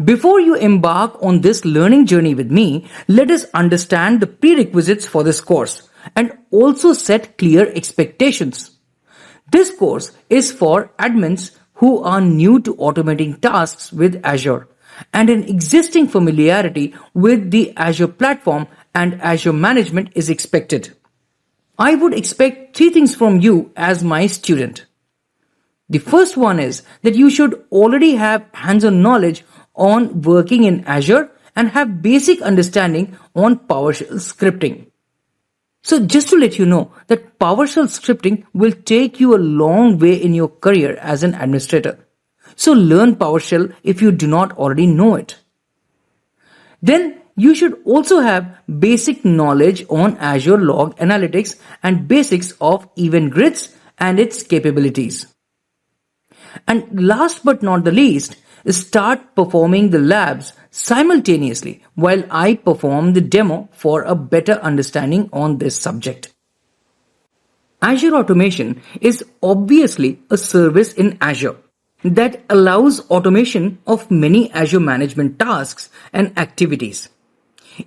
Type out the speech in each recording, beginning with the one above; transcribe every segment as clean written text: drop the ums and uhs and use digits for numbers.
Before you embark on this learning journey with me, let us understand the prerequisites for this course and also set clear expectations. This course is for admins who are new to automating tasks with Azure and an existing familiarity with the Azure platform and Azure management is expected. I would expect 3 things from you as my student. The first one is that you should already have hands-on knowledge on working in Azure and have basic understanding on PowerShell scripting. So just to let you know that PowerShell scripting will take you a long way in your career as an administrator. So learn PowerShell if you do not already know it. Then you should also have basic knowledge on Azure Log Analytics and basics of event grids and its capabilities. And last but not the least, start performing the labs simultaneously while I perform the demo for a better understanding on this subject. Azure Automation is obviously a service in Azure that allows automation of many Azure management tasks and activities.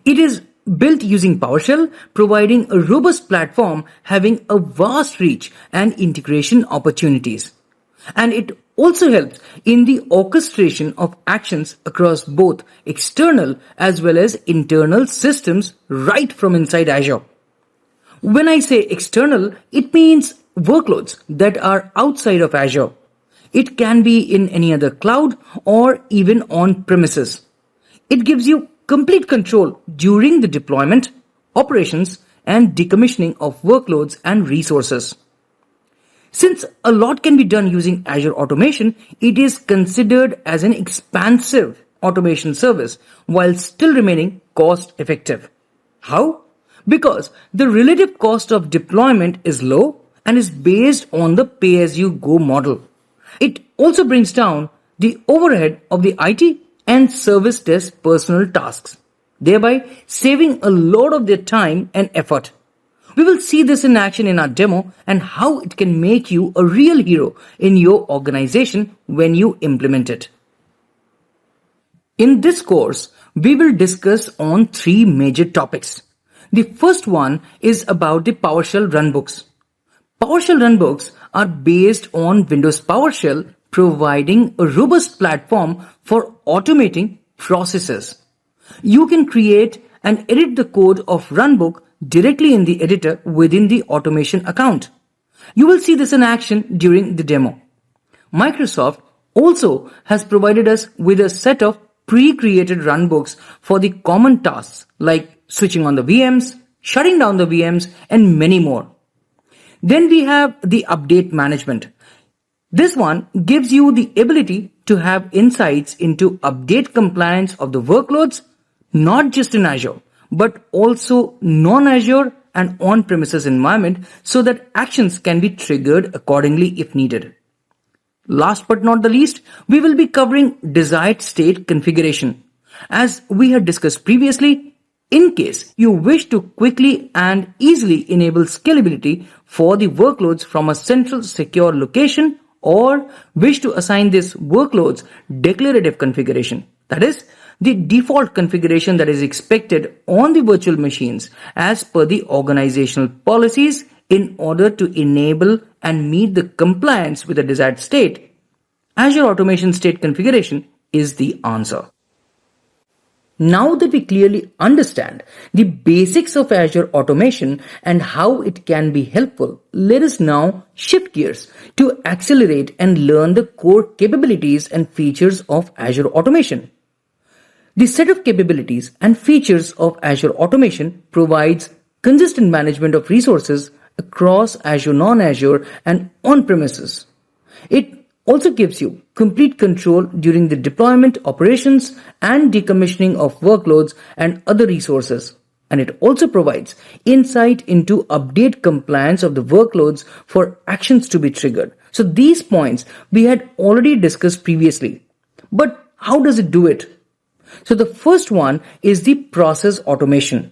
It is built using PowerShell, providing a robust platform having a vast reach and integration opportunities. And it also helps in the orchestration of actions across both external as well as internal systems right from inside Azure. When I say external, it means workloads that are outside of Azure. It can be in any other cloud or even on premises. It gives you complete control during the deployment, operations, and decommissioning of workloads and resources. Since a lot can be done using Azure Automation, it is considered as an expansive automation service while still remaining cost effective. How? Because the relative cost of deployment is low and is based on the pay-as-you-go model. It also brings down the overhead of the IT and service desk personal tasks, thereby saving a lot of their time and effort. We will see this in action in our demo and how it can make you a real hero in your organization when you implement it. In this course, we will discuss on 3 major topics. The first one is about the PowerShell runbooks. PowerShell runbooks are based on Windows PowerShell, providing a robust platform for automating processes. You can create and edit the code of runbook directly in the editor within the automation account. You will see this in action during the demo. Microsoft also has provided us with a set of pre-created runbooks for the common tasks like switching on the VMs, shutting down the VMs, and many more. Then we have the update management. This one gives you the ability to have insights into update compliance of the workloads, not just in Azure, but also non-Azure and on-premises environment so that actions can be triggered accordingly if needed. Last but not the least, we will be covering desired state configuration. As we had discussed previously, in case you wish to quickly and easily enable scalability for the workloads from a central secure location or wish to assign these workloads declarative configuration, that is, the default configuration that is expected on the virtual machines as per the organizational policies in order to enable and meet the compliance with the desired state, Azure Automation State Configuration is the answer. Now that we clearly understand the basics of Azure Automation and how it can be helpful, let us now shift gears to accelerate and learn the core capabilities and features of Azure Automation. The set of capabilities and features of Azure Automation provides consistent management of resources across Azure, non-Azure, and on-premises. It also gives you complete control during the deployment, operations, and decommissioning of workloads and other resources. And it also provides insight into update compliance of the workloads for actions to be triggered. So these points we had already discussed previously. But how does it do it? So the first one is the process automation.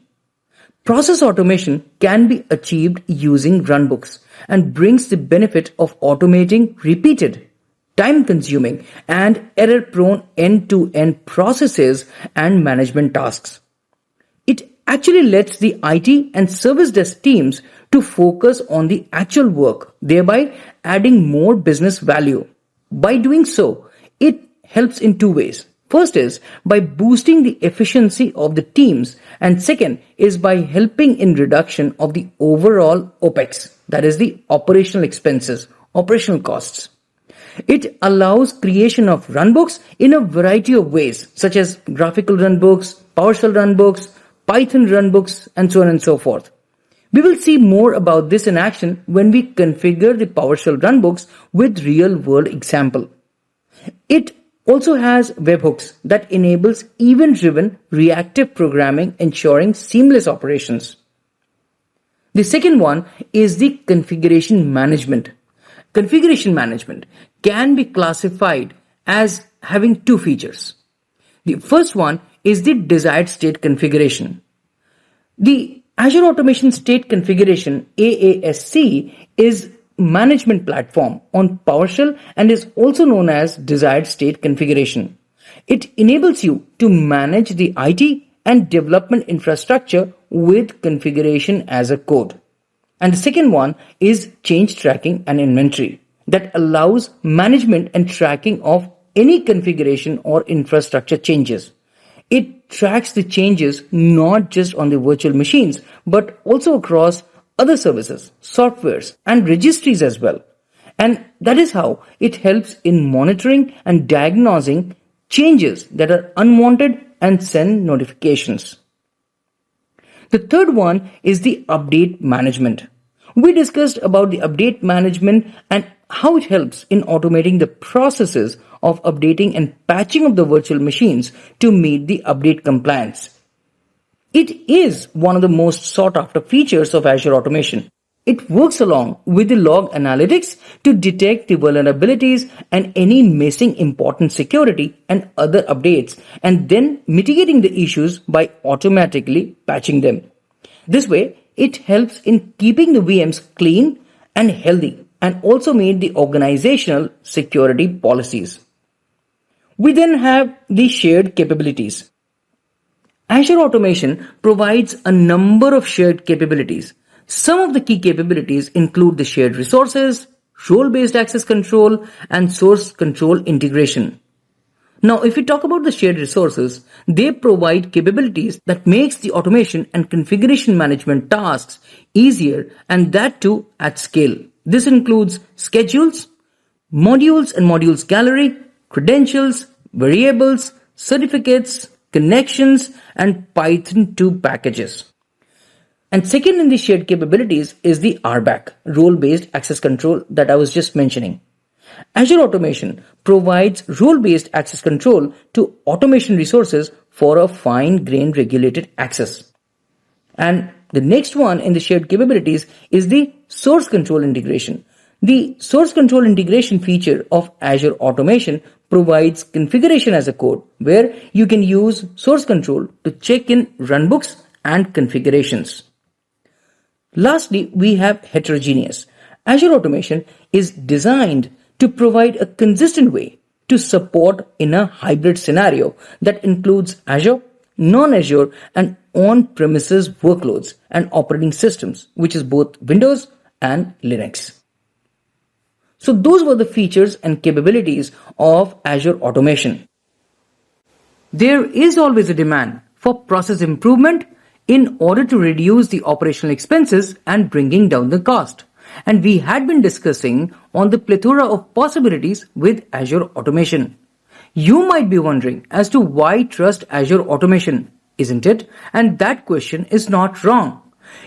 Process automation can be achieved using runbooks and brings the benefit of automating repeated, time-consuming, and error-prone end-to-end processes and management tasks. It actually lets the IT and service desk teams to focus on the actual work, thereby adding more business value. By doing so, it helps in two ways. First is by boosting the efficiency of the teams, and second is by helping in reduction of the overall OPEX, that is the operational expenses, operational costs. It allows creation of runbooks in a variety of ways, such as graphical runbooks, PowerShell runbooks, Python runbooks, and so on and so forth. We will see more about this in action when we configure the PowerShell runbooks with real-world example. It also has webhooks that enables event-driven reactive programming, ensuring seamless operations. The second one is the configuration management. Configuration management can be classified as having two features. The first one is the desired state configuration. The Azure Automation State Configuration AASC is management platform on PowerShell and is also known as desired state configuration. It enables you to manage the IT and development infrastructure with configuration as a code. And the second one is change tracking and inventory that allows management and tracking of any configuration or infrastructure changes. It tracks the changes not just on the virtual machines, but also across other services, softwares, and registries as well. And that is how it helps in monitoring and diagnosing changes that are unwanted and send notifications. The third one is the update management. We discussed about the update management and how it helps in automating the processes of updating and patching of the virtual machines to meet the update compliance. It is one of the most sought after features of Azure Automation. It works along with the log analytics to detect the vulnerabilities and any missing important security and other updates, and then mitigating the issues by automatically patching them. This way, it helps in keeping the VMs clean and healthy and also meet the organizational security policies. We then have the shared capabilities. Azure Automation provides a number of shared capabilities. Some of the key capabilities include the shared resources, role-based access control, and source control integration. Now, if we talk about the shared resources, they provide capabilities that makes the automation and configuration management tasks easier, and that too at scale. This includes schedules, modules and modules gallery, credentials, variables, certificates, connections, and Python 2 packages. And second in the shared capabilities is the RBAC, role-based access control, that I was just mentioning. Azure Automation provides role-based access control to automation resources for a fine-grained regulated access. And the next one in the shared capabilities is the source control integration. The source control integration feature of Azure Automation provides configuration as a code where you can use source control to check in runbooks and configurations. Lastly, we have heterogeneous. Azure Automation is designed to provide a consistent way to support in a hybrid scenario that includes Azure, non-Azure, and on-premises workloads and operating systems, which is both Windows and Linux. So those were the features and capabilities of Azure Automation. There is always a demand for process improvement in order to reduce the operational expenses and bringing down the cost. And we had been discussing on the plethora of possibilities with Azure Automation. You might be wondering as to why trust Azure Automation, isn't it? And that question is not wrong.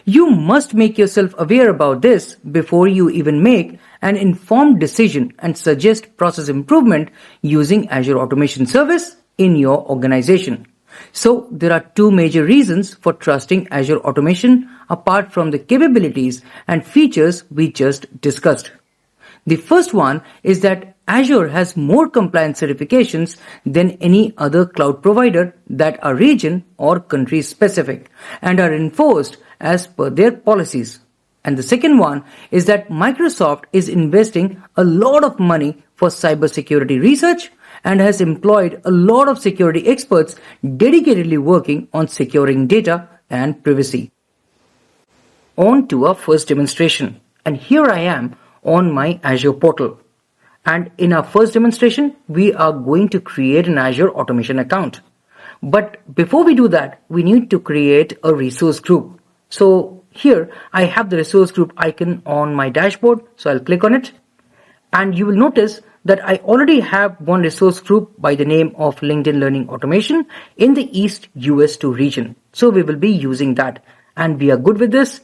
You must make yourself aware about this before you even make an informed decision and suggest process improvement using Azure Automation Service in your organization. So there are two major reasons for trusting Azure Automation apart from the capabilities and features we just discussed. The first one is that Azure has more compliance certifications than any other cloud provider that are region or country specific and are enforced as per their policies. And the second one is that Microsoft is investing a lot of money for cybersecurity research and has employed a lot of security experts dedicatedly working on securing data and privacy. On to our first demonstration. And here I am on my Azure portal. And in our first demonstration, we are going to create an Azure Automation account. But before we do that, we need to create a resource group. So here I have the resource group icon on my dashboard. So I'll click on it. And you will notice that I already have one resource group by the name of LinkedIn Learning Automation in the East US2 region. So we will be using that. And we are good with this.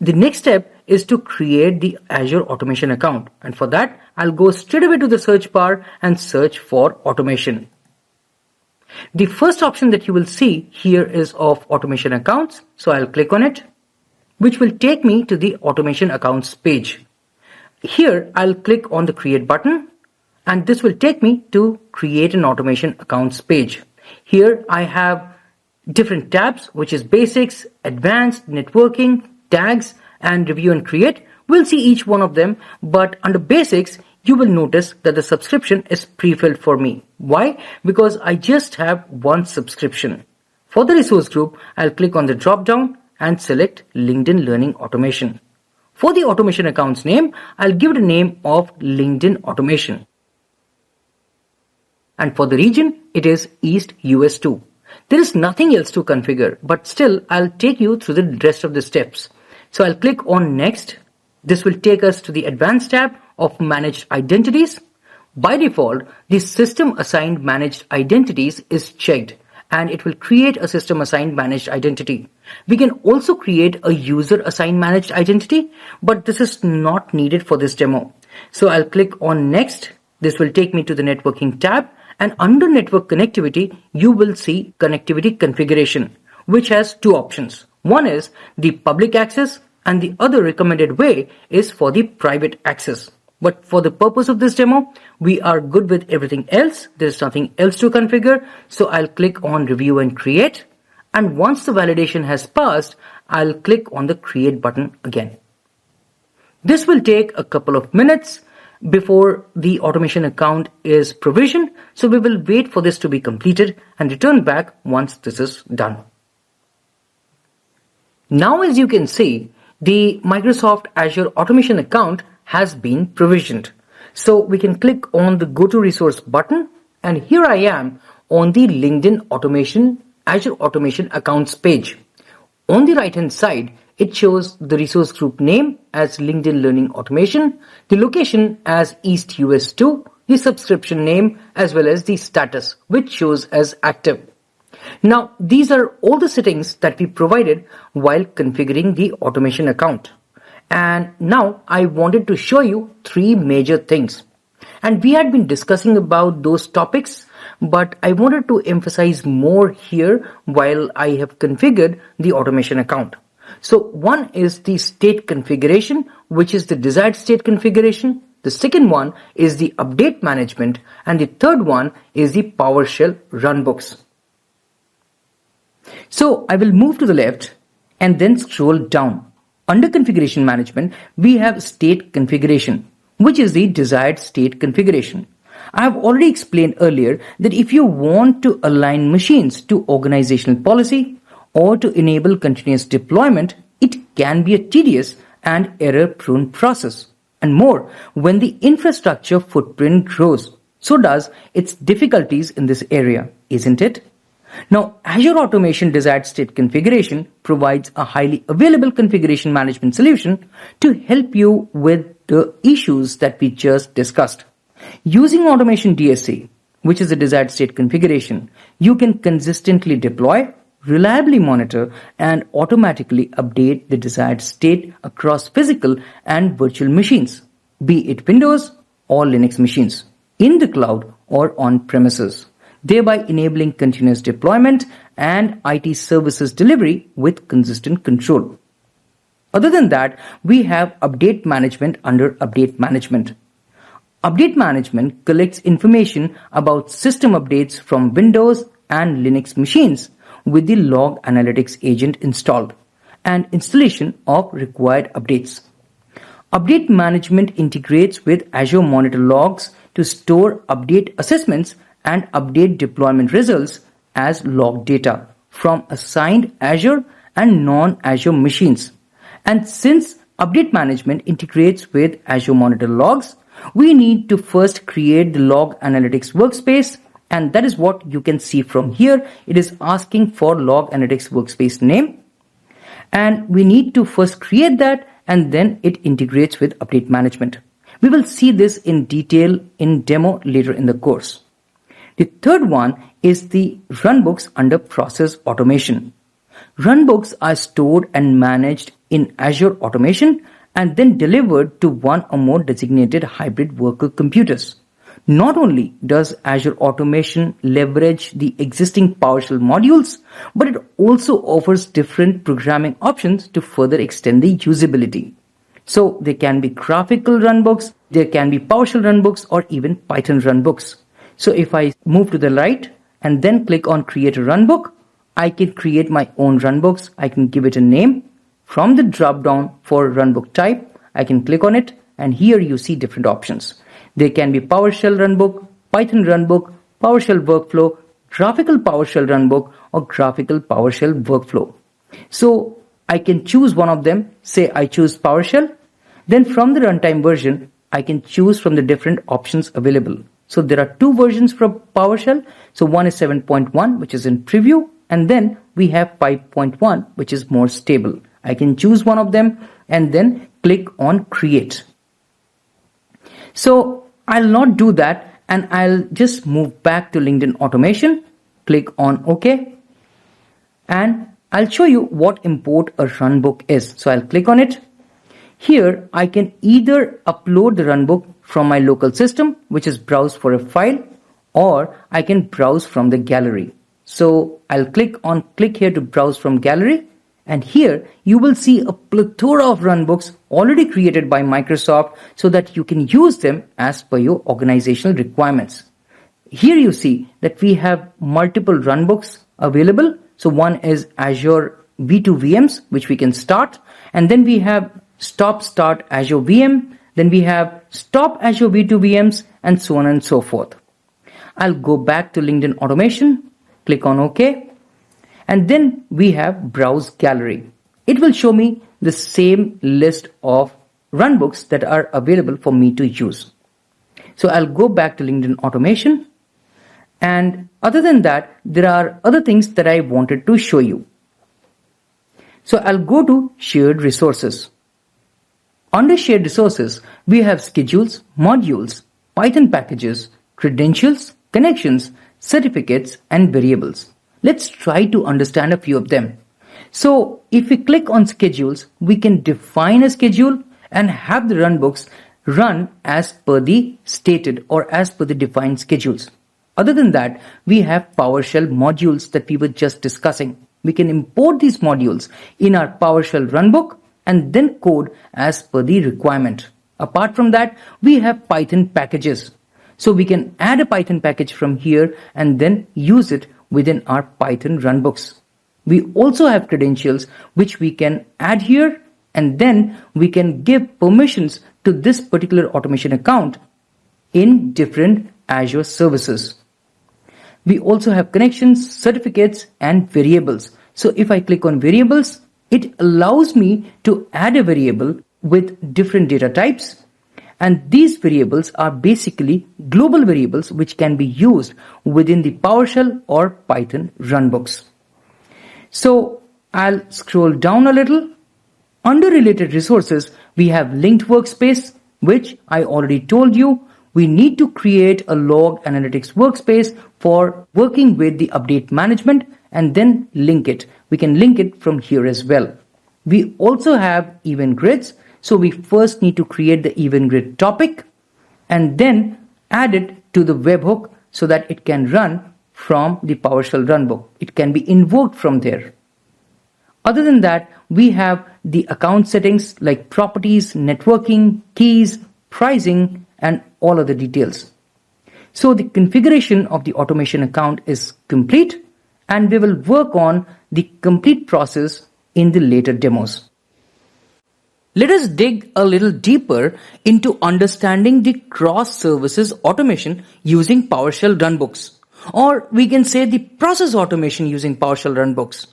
The next step is to create the Azure Automation account. And for that, I'll go straight away to the search bar and search for automation. The first option that you will see here is of automation accounts. So I'll click on it, which will take me to the automation accounts page. Here, I'll click on the create button, and this will take me to create an automation accounts page. Here I have different tabs, which is basics, advanced, networking, tags, and review and create. We'll see each one of them, but under basics, you will notice that the subscription is pre-filled for me. Why? Because I just have one subscription. For the resource group, I'll click on the drop down and select LinkedIn Learning Automation. For the automation accounts name, I'll give it a name of LinkedIn Automation. And for the region, it is East US2. There is nothing else to configure, but still I'll take you through the rest of the steps. So I'll click on next. This will take us to the advanced tab of managed identities. By default, the system assigned managed identities is checked and it will create a system assigned managed identity. We can also create a user assigned managed identity, but this is not needed for this demo. So I'll click on next. This will take me to the networking tab, and under network connectivity, you will see connectivity configuration, which has two options. One is the public access and the other recommended way is for the private access. But for the purpose of this demo, we are good with everything else. There's nothing else to configure. So I'll click on review and create. And once the validation has passed, I'll click on the create button again. This will take a couple of minutes before the automation account is provisioned. So we will wait for this to be completed and return back once this is done. Now, as you can see, the Microsoft Azure Automation account has been provisioned. So we can click on the Go to Resource button, and here I am on the LinkedIn Automation Azure Automation Accounts page. On the right hand side, it shows the resource group name as LinkedIn Learning Automation, the location as East US 2, the subscription name as well as the status, which shows as active. Now, these are all the settings that we provided while configuring the automation account. And now I wanted to show you three major things. And we had been discussing about those topics, but I wanted to emphasize more here while I have configured the automation account. So one is the state configuration, which is the desired state configuration. The second one is the update management. And the third one is the PowerShell runbooks. So I will move to the left and then scroll down. Under configuration management, we have state configuration, which is the desired state configuration. I have already explained earlier that if you want to align machines to organizational policy or to enable continuous deployment, it can be a tedious and error-prone process. And more, when the infrastructure footprint grows, so does its difficulties in this area, isn't it? Now, Azure Automation Desired State Configuration provides a highly available configuration management solution to help you with the issues that we just discussed. Using Automation DSC, which is a desired state configuration, you can consistently deploy, reliably monitor, and automatically update the desired state across physical and virtual machines, be it Windows or Linux machines, in the cloud or on premises, thereby enabling continuous deployment and IT services delivery with consistent control. Other than that, we have update management under update management. Update management collects information about system updates from Windows and Linux machines with the log analytics agent installed. and installation of required updates. Update management integrates with Azure Monitor Logs to store update assessments and update deployment results as log data from assigned Azure and non-Azure machines. And since update management integrates with Azure Monitor Logs, we need to first create the log analytics workspace, and that is what you can see from here. It is asking for log analytics workspace name, and we need to first create that, and then it integrates with update management. We will see this in detail in demo later in the course. The third one is the runbooks under process automation. Runbooks are stored and managed in Azure Automation and then delivered to one or more designated hybrid worker computers. Not only does Azure Automation leverage the existing PowerShell modules, but it also offers different programming options to further extend the usability. So there can be graphical runbooks, there can be PowerShell runbooks, or even Python runbooks. So if I move to the right and then click on create a runbook, I can create my own runbooks. I can give it a name. From the drop down for runbook type, I can click on it, and here you see different options. There can be PowerShell runbook, Python runbook, PowerShell workflow, graphical PowerShell runbook, or graphical PowerShell workflow. So I can choose one of them. Say I choose PowerShell. Then from the runtime version, I can choose from the different options available. So there are two versions from PowerShell. So one is 7.1, which is in preview, and then we have 5.1, which is more stable. I can choose one of them and then click on create. So I'll not do that, and I'll just move back to LinkedIn Automation, click on OK, and I'll show you what import a runbook is. So I'll click on it. Here I can either upload the runbook from my local system, which is browse for a file, or I can browse from the gallery. So I'll click here to browse from gallery, and here you will see a plethora of runbooks already created by Microsoft so that you can use them as per your organizational requirements. Here you see that we have multiple runbooks available. So one is Azure V2 VMs, which we can start, and then we have start Azure VM, then we have stop Azure V2 VMs, and so on and so forth. I'll go back to LinkedIn Automation, click on OK, and then we have browse gallery. It will show me the same list of runbooks that are available for me to use. So I'll go back to LinkedIn Automation, and other than that, there are other things that I wanted to show you. So I'll go to shared resources. Under shared resources, we have schedules, modules, Python packages, credentials, connections, certificates, and variables. Let's try to understand a few of them. So if we click on schedules, we can define a schedule and have the runbooks run as per the stated or as per the defined schedules. Other than that, we have PowerShell modules that we were just discussing. We can import these modules in our PowerShell runbook and then code as per the requirement. Apart from that, we have Python packages. So we can add a Python package from here and then use it within our Python runbooks. We also have credentials which we can add here, and then we can give permissions to this particular automation account in different Azure services. We also have connections, certificates, and variables. So if I click on variables, it allows me to add a variable with different data types. And these variables are basically global variables which can be used within the PowerShell or Python runbooks. So I'll scroll down a little. Under related resources, we have linked workspace, which I already told you. We need to create a log analytics workspace for working with the update management and then link it. We can link it from here as well. We also have event grids. So we first need to create the event grid topic and then add it to the webhook so that it can run from the PowerShell runbook. It can be invoked from there. Other than that, we have the account settings like properties, networking, keys, pricing, and all other details. So the configuration of the automation account is complete, and we will work on the complete process in the later demos. Let us dig a little deeper into understanding the cross-services automation using PowerShell runbooks, or we can say the process automation using PowerShell runbooks.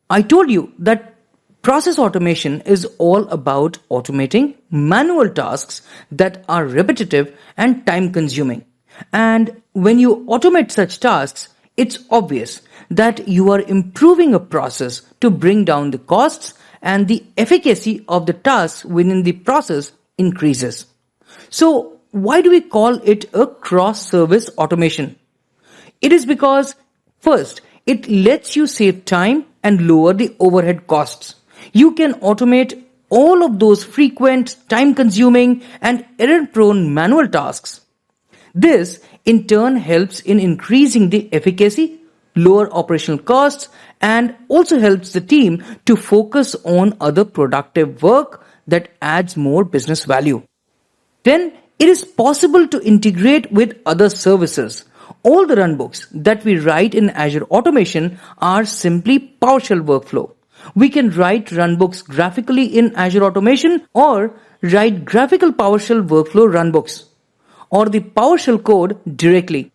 I told you that process automation is all about automating manual tasks that are repetitive and time-consuming. And when you automate such tasks, it's obvious that you are improving a process to bring down the costs, and the efficacy of the tasks within the process increases. So why do we call it a cross-service automation? It is because, first, it lets you save time and lower the overhead costs. You can automate all of those frequent, time-consuming and error-prone manual tasks. This, in turn, helps in increasing the efficacy, lower operational costs, and also helps the team to focus on other productive work that adds more business value. Then, it is possible to integrate with other services. All the runbooks that we write in Azure Automation are simply PowerShell workflow. We can write runbooks graphically in Azure Automation or write graphical PowerShell workflow runbooks or the PowerShell code directly.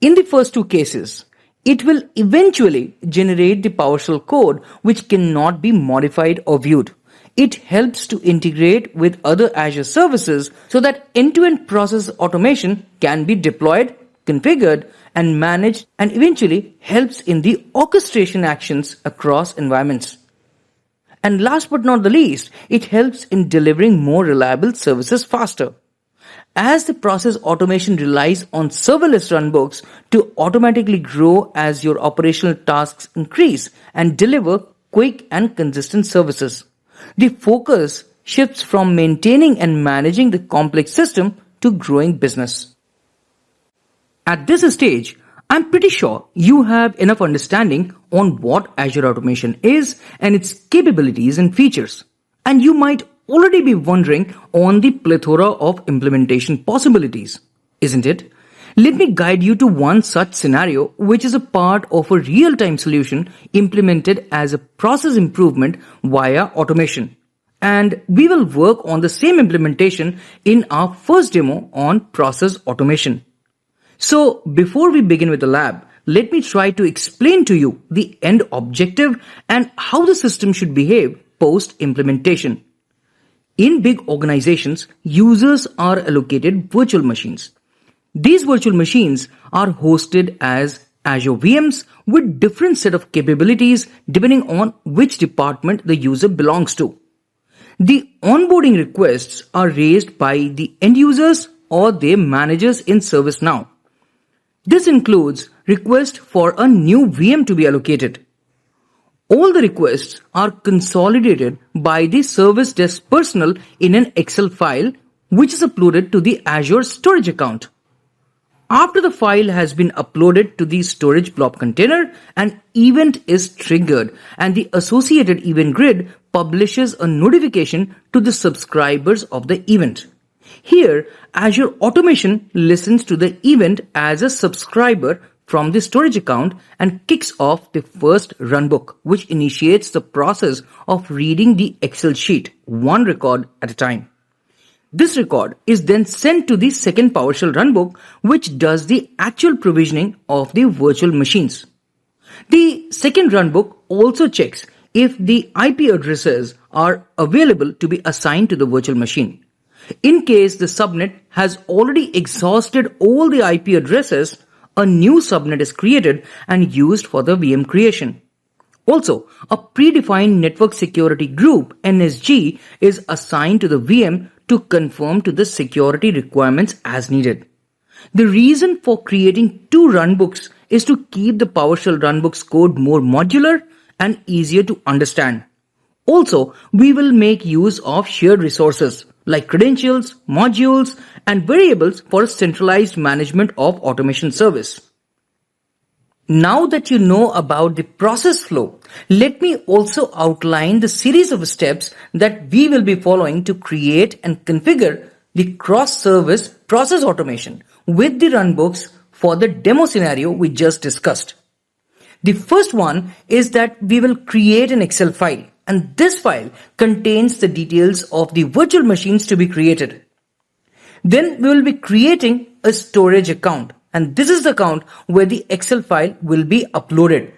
In the first two cases, it will eventually generate the PowerShell code which cannot be modified or viewed. It helps to integrate with other Azure services so that end-to-end process automation can be deployed, configured, and managed, and eventually helps in the orchestration actions across environments. And last but not the least, it helps in delivering more reliable services faster. As the process automation relies on serverless runbooks to automatically grow as your operational tasks increase and deliver quick and consistent services, the focus shifts from maintaining and managing the complex system to growing business. At this stage, I'm pretty sure you have enough understanding on what Azure Automation is and its capabilities and features. And you might already be wondering on the plethora of implementation possibilities, isn't it? Let me guide you to one such scenario, which is a part of a real-time solution implemented as a process improvement via automation. And we will work on the same implementation in our first demo on process automation. So before we begin with the lab, let me try to explain to you the end objective and how the system should behave post-implementation. In big organizations, users are allocated virtual machines. These virtual machines are hosted as Azure VMs with different set of capabilities depending on which department the user belongs to. The onboarding requests are raised by the end users or their managers in ServiceNow. This includes request for a new VM to be allocated. All the requests are consolidated by the service desk personnel in an Excel file which is uploaded to the Azure storage account. After the file has been uploaded to the storage blob container, an event is triggered and the associated event grid publishes a notification to the subscribers of the event. Here, Azure Automation listens to the event as a subscriber from the storage account and kicks off the first runbook, which initiates the process of reading the Excel sheet, one record at a time. This record is then sent to the second PowerShell runbook, which does the actual provisioning of the virtual machines. The second runbook also checks if the IP addresses are available to be assigned to the virtual machine. In case the subnet has already exhausted all the IP addresses, a new subnet is created and used for the VM creation. Also, a predefined network security group, NSG, is assigned to the VM to conform to the security requirements as needed. The reason for creating two runbooks is to keep the PowerShell runbooks code more modular and easier to understand. Also, we will make use of shared resources like credentials, modules, and variables for centralized management of automation service. Now that you know about the process flow, let me also outline the series of steps that we will be following to create and configure the cross-service process automation with the runbooks for the demo scenario we just discussed. The first one is that we will create an Excel file, and this file contains the details of the virtual machines to be created. Then we will be creating a storage account, and this is the account where the Excel file will be uploaded.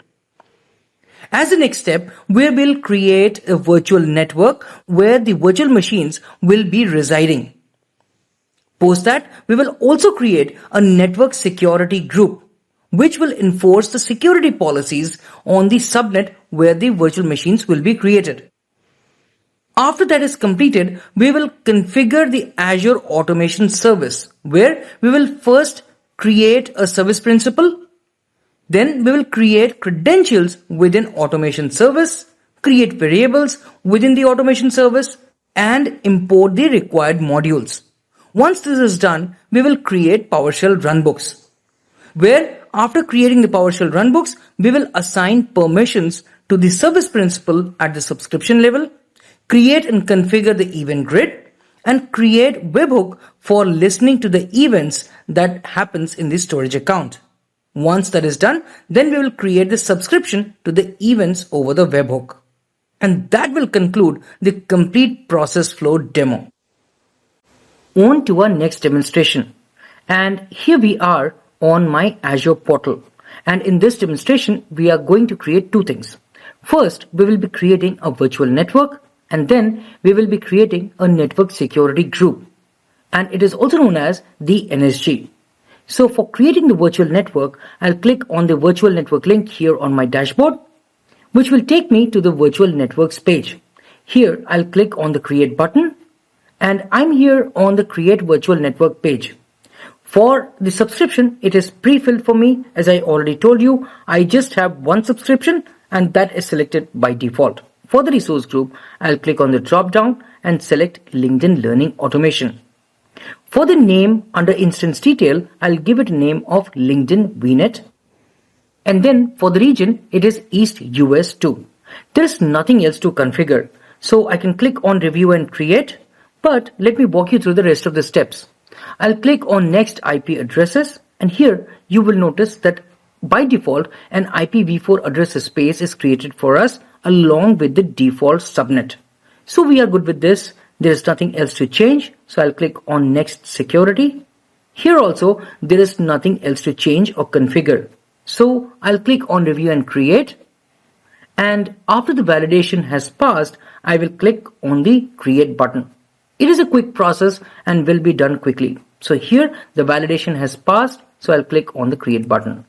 As the next step, we will create a virtual network where the virtual machines will be residing. Post that, we will also create a network security group, which will enforce the security policies on the subnet where the virtual machines will be created. After that is completed, we will configure the Azure Automation service, where we will first create a service principal. Then we will create credentials within automation service, create variables within the automation service, and import the required modules. Once this is done, we will create PowerShell runbooks, where after creating the PowerShell runbooks, we will assign permissions to the service principal at the subscription level, create and configure the event grid, and create webhook for listening to the events that happens in the storage account. Once that is done, then we will create the subscription to the events over the webhook. And that will conclude the complete process flow demo. On to our next demonstration. And here we are on my Azure portal. And in this demonstration, we are going to create two things. First, we will be creating a virtual network, and then we will be creating a network security group. And it is also known as the NSG. So for creating the virtual network, I'll click on the virtual network link here on my dashboard, which will take me to the virtual networks page. Here, I'll click on the create button, and I'm here on the create virtual network page. For the subscription, it is pre-filled for me. As I already told you, I just have one subscription, and that is selected by default. For the resource group, I'll click on the drop down and select LinkedIn Learning Automation. For the name under instance detail, I'll give it a name of LinkedIn VNet. And then for the region, it is East US 2. There is nothing else to configure. So I can click on review and create, but let me walk you through the rest of the steps. I'll click on next IP addresses, and here you will notice that by default, an IPv4 address space is created for us along with the default subnet. So we are good with this. There is nothing else to change. So I'll click on next security. Here also, there is nothing else to change or configure. So I'll click on review and create. And after the validation has passed, I will click on the create button. It is a quick process and will be done quickly. So here the validation has passed. So I'll click on the create button.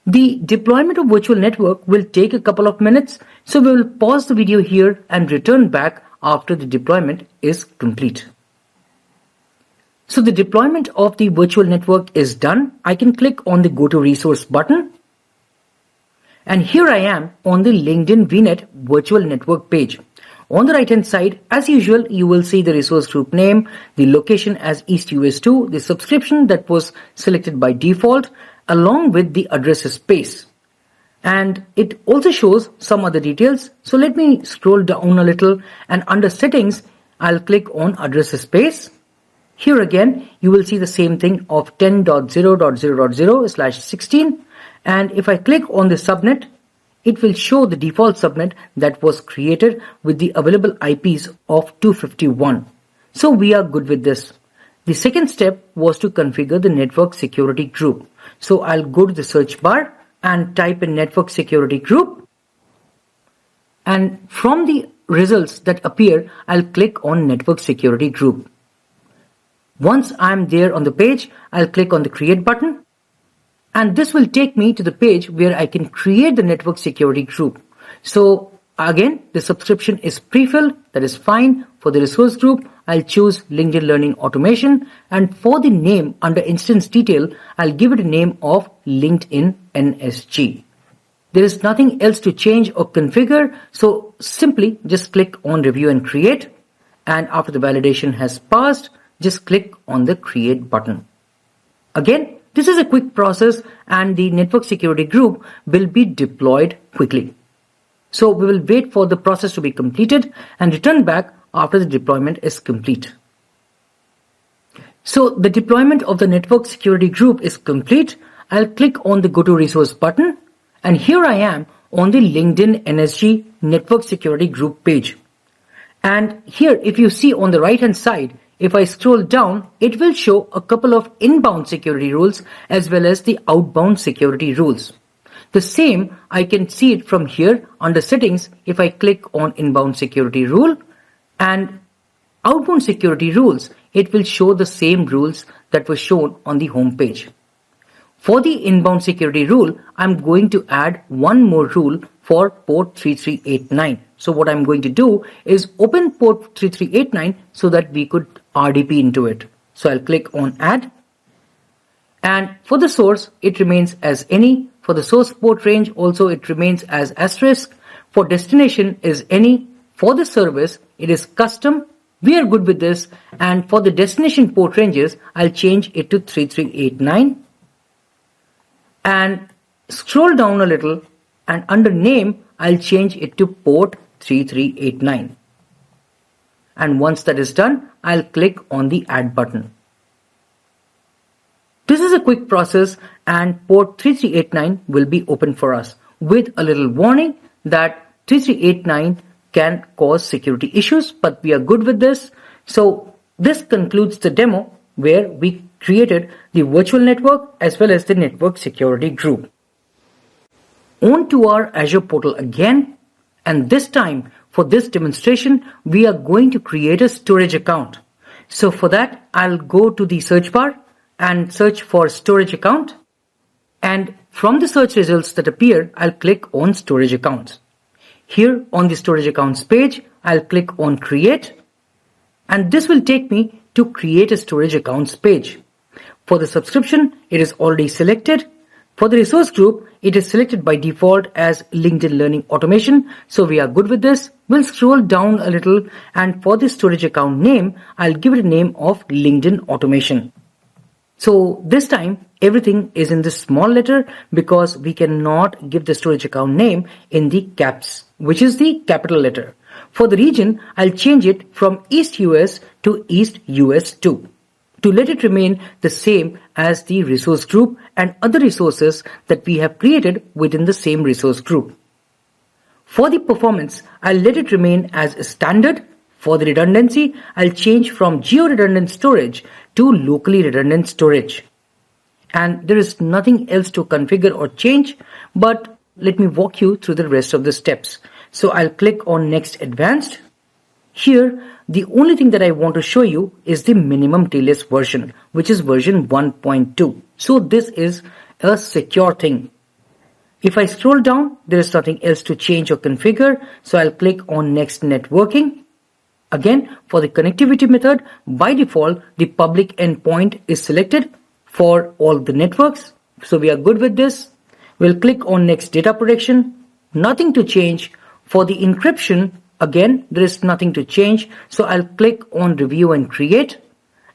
The deployment of virtual network will take a couple of minutes. So we will pause the video here and return back after the deployment is complete. So the deployment of the virtual network is done. I can click on the go to resource button. And here I am on the LinkedIn VNet virtual network page. On the right hand side, as usual, you will see the resource group name, the location as East US 2, the subscription that was selected by default, along with the address space. And it also shows some other details. So let me scroll down a little, and under settings, I'll click on address space. Here again, you will see the same thing of 10.0.0.0/16. And if I click on the subnet, it will show the default subnet that was created with the available IPs of 251. So we are good with this. The second step was to configure the network security group. So I'll go to the search bar and type in network security group. And from the results that appear, I'll click on network security group. Once I'm there on the page, I'll click on the create button. And this will take me to the page where I can create the network security group. So again, the subscription is pre-filled. That is fine. For the resource group, I'll choose LinkedIn Learning Automation. And for the name under instance detail, I'll give it a name of LinkedIn NSG. There is nothing else to change or configure. So simply just click on review and create. And after the validation has passed, just click on the create button. Again, this is a quick process and the network security group will be deployed quickly. So we will wait for the process to be completed and return back after the deployment is complete. So the deployment of the network security group is complete. I'll click on the go to resource button, And here I am on the LinkedIn NSG Network Security Group page. And here, if you see on the right hand side, if I scroll down, it will show a couple of inbound security rules as well as the outbound security rules. The same, I can see it from here under settings if I click on inbound security rule, and outbound security rules, it will show the same rules that were shown on the home page. For the inbound security rule, I'm going to add one more rule for port 3389. So what I'm going to do is open port 3389 so that we could RDP into it. So I'll click on add. And for the source, it remains as any. For the source port range, also it remains as asterisk. For destination is any. For the service, it is custom. We are good with this. And for the destination port ranges, I'll change it to 3389. And scroll down a little, and under name, I'll change it to port 3389. And once that is done, I'll click on the add button. This is a quick process, and port 3389 will be open for us with a little warning that 3389 can cause security issues, but we are good with this. So this concludes the demo where we created the virtual network as well as the network security group. On to our Azure portal again, and this time for this demonstration we are going to create a storage account. So for that, I'll go to the search bar and search for storage account, and from the search results that appear, I'll click on storage accounts. Here on the storage accounts page, I'll click on create, and this will take me to create a storage accounts page. For the subscription, it is already selected. For the resource group, it is selected by default as LinkedIn Learning Automation. So we are good with this. We'll scroll down a little, and for the storage account name, I'll give it a name of LinkedIn Automation. So this time, everything is in the small letter because we cannot give the storage account name in the caps, which is the capital letter. For the region, I'll change it from East US to East US 2 to let it remain the same as the resource group and other resources that we have created within the same resource group. For the performance, I'll let it remain as standard. For the redundancy, I'll change from geo-redundant storage to locally redundant storage. And there is nothing else to configure or change, but let me walk you through the rest of the steps. So I'll click on Next Advanced. Here, the only thing that I want to show you is the minimum TLS version, which is version 1.2. So this is a secure thing. If I scroll down, there is nothing else to change or configure. So I'll click on Next Networking. Again, for the connectivity method, by default, the public endpoint is selected for all the networks. So we are good with this. We'll click on Next Data Protection. Nothing to change. For the encryption, again, there is nothing to change. So I'll click on Review and Create.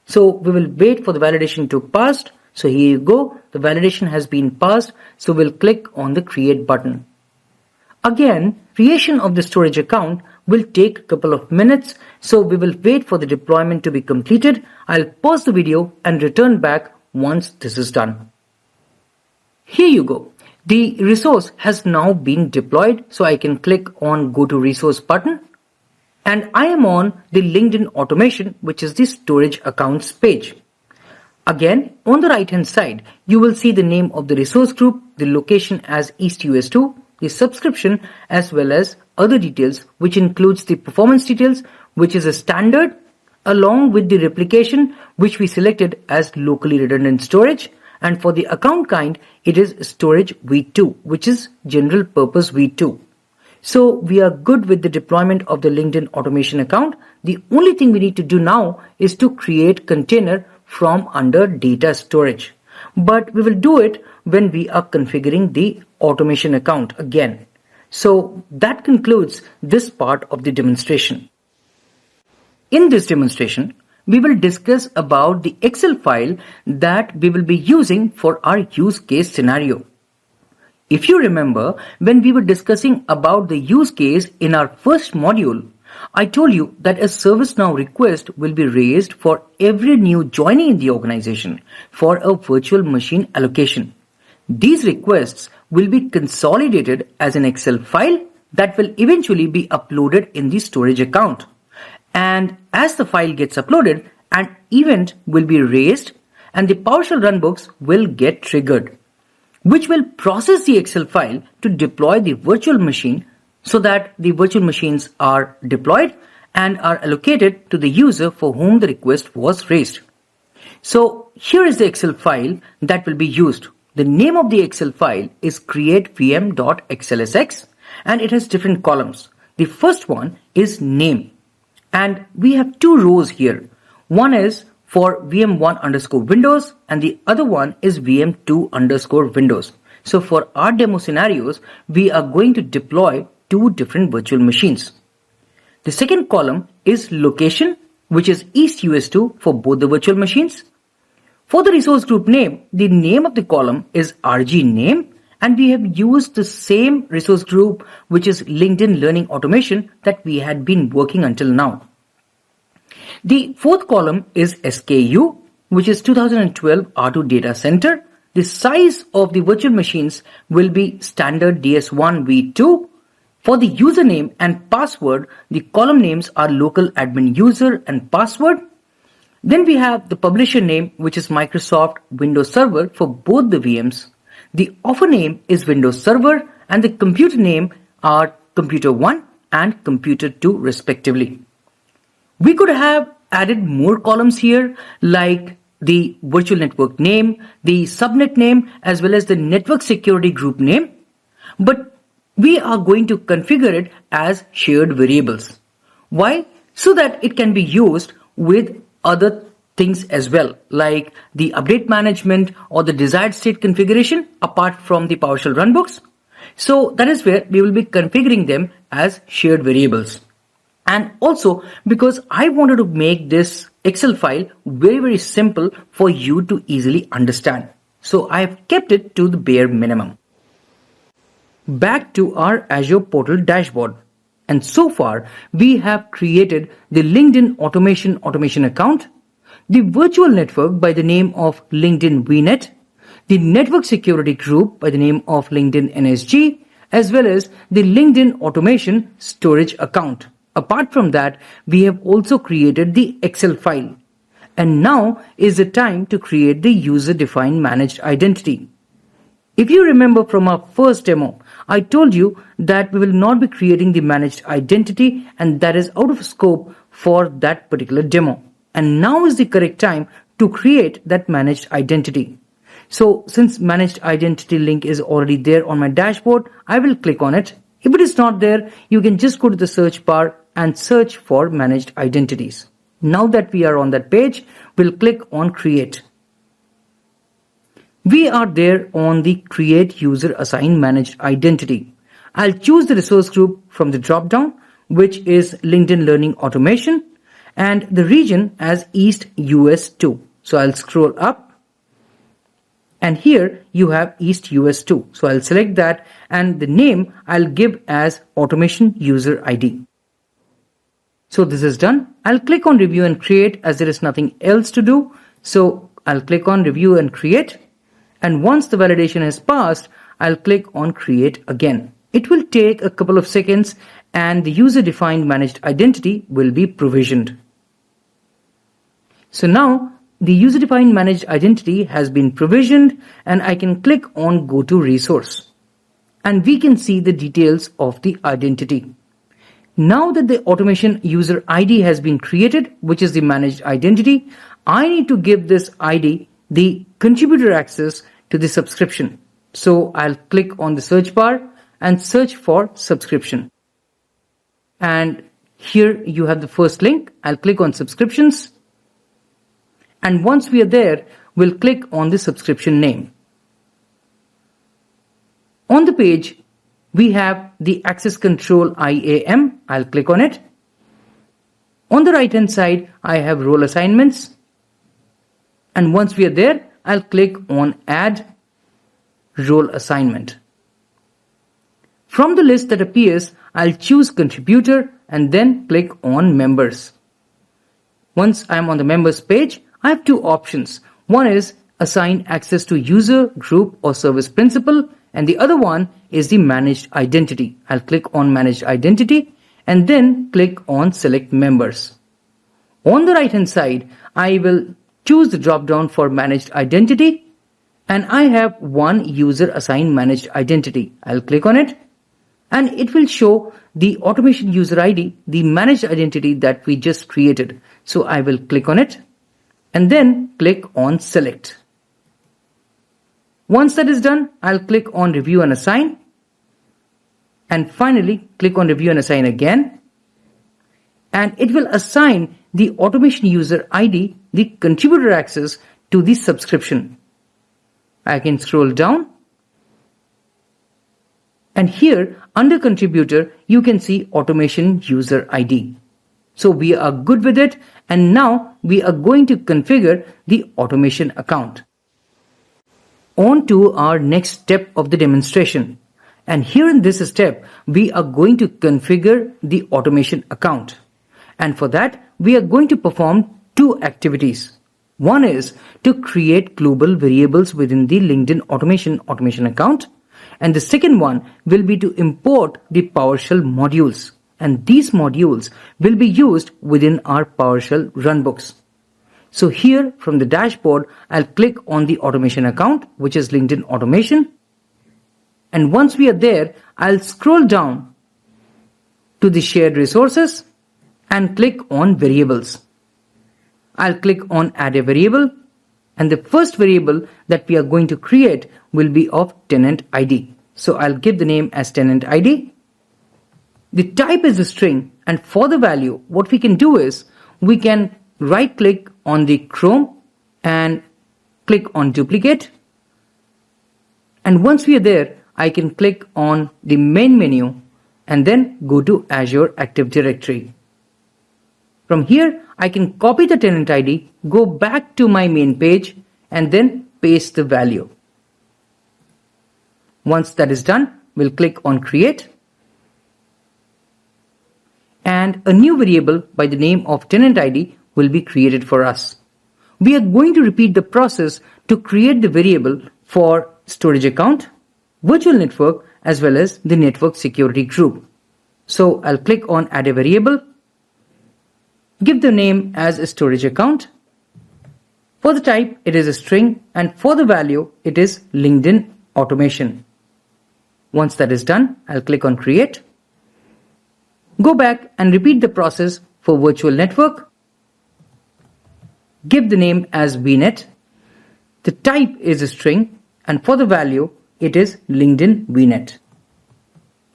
So we will wait for the validation to pass. So here you go. The validation has been passed. So we'll click on the Create button. Again, creation of the storage account will take a couple of minutes. So we will wait for the deployment to be completed. I'll pause the video and return back once this is done. Here you go. The resource has now been deployed, so I can click on Go to Resource button. And I am on the LinkedIn Automation, which is the storage accounts page. Again, on the right hand side, you will see the name of the resource group, the location as East US 2, the subscription, as well as other details, which includes the performance details, which is a standard, along with the replication, which we selected as locally redundant storage. And for the account kind, it is storage V2, which is general purpose V2. So we are good with the deployment of the LinkedIn Automation account. The only thing we need to do now is to create container from under data storage. But we will do it when we are configuring the automation account again. So that concludes this part of the demonstration. In this demonstration, we will discuss about the Excel file that we will be using for our use case scenario. If you remember, when we were discussing about the use case in our first module, I told you that a ServiceNow request will be raised for every new joining in the organization for a virtual machine allocation. These requests will be consolidated as an Excel file that will eventually be uploaded in the storage account. And as the file gets uploaded, an event will be raised and the PowerShell runbooks will get triggered, which will process the Excel file to deploy the virtual machine so that the virtual machines are deployed and are allocated to the user for whom the request was raised. So here is the Excel file that will be used. The name of the Excel file is creatvm.xlsx and it has different columns. The first one is name and we have two rows here. One is for VM1_Windows and the other one is VM2_Windows. So for our demo scenarios, we are going to deploy two different virtual machines. The second column is location, which is East US2 for both the virtual machines. For the resource group name, the name of the column is RG name and we have used the same resource group which is LinkedIn Learning Automation that we had been working until now. The fourth column is SKU, which is 2012 R2 data center. The size of the virtual machines will be standard DS1 V2. For the username and password, the column names are local admin user and password. Then we have the publisher name, which is Microsoft Windows Server for both the VMs. The offer name is Windows Server and the computer name are Computer 1 and Computer 2 respectively. We could have added more columns here like the virtual network name, the subnet name, as well as the network security group name. But we are going to configure it as shared variables. Why? So that it can be used with other things as well, like the update management or the desired state configuration apart from the PowerShell runbooks. So that is where we will be configuring them as shared variables. And also because I wanted to make this Excel file very simple for you to easily understand. So I have kept it to the bare minimum. Back to our Azure portal dashboard. And so far we have created the LinkedIn automation account, the virtual network by the name of LinkedIn VNet, the network security group by the name of LinkedIn NSG, as well as the LinkedIn automation storage account. Apart from that, we have also created the Excel file. And now is the time to create the user-defined managed identity. If you remember from our first demo, I told you that we will not be creating the managed identity and that is out of scope for that particular demo. And now is the correct time to create that managed identity. So since managed identity link is already there on my dashboard, I will click on it. If it is not there, you can just go to the search bar and search for managed identities. Now that we are on that page, we'll click on create. We are there on the create user assigned managed identity. I'll choose the resource group from the drop down, which is LinkedIn Learning Automation and the region as East US 2. So I'll scroll up and here you have East US 2. So I'll select that and the name I'll give as Automation User ID. So this is done. I'll click on review and create as there is nothing else to do. So I'll click on review and create. And once the validation has passed, I'll click on create again. It will take a couple of seconds and the user defined managed identity will be provisioned. So now the user defined managed identity has been provisioned and I can click on go to resource. And we can see the details of the identity. Now that the automation user ID has been created, which is the managed identity, I need to give this ID the contributor access to the subscription. So I'll click on the search bar and search for subscription. And here you have the first link. I'll click on subscriptions. And once we are there, we'll click on the subscription name. On the page, we have the access control IAM. I'll click on it. On the right hand side, I have role assignments. And once we are there, I'll click on add role assignment. From the list that appears, I'll choose contributor and then click on members. Once I'm on the members page, I have two options. One is assign access to user, group or service principal and the other one is the managed identity. I'll click on managed identity and then click on select members. On the right hand side, I will choose the drop down for managed identity, and I have one user assigned managed identity. I'll click on it and it will show the automation user ID, the managed identity that we just created. So I will click on it and then click on select. Once that is done, I'll click on review and assign, and finally click on review and assign again, and it will assign the automation user ID, the contributor access, to the subscription. I can scroll down, and here under contributor you can see automation user ID. So we are good with it, and now we are going to configure the automation account. On to our next step of the demonstration, and here in this step we are going to configure the automation account, and for that we are going to perform two activities. One is to create global variables within the LinkedIn automation account, and the second one will be to import the PowerShell modules, and these modules will be used within our PowerShell runbooks. So here from the dashboard, I'll click on the automation account, which is LinkedIn Automation. And once we are there, I'll scroll down to the shared resources and click on variables. I'll click on add a variable, and the first variable that we are going to create will be of tenant ID. So I'll give the name as tenant ID. The type is a string, and for the value, what we can do is we can right click on the Chrome and click on duplicate, and once we are there, I can click on the main menu and then go to Azure Active Directory. From here I can copy the tenant ID, go back to my main page, and then paste the value. Once that is done, we'll click on create, and a new variable by the name of tenant ID will be created for us. We are going to repeat the process to create the variable for storage account, virtual network, as well as the network security group. So I'll click on add a variable, give the name as a storage account. For the type, it is a string, and for the value, it is LinkedIn Automation. Once that is done, I'll click on create. Go back and repeat the process for virtual network. Give the name as VNet. The type is a string, and for the value, it is LinkedIn VNet.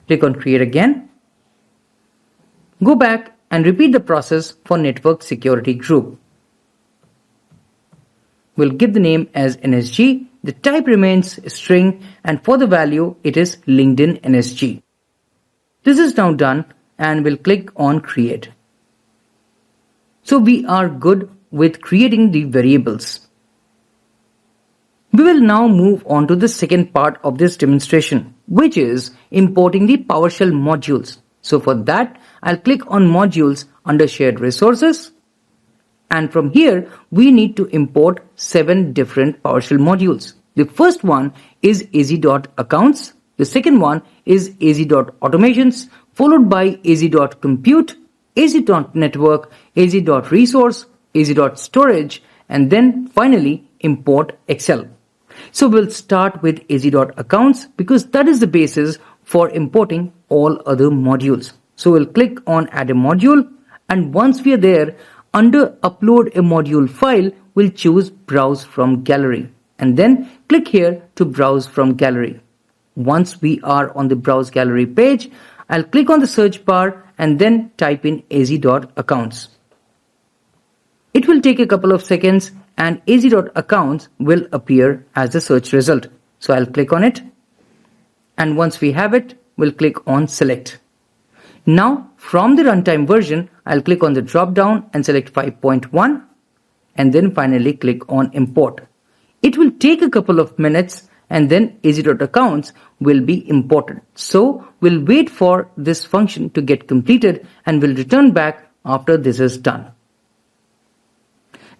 Click on create again. Go back and repeat the process for network security group. We'll give the name as NSG. The type remains a string, and for the value, it is LinkedIn NSG. This is now done, and we'll click on create. So we are good with creating the variables. We will now move on to the second part of this demonstration, which is importing the PowerShell modules. So for that, I'll click on modules under shared resources, and from here we need to import 7 different PowerShell modules. The first one is az.accounts, the second one is az.automations, followed by az.compute, az.network, az.resource, az.storage, and then finally import Excel. So we'll start with az.accounts because that is the basis for importing all other modules. So we'll click on add a module, and once we are there, under upload a module file, we'll choose browse from gallery, and then click here to browse from gallery. Once we are on the browse gallery page, I'll click on the search bar and then type in az.accounts. It will take a couple of seconds, and az.accounts will appear as the search result. So I'll click on it, and once we have it, we'll click on select. Now from the runtime version, I'll click on the drop down and select 5.1, and then finally click on import. It will take a couple of minutes, and then az.accounts will be imported. So we'll wait for this function to get completed, and we'll return back after this is done.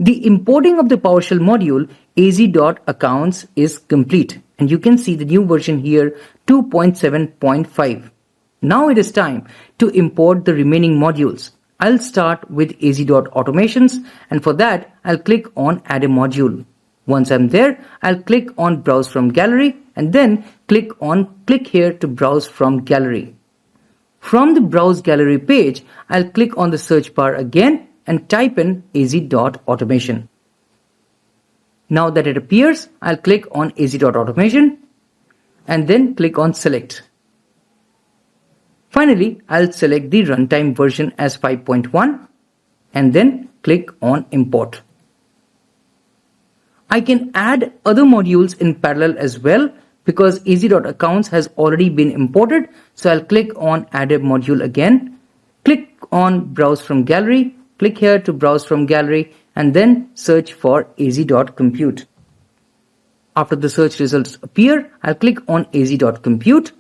The importing of the PowerShell module az.accounts is complete, And you can see the new version here, 2.7.5. Now it is time to import the remaining modules. I'll start with az.automations, and for that I'll click on add a module. Once I'm there, I'll click on browse from gallery and then click here to browse from gallery. From the browse gallery page, I'll click on the search bar again and type in az.automation. Now that it appears, I'll click on az.automation and then click on select. Finally, I'll select the runtime version as 5.1 and then click on import. I can add other modules in parallel as well because az.accounts has already been imported. So I'll click on add a module again, click on browse from gallery, click here to browse from gallery and then search for az.compute. After the search results appear, I'll click on az.compute.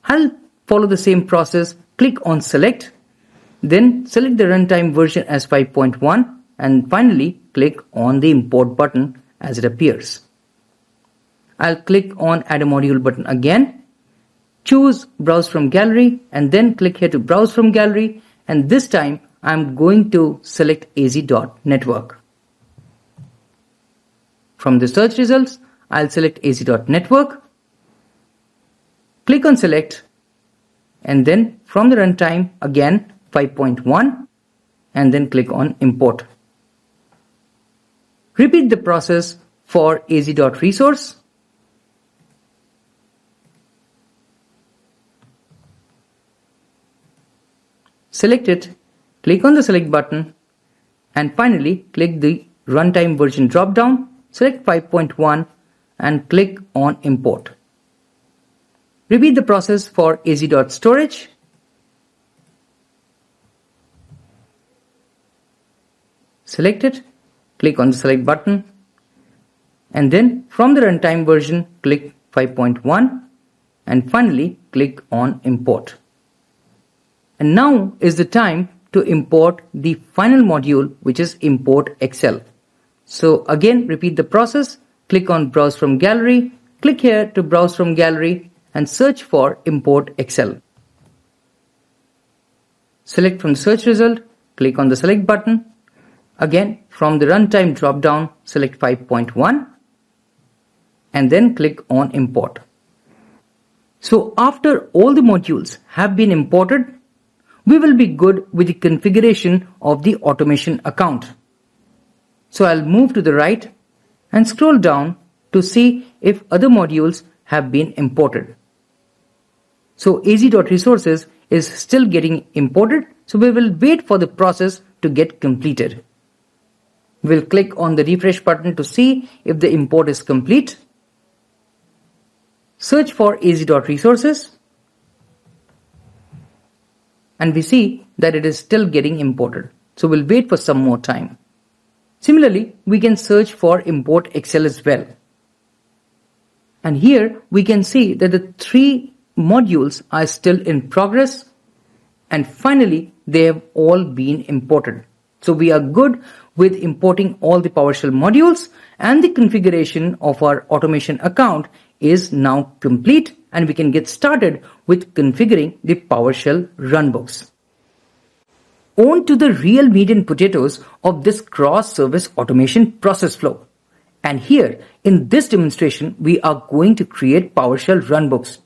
I'll follow the same process, click on select, then select the runtime version as 5.1 and finally click on the import button as it appears. I'll click on add a module button again, choose browse from gallery and then click here to browse from gallery, and this time I'm going to select az.network. From the search results, I'll select az.network, click on select, and then from the runtime again 5.1 and then click on import. Repeat the process for az.resource. Select it, click on the select button and finally click the runtime version drop down, select 5.1 and click on import. Repeat the process for az.storage. Select it, click on the select button and then from the runtime version click 5.1 and finally click on import. And now is the time to import the final module, which is import Excel. So again, repeat the process, click on browse from gallery, click here to browse from gallery and search for import Excel. Select from the search result, click on the select button. Again, from the runtime drop down, select 5.1 and then click on import. So after all the modules have been imported, we will be good with the configuration of the automation account. So I'll move to the right and scroll down to see if other modules have been imported. So az.resources is still getting imported, so we will wait for the process to get completed. We'll click on the refresh button to see if the import is complete. Search for az.resources and we see that it is still getting imported. So we'll wait for some more time. Similarly, we can search for import Excel as well. And here we can see that the 3 modules are still in progress and finally they have all been imported. So we are good with importing all the PowerShell modules and the configuration of our automation account is now complete and we can get started with configuring the PowerShell runbooks. On to the real meat and potatoes of this cross-service automation process flow. And here in this demonstration, we are going to create PowerShell runbooks.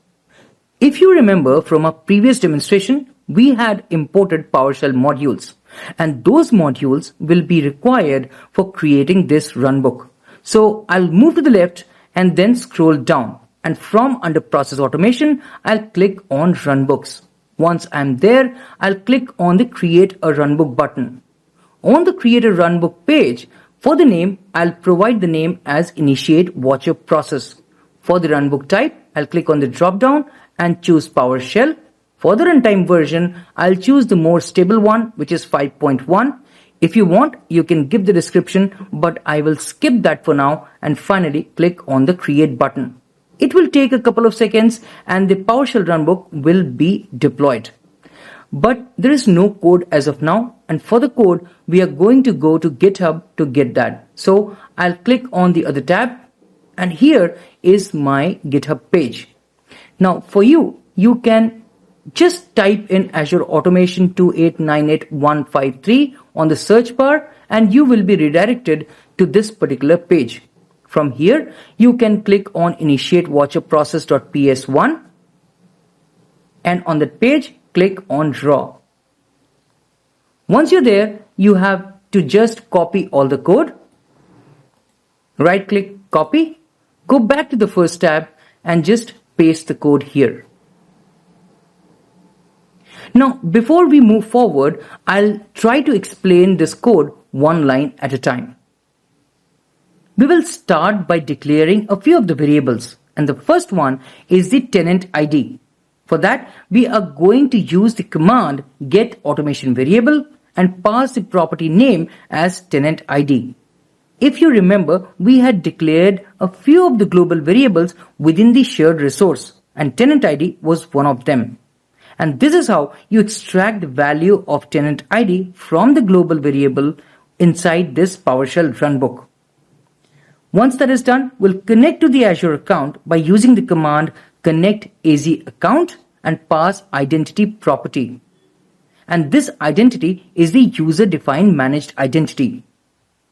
If you remember from our previous demonstration, we had imported PowerShell modules and those modules will be required for creating this runbook. So I'll move to the left and then scroll down and from under process automation, I'll click on runbooks. Once I'm there, I'll click on the create a runbook button. On the create a runbook page, for the name, I'll provide the name as initiate watcher process. For the runbook type, I'll click on the drop down and choose PowerShell. For the runtime version, I'll choose the more stable one, which is 5.1. If you want, you can give the description, but I will skip that for now and finally click on the create button. It will take a couple of seconds and the PowerShell runbook will be deployed. But there is no code as of now, and for the code, we are going to go to GitHub to get that. So I'll click on the other tab and here is my GitHub page. Now for you, you can just type in Azure Automation 2898153 on the search bar and you will be redirected to this particular page. From here, you can click on Initiate Watcher Process.ps1 and on that page, click on Raw. Once you're there, you have to just copy all the code. Right click, copy, go back to the first tab and just paste the code here. Now, before we move forward, I'll try to explain this code one line at a time. We will start by declaring a few of the variables, and the first one is the tenant ID. For that, we are going to use the command getAutomationVariable and pass the property name as tenant ID. If you remember, we had declared a few of the global variables within the shared resource, and tenant ID was one of them. And this is how you extract the value of tenant ID from the global variable inside this PowerShell runbook. Once that is done, we'll connect to the Azure account by using the command connect AZ account and pass identity property. And this identity is the user-defined managed identity.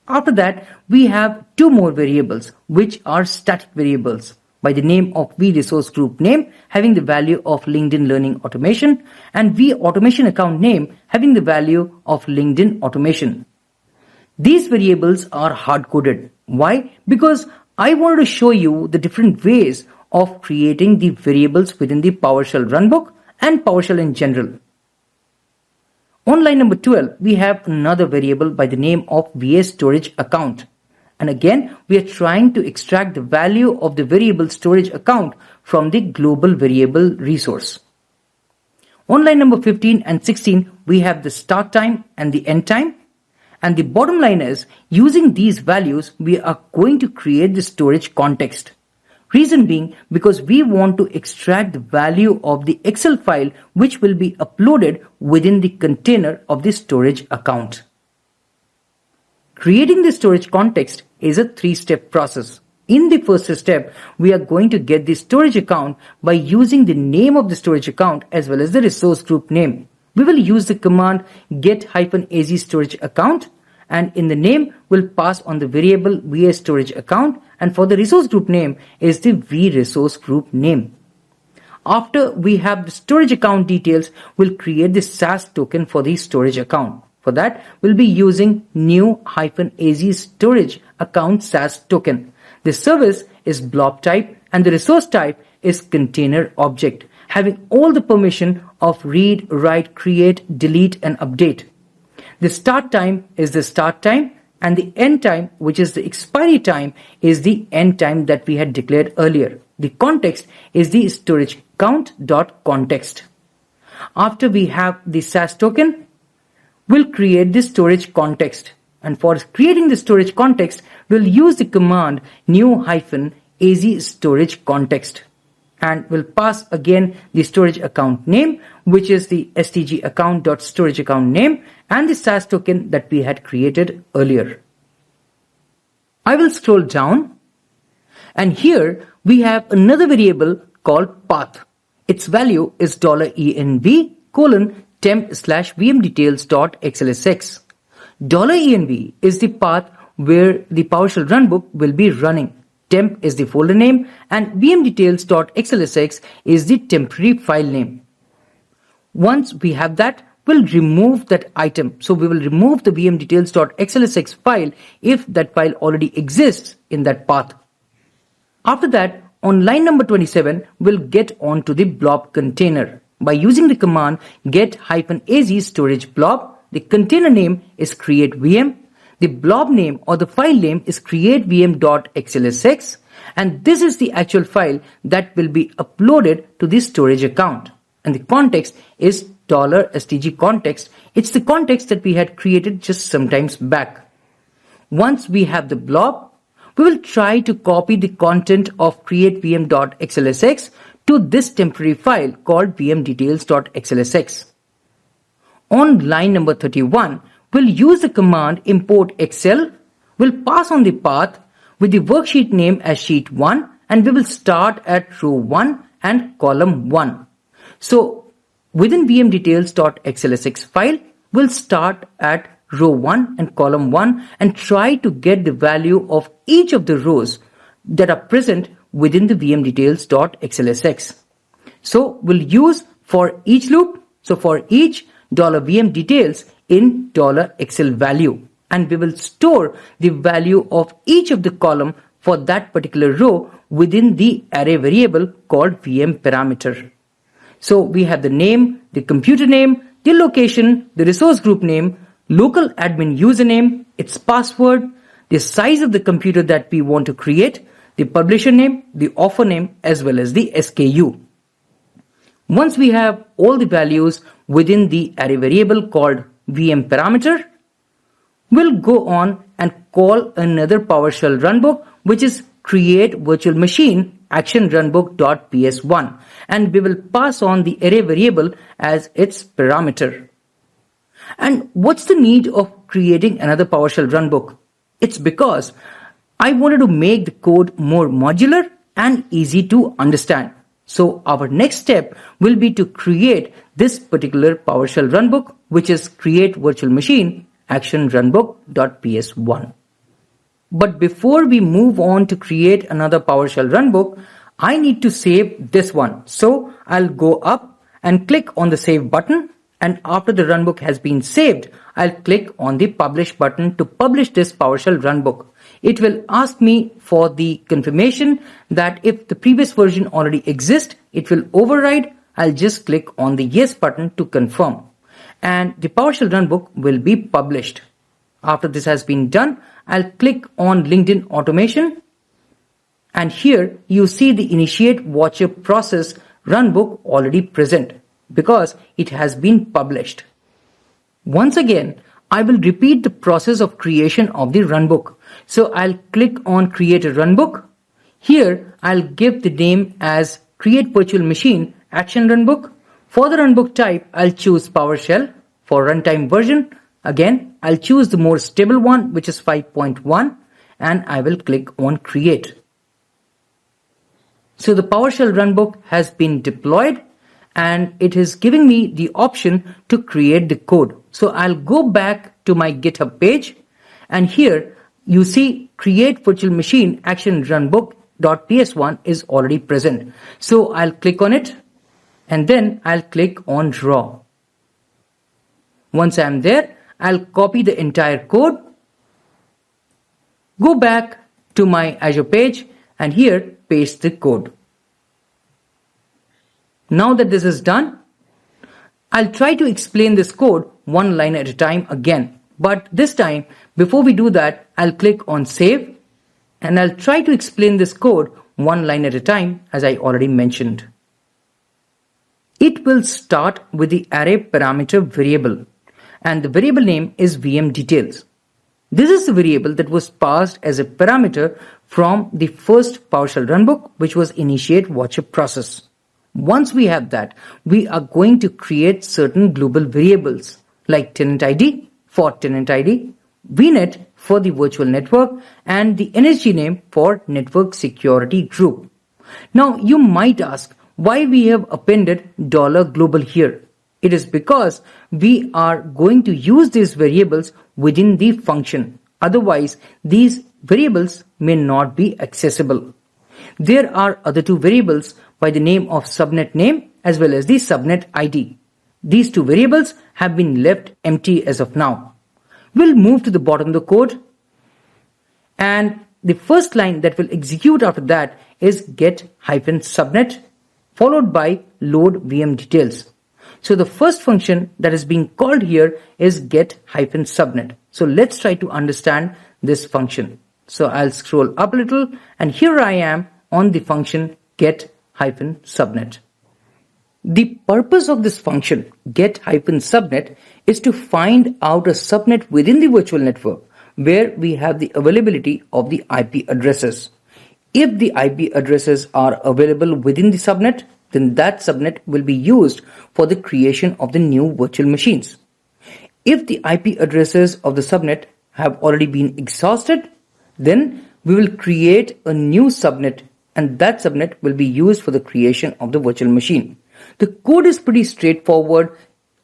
After that, we have two more variables, which are static variables by the name of vResourceGroupName having the value of LinkedIn Learning Automation and vAutomation account name having the value of LinkedIn Automation. These variables are hard-coded. Why? Because I wanted to show you the different ways of creating the variables within the PowerShell runbook and PowerShell in general. On line number 12, we have another variable by the name of VSStorageAccount. And again, we are trying to extract the value of the variable storage account from the global variable resource. On line number 15 and 16, we have the start time and the end time. And the bottom line is, using these values, we are going to create the storage context. Reason being, because we want to extract the value of the Excel file which will be uploaded within the container of the storage account. Creating the storage context is a three-step process. In the first step, we are going to get the storage account by using the name of the storage account as well as the resource group name. We will use the command get-az storage account, and in the name we'll pass on the variable vs storage account, and for the resource group name is the vResource group name. After we have the storage account details, we'll create the SAS token for the storage account. For that, we'll be using new-az storage account SAS token. The service is blob type and the resource type is container object, having all the permission of read, write, create, delete, and update. The start time is the start time, and the end time, which is the expiry time, is the end time that we had declared earlier. The context is the storage count.context. After we have the SAS token, we'll create the storage context. And for creating the storage context, we'll use the command new-az storage context. And we'll pass again the storage account name, which is the stg account.storage account name, and the SAS token that we had created earlier. I will scroll down, and here we have another variable called path. Its value is $env:temp/vmdetails.xlsx. $env is the path where the PowerShell runbook will be running. Temp is the folder name and vmdetails.xlsx is the temporary file name. Once we have that, we'll remove that item. So we will remove the vmdetails.xlsx file if that file already exists in that path. After that, on line number 27, we'll get on to the blob container. By using the command get-az storage blob, the container name is create_vm. The blob name or the file name is create_vm.xlsx, and this is the actual file that will be uploaded to the storage account. And the context is $stg context. It's the context that we had created just some times back. Once we have the blob, we will try to copy the content of create_vm.xlsx to this temporary file called vmdetails.xlsx. On line number 31, we'll use the command import Excel. We'll pass on the path with the worksheet name as sheet 1 and we will start at row 1 and column 1. So within vmdetails.xlsx file, we'll start at row 1 and column 1 and try to get the value of each of the rows that are present within the vmdetails.xlsx. So we'll use for each loop, so for each $vmdetails in $xl value, and we will store the value of each of the column for that particular row within the array variable called VM parameter. So we have the name, the computer name, the location, the resource group name, local admin username, its password, the size of the computer that we want to create, the publisher name, the offer name, as well as the SKU. Once we have all the values within the array variable called VM parameter, we'll go on and call another PowerShell runbook, which is create virtual machine action runbook.ps1, and we will pass on the array variable as its parameter. And what's the need of creating another PowerShell runbook? It's because I wanted to make the code more modular and easy to understand. So our next step will be to create this particular PowerShell runbook, which is create virtual machine action runbook.ps1. But before we move on to create another PowerShell runbook, I need to save this one. So I'll go up and click on the save button, and after the runbook has been saved, I'll click on the publish button to publish this PowerShell runbook. It will ask me for the confirmation that if the previous version already exists, it will override. I'll just click on the yes button to confirm, and the PowerShell runbook will be published. After this has been done, I'll click on LinkedIn Automation, and here you see the initiate watcher process runbook already present because it has been published. Once again, I will repeat the process of creation of the runbook. So I'll click on create a runbook. Here I'll give the name as create virtual machine action runbook. For the runbook type, I'll choose PowerShell. For runtime version, again, I'll choose the more stable one, which is 5.1, and I will click on create. So the PowerShell runbook has been deployed, and it is giving me the option to create the code. So I'll go back to my GitHub page, and here you see create virtual machine action runbook.ps1 is already present. So I'll click on it, and then I'll click on draw. Once I'm there, I'll copy the entire code, go back to my Azure page, and here paste the code. Now that this is done, I'll try to explain this code one line at a time again. But this time, before we do that, I'll click on save, and I'll try to explain this code one line at a time, as I already mentioned. It will start with the array parameter variable, and the variable name is vmDetails. This is the variable that was passed as a parameter from the first PowerShell runbook, which was initiate watcher process. Once we have that, we are going to create certain global variables like tenant ID for tenant ID, VNet for the virtual network, and the NSG name for network security group. Now you might ask why we have appended $global here. It is because we are going to use these variables within the function. Otherwise, these variables may not be accessible. There are other two variables by the name of subnet name as well as the subnet ID. These two variables have been left empty as of now. We'll move to the bottom of the code, and the first line that will execute after that is get-subnet followed by load vmDetails. So the first function that is being called here is get-subnet. So let's try to understand this function. So I'll scroll up a little, and here I am on the function get-subnet. The purpose of this function get-subnet is to find out a subnet within the virtual network where we have the availability of the IP addresses. If the IP addresses are available within the subnet, then that subnet will be used for the creation of the new virtual machines. If the IP addresses of the subnet have already been exhausted, then we will create a new subnet and that subnet will be used for the creation of the virtual machine. The code is pretty straightforward.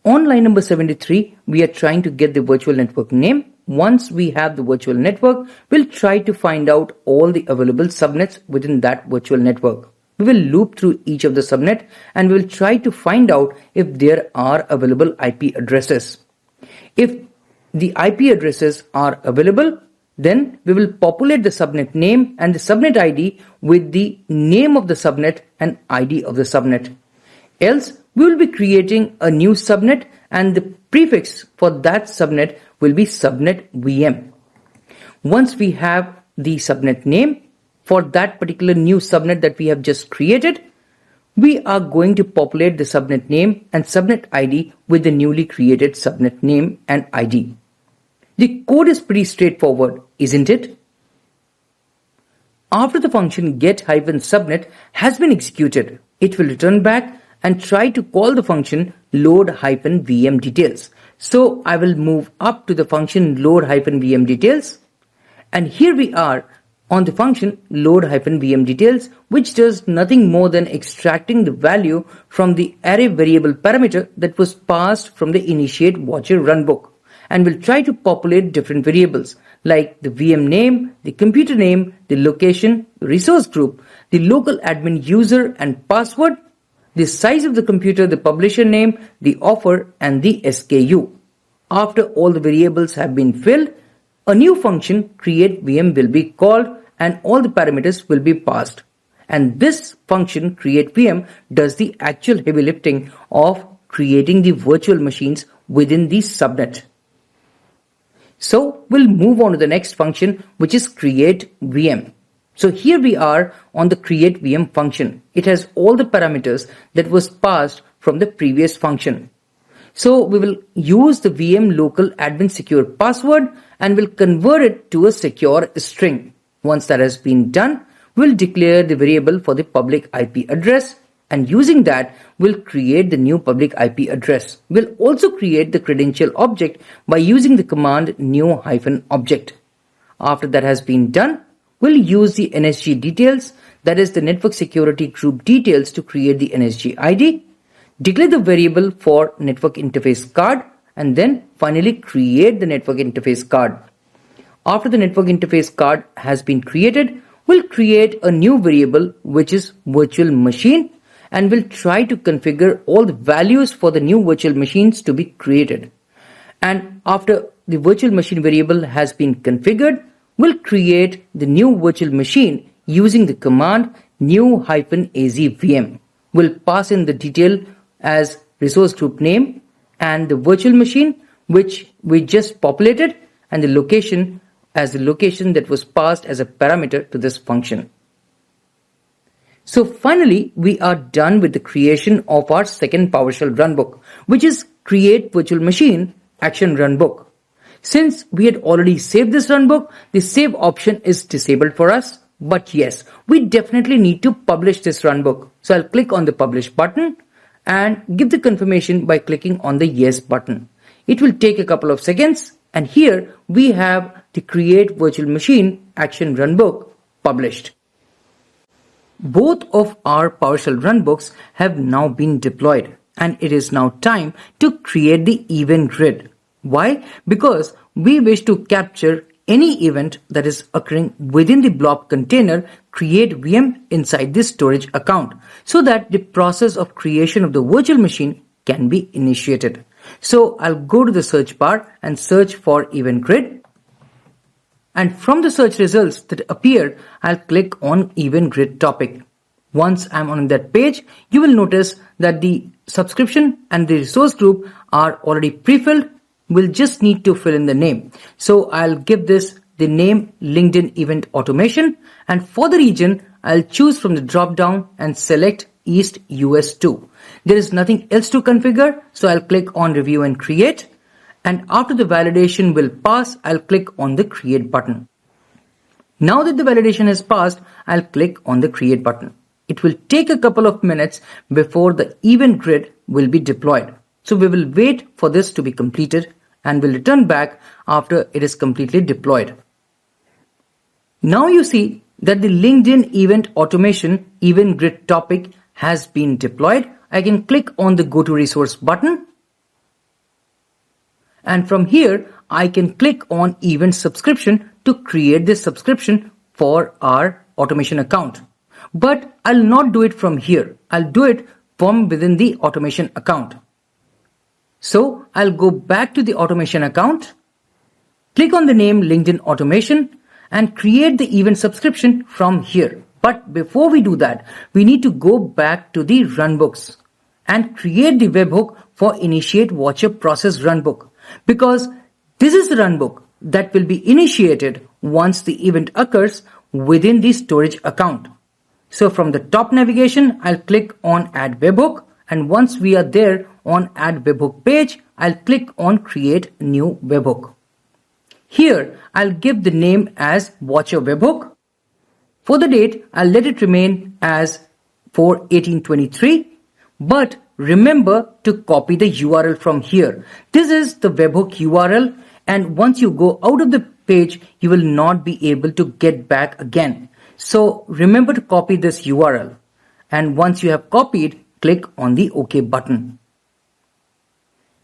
On line number 73, we are trying to get the virtual network name. Once we have the virtual network, we'll try to find out all the available subnets within that virtual network. We will loop through each of the subnet and we will try to find out if there are available IP addresses. If the IP addresses are available, then we will populate the subnet name and the subnet ID with the name of the subnet and ID of the subnet. Else, we will be creating a new subnet and the prefix for that subnet will be subnet VM. Once we have the subnet name for that particular new subnet that we have just created, we are going to populate the subnet name and subnet ID with the newly created subnet name and ID. The code is pretty straightforward, isn't it? After the function get-subnet has been executed, it will return back and try to call the function load-VM details. So I will move up to the function load-VM details, and here we are on the function load-VM details, which does nothing more than extracting the value from the array variable parameter that was passed from the initiate watcher runbook, and will try to populate different variables like the VM name, the computer name, the location, the resource group, the local admin user and password, the size of the computer, the publisher name, the offer, and the SKU. After all the variables have been filled, a new function createVM will be called and all the parameters will be passed. And this function createVM does the actual heavy lifting of creating the virtual machines within the subnet. So we'll move on to the next function, which is createVM. So here we are on the createVM function. It has all the parameters that was passed from the previous function. So we will use the VM local admin secure password and will convert it to a secure string. Once that has been done, we'll declare the variable for the public IP address, and using that, we'll create the new public IP address. We'll also create the credential object by using the command new-object. After that has been done, we'll use the NSG details, that is the network security group details, to create the NSG ID, declare the variable for network interface card, and then finally create the network interface card. After the network interface card has been created, we'll create a new variable which is virtual machine, and we'll try to configure all the values for the new virtual machines to be created. And after the virtual machine variable has been configured, we'll create the new virtual machine using the command new-azvm. We'll pass in the detail as resource group name and the virtual machine which we just populated, and the location as the location that was passed as a parameter to this function. So finally, we are done with the creation of our second PowerShell runbook, which is create virtual machine action runbook. Since we had already saved this runbook, the save option is disabled for us. But yes, we definitely need to publish this runbook. So I'll click on the publish button and give the confirmation by clicking on the yes button. It will take a couple of seconds, and here we have the create virtual machine action runbook published. Both of our PowerShell runbooks have now been deployed, and it is now time to create the event grid. Why? Because we wish to capture any event that is occurring within the blob container createVM inside the storage account, so that the process of creation of the virtual machine can be initiated. So I'll go to the search bar and search for event grid. And from the search results that appear, I'll click on event grid topic. Once I'm on that page, you will notice that the subscription and the resource group are already pre-filled. We'll just need to fill in the name. So I'll give this the name LinkedIn Event Automation, and for the region, I'll choose from the drop down and select East US 2. There is nothing else to configure, so I'll click on review and create. And after the validation will pass, I'll click on the create button. Now that the validation has passed, I'll click on the create button. It will take a couple of minutes before the event grid will be deployed. So we will wait for this to be completed and will return back after it is completely deployed. Now you see that the LinkedIn event automation event grid topic has been deployed, I can click on the Go to Resource button. And from here, I can click on Event Subscription to create this subscription for our automation account. But I'll not do it from here. I'll do it from within the automation account. So I'll go back to the automation account, click on the name LinkedIn Automation, and create the event subscription from here. But before we do that, we need to go back to the runbooks and create the webhook for Initiate Watcher Process runbook, because this is the runbook that will be initiated once the event occurs within the storage account. So from the top navigation, I'll click on Add Webhook, and once we are there on Add Webhook page, I'll click on Create New Webhook. Here, I'll give the name as Watcher Webhook. For the date, I'll let it remain as 4/18/23, but remember to copy the URL from here. This is the webhook URL, and once you go out of the page, you will not be able to get back again. So remember to copy this URL, and once you have copied, click on the OK button.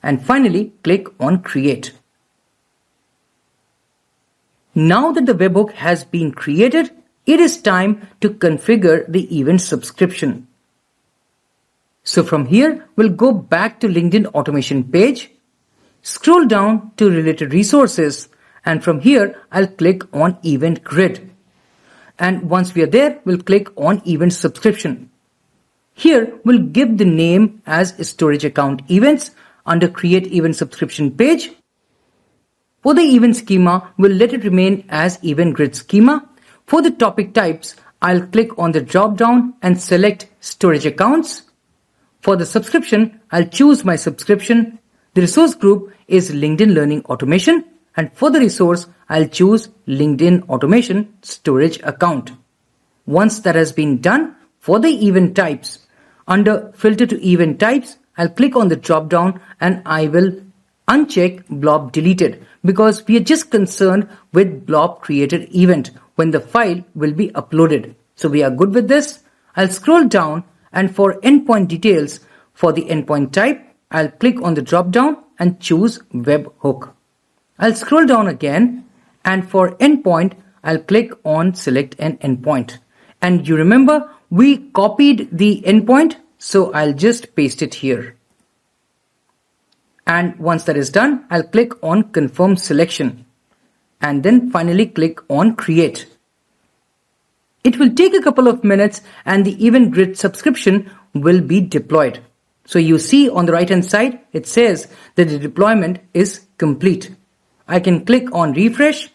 And finally, click on Create. Now that the webhook has been created, it is time to configure the event subscription. So from here, we'll go back to LinkedIn Automation page, scroll down to Related Resources, and from here, I'll click on Event Grid. And once we are there, we'll click on Event Subscription. Here, we'll give the name as Storage Account Events under Create Event Subscription page. For the event schema, we'll let it remain as Event Grid Schema. For the topic types, I'll click on the drop down and select Storage Accounts. For the subscription, I'll choose my subscription. The resource group is LinkedIn Learning Automation, and for the resource, I'll choose LinkedIn Automation Storage Account. Once that has been done, for the event types, under Filter to Event Types, I'll click on the drop down and I will uncheck Blob Deleted, because we are just concerned with blob created event when the file will be uploaded. So we are good with this. I'll scroll down, and for endpoint details, for the endpoint type, I'll click on the drop down and choose webhook. I'll scroll down again, and for endpoint, I'll click on select an endpoint. And you remember we copied the endpoint, so I'll just paste it here. And once that is done, I'll click on confirm selection, and then finally click on create. It will take a couple of minutes and the event grid subscription will be deployed. So you see on the right hand side, it says that the deployment is complete. I can click on refresh,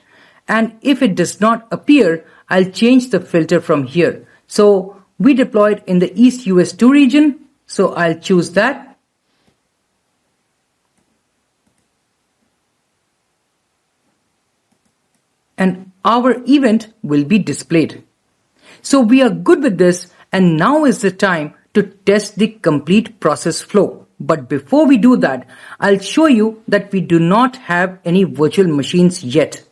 and if it does not appear, I'll change the filter from here. So we deployed in the East US 2 region, so I'll choose that. And our event will be displayed. So we are good with this, and now is the time to test the complete process flow. But before we do that, I'll show you that we do not have any virtual machines yet.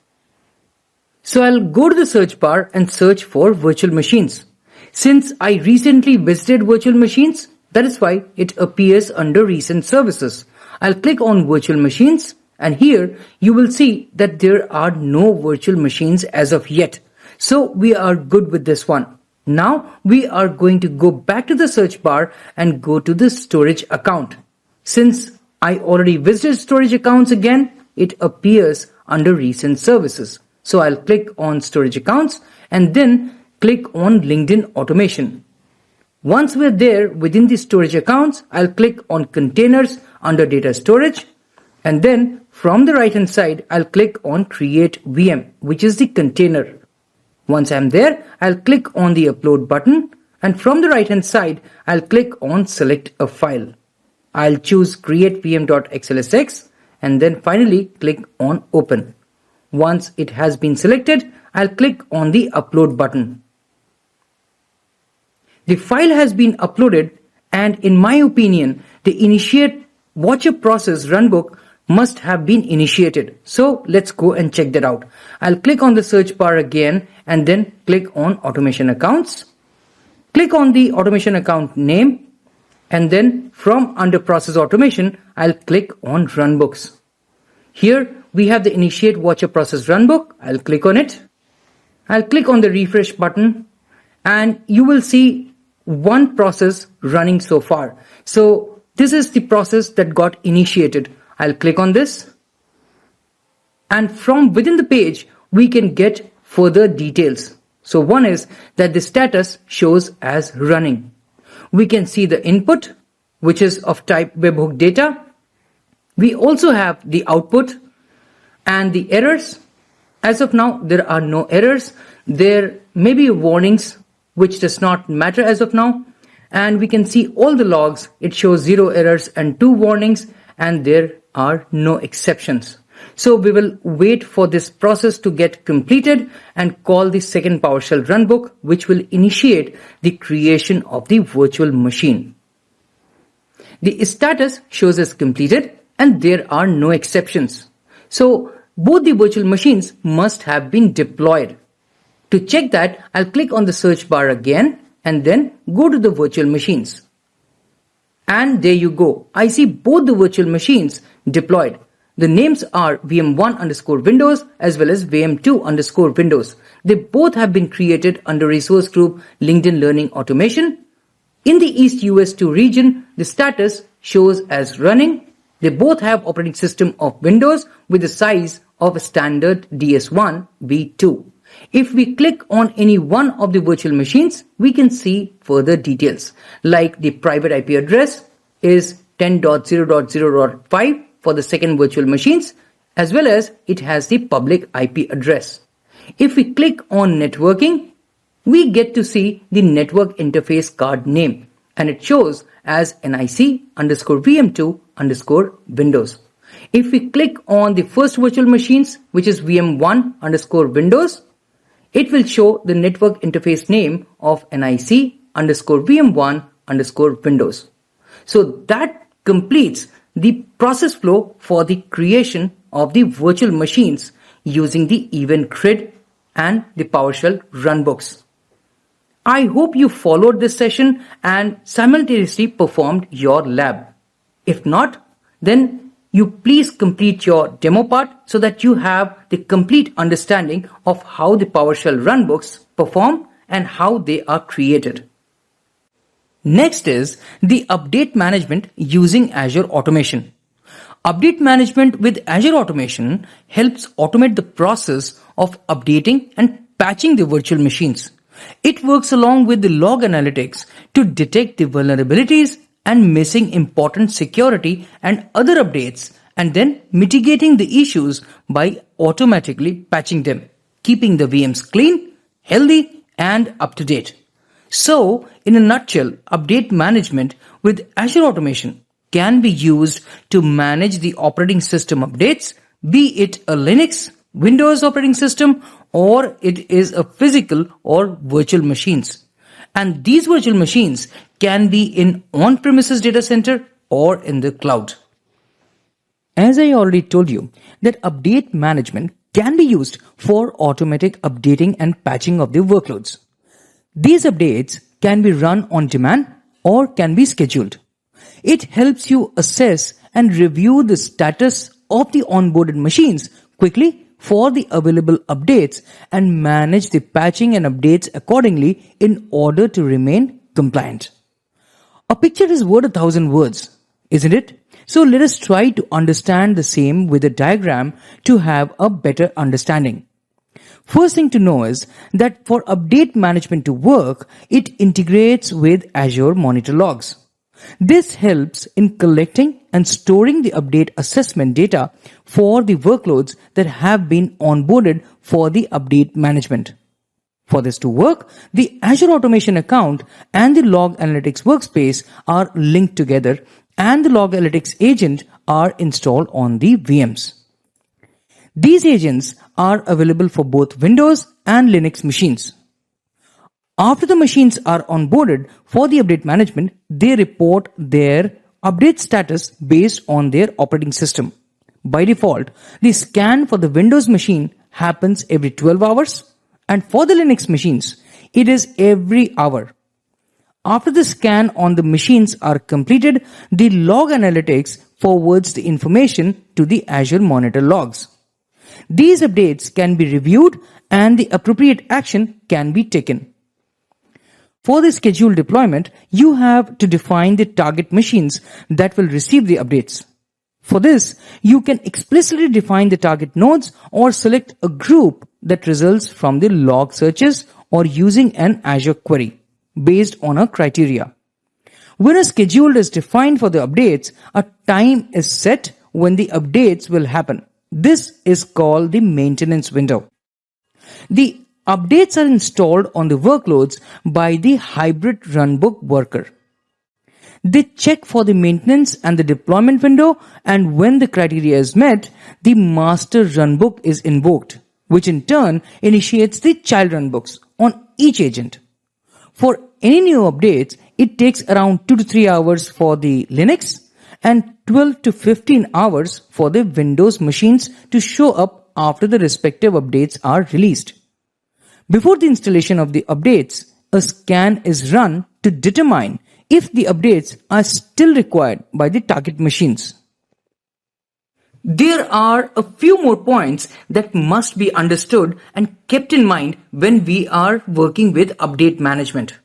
So I'll go to the search bar and search for virtual machines. Since I recently visited virtual machines, that is why it appears under recent services. I'll click on virtual machines, and here you will see that there are no virtual machines as of yet. So we are good with this one. Now we are going to go back to the search bar and go to the storage account. Since I already visited storage accounts again, it appears under recent services. So I'll click on storage accounts and then click on LinkedIn Automation. Once we're there within the storage accounts, I'll click on containers under data storage, and then from the right hand side, I'll click on create VM, which is the container. Once I'm there, I'll click on the upload button, and from the right hand side, I'll click on select a file. I'll choose create vm.xlsx and then finally click on open. Once it has been selected, I'll click on the upload button. The file has been uploaded, and in my opinion, the initiate watcher process runbook must have been initiated. So let's go and check that out. I'll click on the search bar again and then click on automation accounts. Click on the automation account name, and then from under process automation, I'll click on runbooks. Here we have the initiate watcher process runbook. I'll click on it. I'll click on the refresh button and you will see one process running so far. So this is the process that got initiated. I'll click on this, and from within the page we can get further details. So one is that the status shows as running. We can see the input, which is of type webhook data. We also have the output and the errors. As of now, there are no errors. There may be warnings, which does not matter as of now. And we can see all the logs. It shows 0 errors and 2 warnings, and there are no exceptions. So we will wait for this process to get completed and call the second PowerShell runbook, which will initiate the creation of the virtual machine. The status shows as completed and there are no exceptions. So both the virtual machines must have been deployed. To check that, I'll click on the search bar again and then go to the virtual machines. And there you go. I see both the virtual machines deployed. The names are VM1_Windows as well as VM2_Windows. They both have been created under resource group LinkedIn Learning Automation. In the East US2 region, the status shows as running. They both have operating system of Windows with the size of a standard DS1 V2. If we click on any one of the virtual machines, we can see further details, like the private IP address is 10.0.0.5 for the second virtual machines, as well as it has the public IP address. If we click on networking, we get to see the network interface card name, and it shows as NIC_VM2_Windows. If we click on the first virtual machines, which is VM1_Windows, it will show the network interface name of NIC_VM1_Windows. So that completes the process flow for the creation of the virtual machines using the event grid and the PowerShell runbooks. I hope you followed this session and simultaneously performed your lab. If not, then you please complete your demo part so that you have the complete understanding of how the PowerShell runbooks perform and how they are created. Next is the update management using Azure Automation. Update management with Azure Automation helps automate the process of updating and patching the virtual machines. It works along with the log analytics to detect the vulnerabilities and missing important security and other updates, and then mitigating the issues by automatically patching them, keeping the VMs clean, healthy, and up to date. So, in a nutshell, update management with Azure Automation can be used to manage the operating system updates, be it a Linux, Windows operating system, or it is a physical or virtual machines. And these virtual machines can be in on-premises data center or in the cloud. As I already told you, that update management can be used for automatic updating and patching of the workloads. These updates can be run on demand or can be scheduled. It helps you assess and review the status of the onboarded machines quickly for the available updates and manage the patching and updates accordingly in order to remain compliant. A picture is worth 1,000 words, isn't it? So let us try to understand the same with a diagram to have a better understanding. First thing to know is that for update management to work, it integrates with Azure Monitor Logs. This helps in collecting and storing the update assessment data for the workloads that have been onboarded for the update management. For this to work, the Azure Automation account and the Log Analytics workspace are linked together, and the Log Analytics agent are installed on the VMs. These agents are available for both Windows and Linux machines. After the machines are onboarded for the update management, they report their update status based on their operating system. By default, the scan for the Windows machine happens every 12 hours, and for the Linux machines, it is every hour. After the scan on the machines are completed, the log analytics forwards the information to the Azure Monitor logs. These updates can be reviewed and the appropriate action can be taken. For the scheduled deployment, you have to define the target machines that will receive the updates. For this, you can explicitly define the target nodes or select a group that results from the log searches or using an Azure query based on a criteria. When a schedule is defined for the updates, a time is set when the updates will happen. This is called the maintenance window. The updates are installed on the workloads by the hybrid runbook worker. They check for the maintenance and the deployment window, and when the criteria is met, the master runbook is invoked, which in turn initiates the child runbooks on each agent. For any new updates, it takes around 2 to 3 hours for the Linux and 12 to 15 hours for the Windows machines to show up after the respective updates are released. Before the installation of the updates, a scan is run to determine if the updates are still required by the target machines. There are a few more points that must be understood and kept in mind when we are working with update management.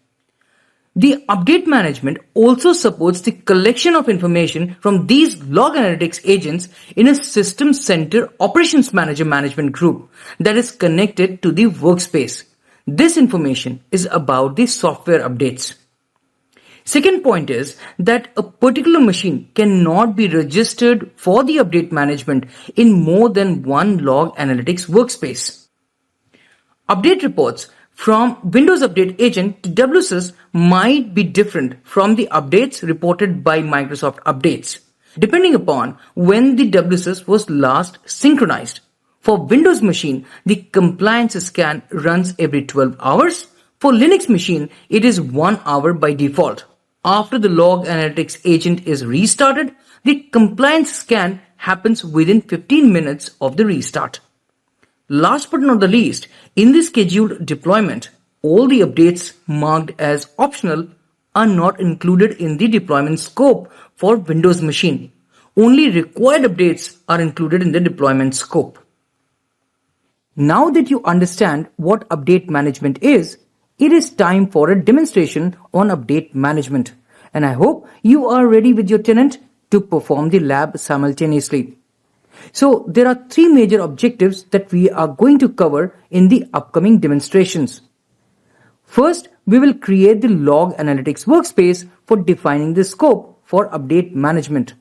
The update management also supports the collection of information from these log analytics agents in a System Center Operations Manager management group that is connected to the workspace. This information is about the software updates. Second point is that a particular machine cannot be registered for the update management in more than one log analytics workspace. Update reports from Windows Update Agent to WSys might be different from the updates reported by Microsoft Updates, depending upon when the WSys was last synchronized. For Windows machine, the compliance scan runs every 12 hours. For Linux machine, it is 1 hour by default. After the log analytics agent is restarted, the compliance scan happens within 15 minutes of the restart. Last but not the least, in the scheduled deployment, all the updates marked as optional are not included in the deployment scope for Windows machine. Only required updates are included in the deployment scope. Now that you understand what update management is, it is time for a demonstration on update management. And I hope you are ready with your tenant to perform the lab simultaneously. So there are 3 major objectives that we are going to cover in the upcoming demonstrations. First, we will create the log analytics workspace for defining the scope for update management.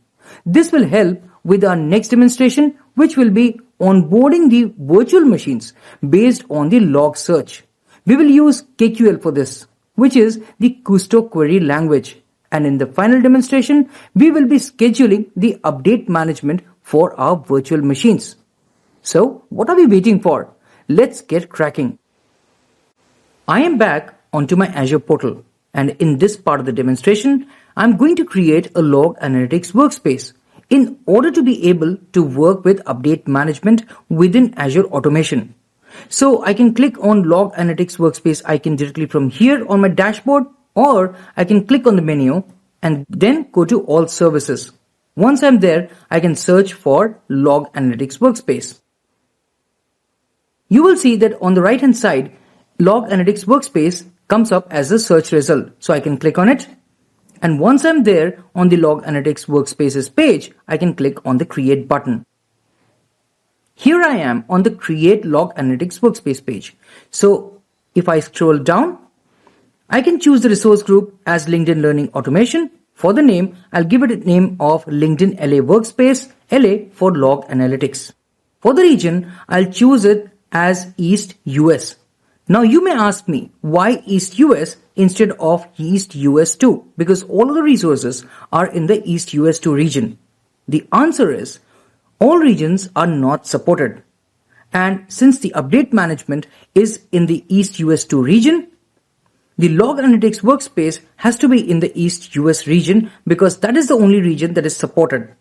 This will help with our next demonstration, which will be onboarding the virtual machines based on the log search. We will use KQL for this, which is the Kusto query language. And in the final demonstration, we will be scheduling the update management for our virtual machines. So, what are we waiting for? Let's get cracking. I am back onto my Azure portal, and in this part of the demonstration, I'm going to create a log analytics workspace in order to be able to work with update management within Azure Automation. So I can click on log analytics workspace icon directly from here on my dashboard, or I can click on the menu and then go to all services. Once I'm there, I can search for log analytics workspace. You will see that on the right hand side, log analytics workspace comes up as a search result. So I can click on it. And once I'm there on the log analytics workspaces page, I can click on the create button. Here I am on the create log analytics workspace page. So if I scroll down, I can choose the resource group as LinkedIn Learning Automation. For the name, I'll give it a name of LinkedIn LA Workspace, LA for log analytics. For the region, I'll choose it as East US. Now you may ask me, why East US instead of East US 2? Because all of the resources are in the East US 2 region. The answer is, all regions are not supported. And since the update management is in the East US 2 region, the log analytics workspace has to be in the East US region because that is the only region that is supported.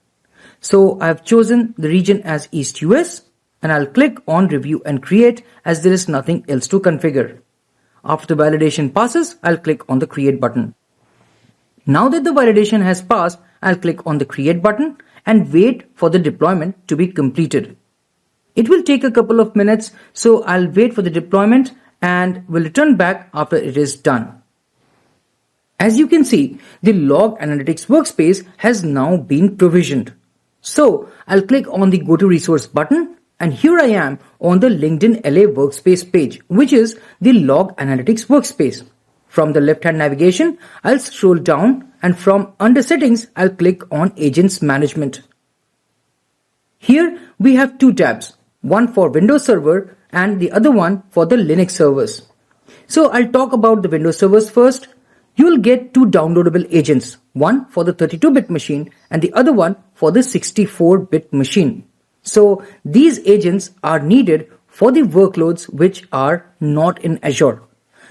So I've chosen the region as East US and I'll click on Review and Create as there is nothing else to configure. After the validation passes, I'll click on the Create button. Now that the validation has passed, I'll click on the Create button and wait for the deployment to be completed. It will take a couple of minutes, so I'll wait for the deployment and will return back after it is done. As you can see, the Log Analytics workspace has now been provisioned. So I'll click on the Go to Resource button and here I am on the LinkedIn LA workspace page, which is the Log Analytics workspace. From the left-hand navigation, I'll scroll down and from under settings, I'll click on Agents Management. Here we have two tabs, one for Windows Server and the other one for the Linux servers. So I'll talk about the Windows servers first. You will get two downloadable agents, one for the 32-bit machine and the other one for the 64-bit machine. So these agents are needed for the workloads which are not in Azure.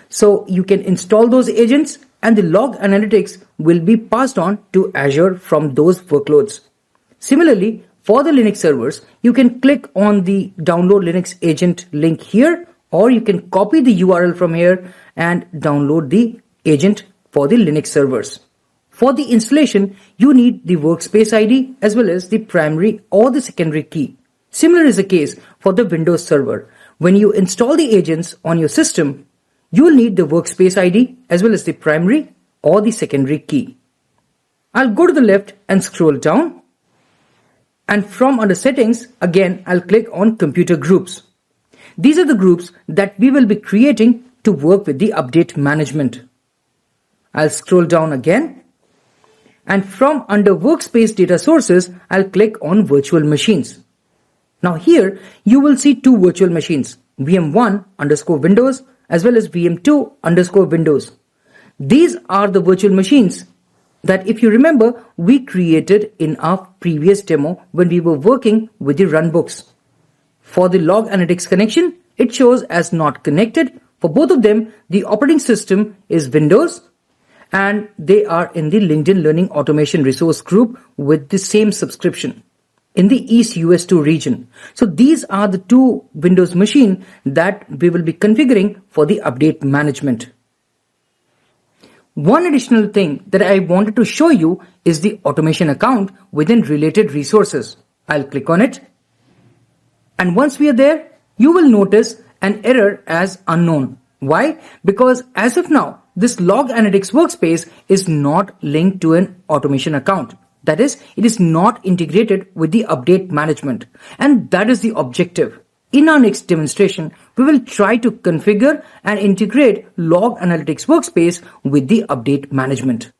So you can install those agents and the log analytics will be passed on to Azure from those workloads. Similarly, for the Linux servers, you can click on the download Linux agent link here, or you can copy the URL from here and download the agent for the Linux servers. For the installation, you need the workspace ID as well as the primary or the secondary key. Similar is the case for the Windows server. When you install the agents on your system, you will need the workspace ID as well as the primary or the secondary key. I'll go to the left and scroll down. And from under settings, again, I'll click on computer groups. These are the groups that we will be creating to work with the update management. I'll scroll down again. And from under workspace data sources, I'll click on virtual machines. Now here, you will see two virtual machines, VM1_Windows as well as VM2_Windows. These are the virtual machines that, if you remember, we created in our previous demo when we were working with the runbooks. For the log analytics connection, it shows as not connected. For both of them, the operating system is Windows and they are in the LinkedIn Learning Automation resource group with the same subscription in the East US2 region. So these are the two Windows machines that we will be configuring for the update management. One additional thing that I wanted to show you is the automation account within related resources. I'll click on it. And once we are there, you will notice an error as unknown. Why? Because as of now, this log analytics workspace is not linked to an automation account. That is, it is not integrated with the update management. And that is the objective. In our next demonstration, we will try to configure and integrate log analytics workspace with the update management.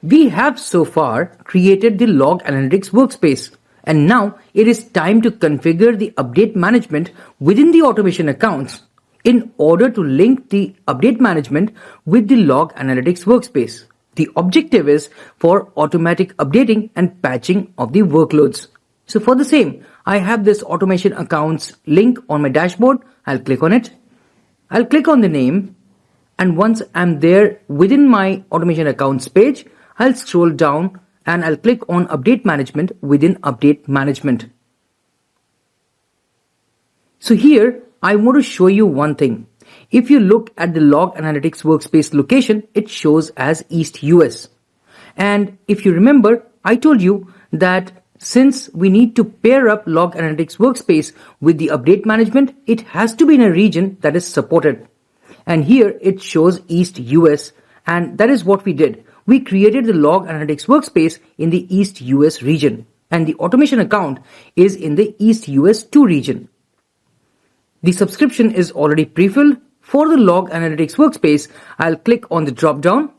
We have so far created the log analytics workspace. And now it is time to configure the update management within the automation accounts in order to link the update management with the log analytics workspace. The objective is for automatic updating and patching of the workloads. So for the same, I have this automation accounts link on my dashboard. I'll click on it. I'll click on the name. And once I'm there within my automation accounts page, I'll scroll down and I'll click on update management within update management. So here I want to show you one thing. If you look at the log analytics workspace location, it shows as East US. And if you remember, I told you that since we need to pair up log analytics workspace with the update management, it has to be in a region that is supported. And here it shows East US, and that is what we did. We created the log analytics workspace in the East US region, and the automation account is in the East US 2 region. The subscription is already pre-filled. For the log analytics workspace, I'll click on the drop down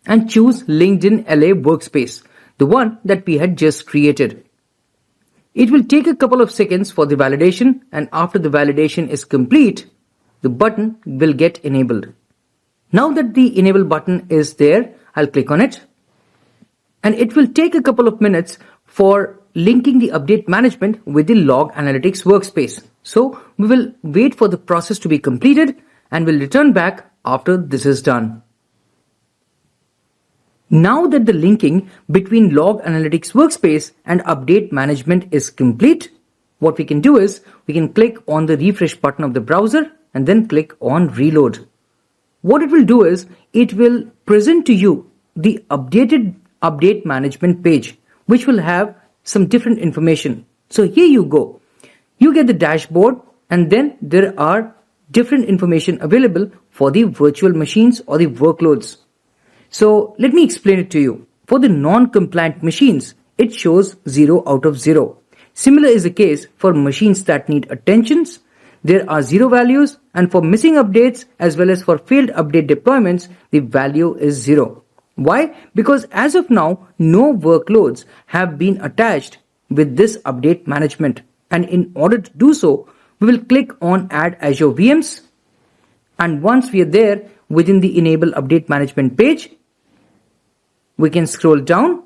and choose LinkedIn LA workspace, the one that we had just created. It will take a couple of seconds for the validation, and after the validation is complete, the button will get enabled. Now that the enable button is there, I'll click on it, and it will take a couple of minutes for linking the update management with the log analytics workspace. So we will wait for the process to be completed and will return back after this is done. Now that the linking between Log Analytics Workspace and Update Management is complete, what we can do is we can click on the refresh button of the browser and then click on reload. What it will do is it will present to you the updated update management page, which will have some different information. So here you go. You get the dashboard, and then there are different information available for the virtual machines or the workloads. So let me explain it to you. For the non-compliant machines, it shows 0 out of 0. Similar is the case for machines that need attentions. There are 0 values, and for missing updates as well as for failed update deployments, the value is 0. Why? Because as of now, no workloads have been attached with this update management. And in order to do so, we will click on Add Azure VMs. And once we are there within the Enable Update Management page, we can scroll down.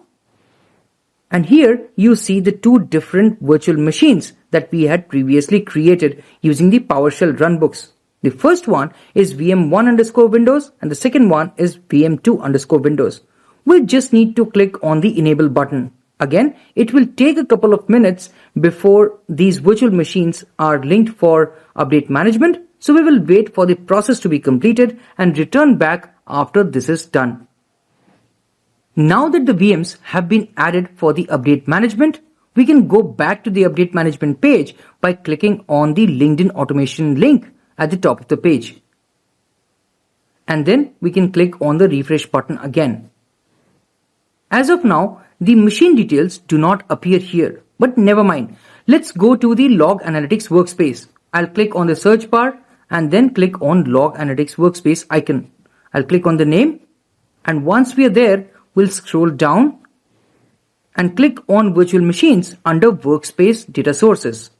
And here you see the two different virtual machines that we had previously created using the PowerShell runbooks. The first one is VM1_Windows and the second one is VM2_Windows. We'll just need to click on the Enable button. Again, it will take a couple of minutes before these virtual machines are linked for update management. So we will wait for the process to be completed and return back after this is done. Now that the VMs have been added for the update management, we can go back to the update management page by clicking on the LinkedIn automation link at the top of the page. And then we can click on the refresh button again. As of now, the machine details do not appear here, but never mind. Let's go to the Log Analytics Workspace. I'll click on the search bar and then click on Log Analytics Workspace icon. I'll click on the name, and once we are there, we'll scroll down and click on Virtual Machines under Workspace Data Sources.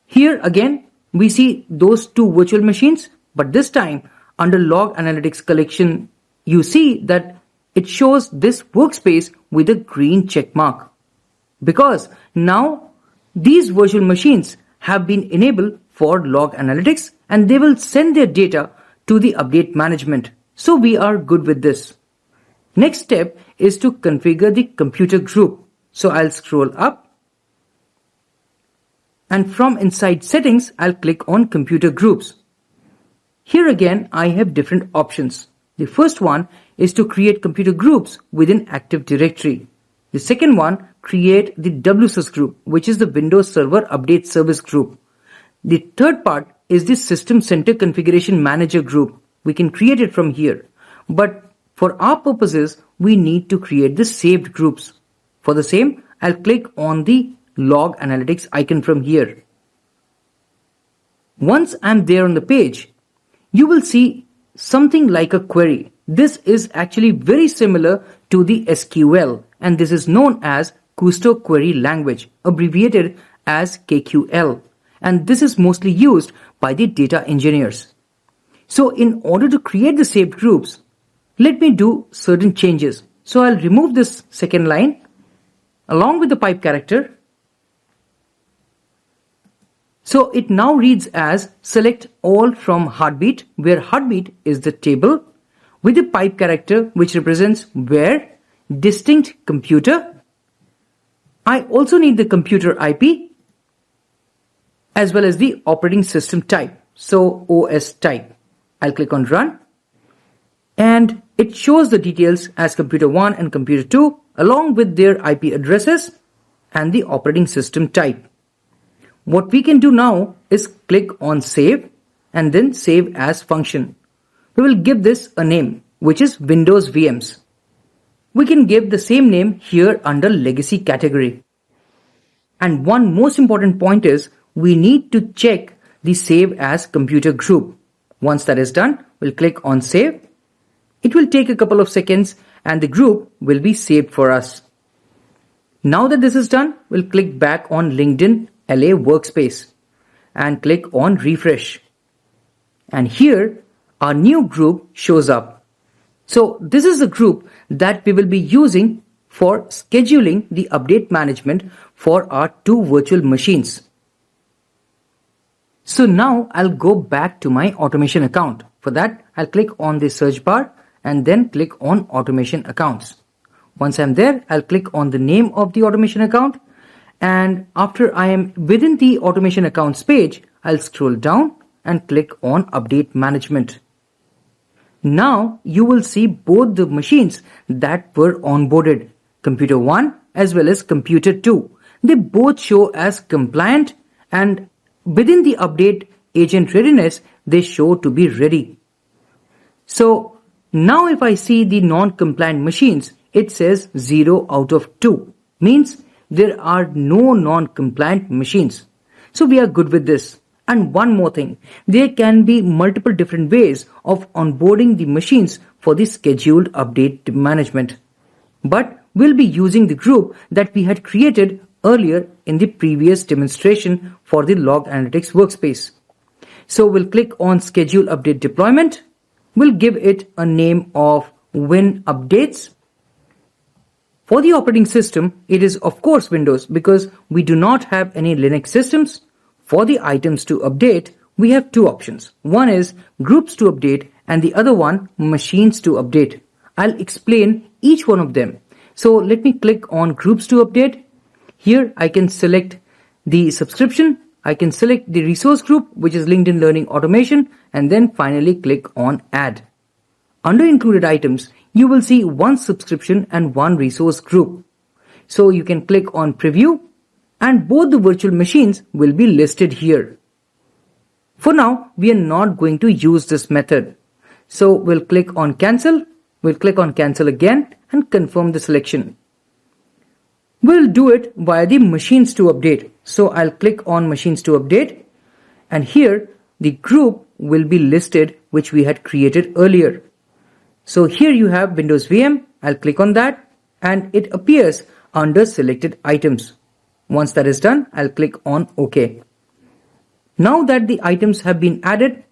Here again, we see those two virtual machines, but this time under Log Analytics Collection, you see that it shows this workspace with a green check mark. Because now these virtual machines have been enabled for Log Analytics and they will send their data to the update management. So we are good with this. Next step is to configure the computer group. So I'll scroll up, and from inside settings, I'll click on computer groups. Here again, I have different options. The first one is to create computer groups within Active Directory. The second one, create the WSUS group, which is the Windows Server Update Service group. The third part is the System Center Configuration Manager group. We can create it from here. But for our purposes, we need to create the saved groups. For the same, I'll click on the Log Analytics icon from here. Once I'm there on the page, you will see something like a query. This is actually very similar to the SQL, and this is known as Kusto Query Language, abbreviated as KQL, and this is mostly used by the data engineers. So in order to create the saved groups, let me do certain changes. So I'll remove this second line along with the pipe character. So it now reads as select all from heartbeat, where heartbeat is the table, with the pipe character which represents where distinct computer. I also need the computer IP as well as the operating system type, so OS type. I'll click on run, and it shows the details as computer 1 and computer 2 along with their IP addresses and the operating system type. What we can do now is click on save and then save as function. We will give this a name, which is Windows VMs. We can give the same name here under legacy category. And one most important point is we need to check the save as computer group. Once that is done, we'll click on save. It will take a couple of seconds and the group will be saved for us. Now that this is done, we'll click back on LinkedIn LA workspace and click on refresh. And here our new group shows up. So this is the group that we will be using for scheduling the update management for our two virtual machines. So now I'll go back to my automation account. For that, I'll click on the search bar and then click on Automation Accounts. Once I'm there, I'll click on the name of the automation account, and after I am within the Automation Accounts page, I'll scroll down and click on Update Management. Now you will see both the machines that were onboarded, Computer 1 as well as Computer 2. They both show as compliant, and within the update agent readiness, they show to be ready. So now if I see the non-compliant machines, it says 0 out of 2. Means there are no non-compliant machines. So we are good with this. And one more thing, there can be multiple different ways of onboarding the machines for the scheduled update management. But we'll be using the group that we had created earlier in the previous demonstration for the log analytics workspace. So we'll click on schedule update deployment. We'll give it a name of Win Updates. For the operating system, it is of course Windows because we do not have any Linux systems. For the items to update, we have two options. One is groups to update and the other one machines to update. I'll explain each one of them. So let me click on groups to update. Here I can select the subscription. I can select the resource group, which is LinkedIn Learning Automation, and then finally click on add. Under included items, you will see one subscription and one resource group. So you can click on preview and both the virtual machines will be listed here. For now, we are not going to use this method. So we'll click on cancel. We'll click on cancel again and confirm the selection. We'll do it via the machines to update. So I'll click on machines to update, and here the group will be listed which we had created earlier. So here you have Windows VM. I'll click on that and it appears under selected items. Once that is done, I'll click on OK. Now that the items have been added,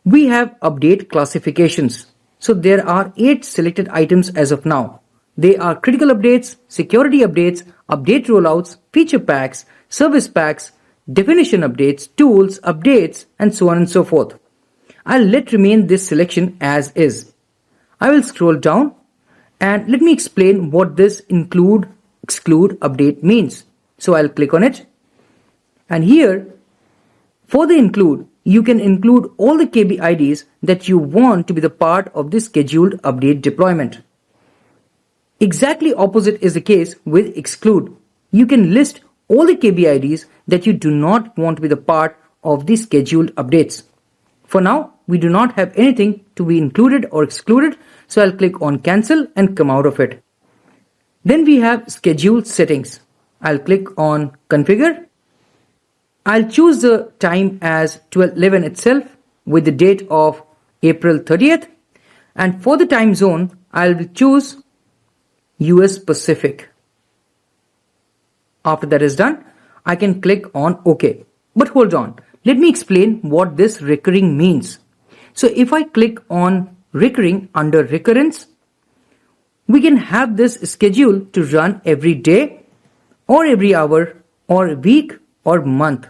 we have update classifications. So there are 8 selected items as of now. They are critical updates, security updates, update rollouts, feature packs, service packs, definition updates, tools, updates, and so on and so forth. I'll let remain this selection as is. I will scroll down and let me explain what this include, exclude, update means. So I'll click on it. And here, for the include, you can include all the KB IDs that you want to be the part of the scheduled update deployment. Exactly opposite is the case with exclude. You can list all the KB IDs that you do not want to be the part of the scheduled updates. For now, we do not have anything to be included or excluded, so I'll click on cancel and come out of it. Then we have schedule settings. I'll click on configure. I'll choose the time as 12:11 itself with the date of April 30th. And for the time zone, I'll choose US Pacific. After that is done, I can click on OK. But hold on, let me explain what this recurring means. So if I click on recurring under recurrence, we can have this schedule to run every day or every hour or week or month.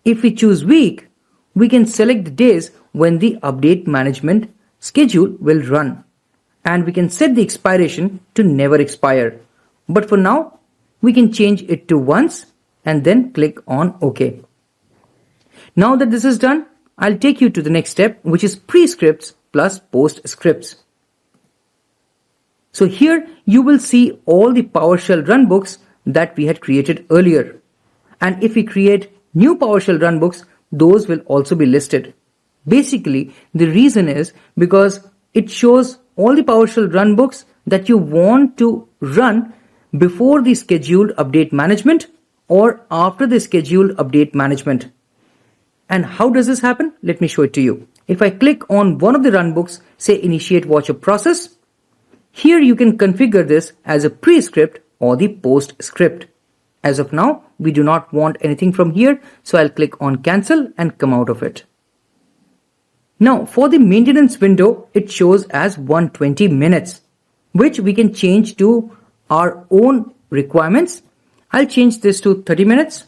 If we choose week, we can select the days when the update management schedule will run. And we can set the expiration to never expire. But for now, we can change it to once and then click on OK. Now that this is done, I'll take you to the next step, which is pre-scripts plus post-scripts. So here you will see all the PowerShell runbooks that we had created earlier. And if we create new PowerShell runbooks, those will also be listed. Basically, the reason is because it shows all the PowerShell runbooks that you want to run before the scheduled update management or after the scheduled update management. And how does this happen? Let me show it to you. If I click on one of the runbooks, say initiate watcher process, here you can configure this as a pre-script or the post-script. As of now, we do not want anything from here, so I'll click on cancel and come out of it. Now for the maintenance window, it shows as 120 minutes, which we can change to our own requirements. I'll change this to 30 minutes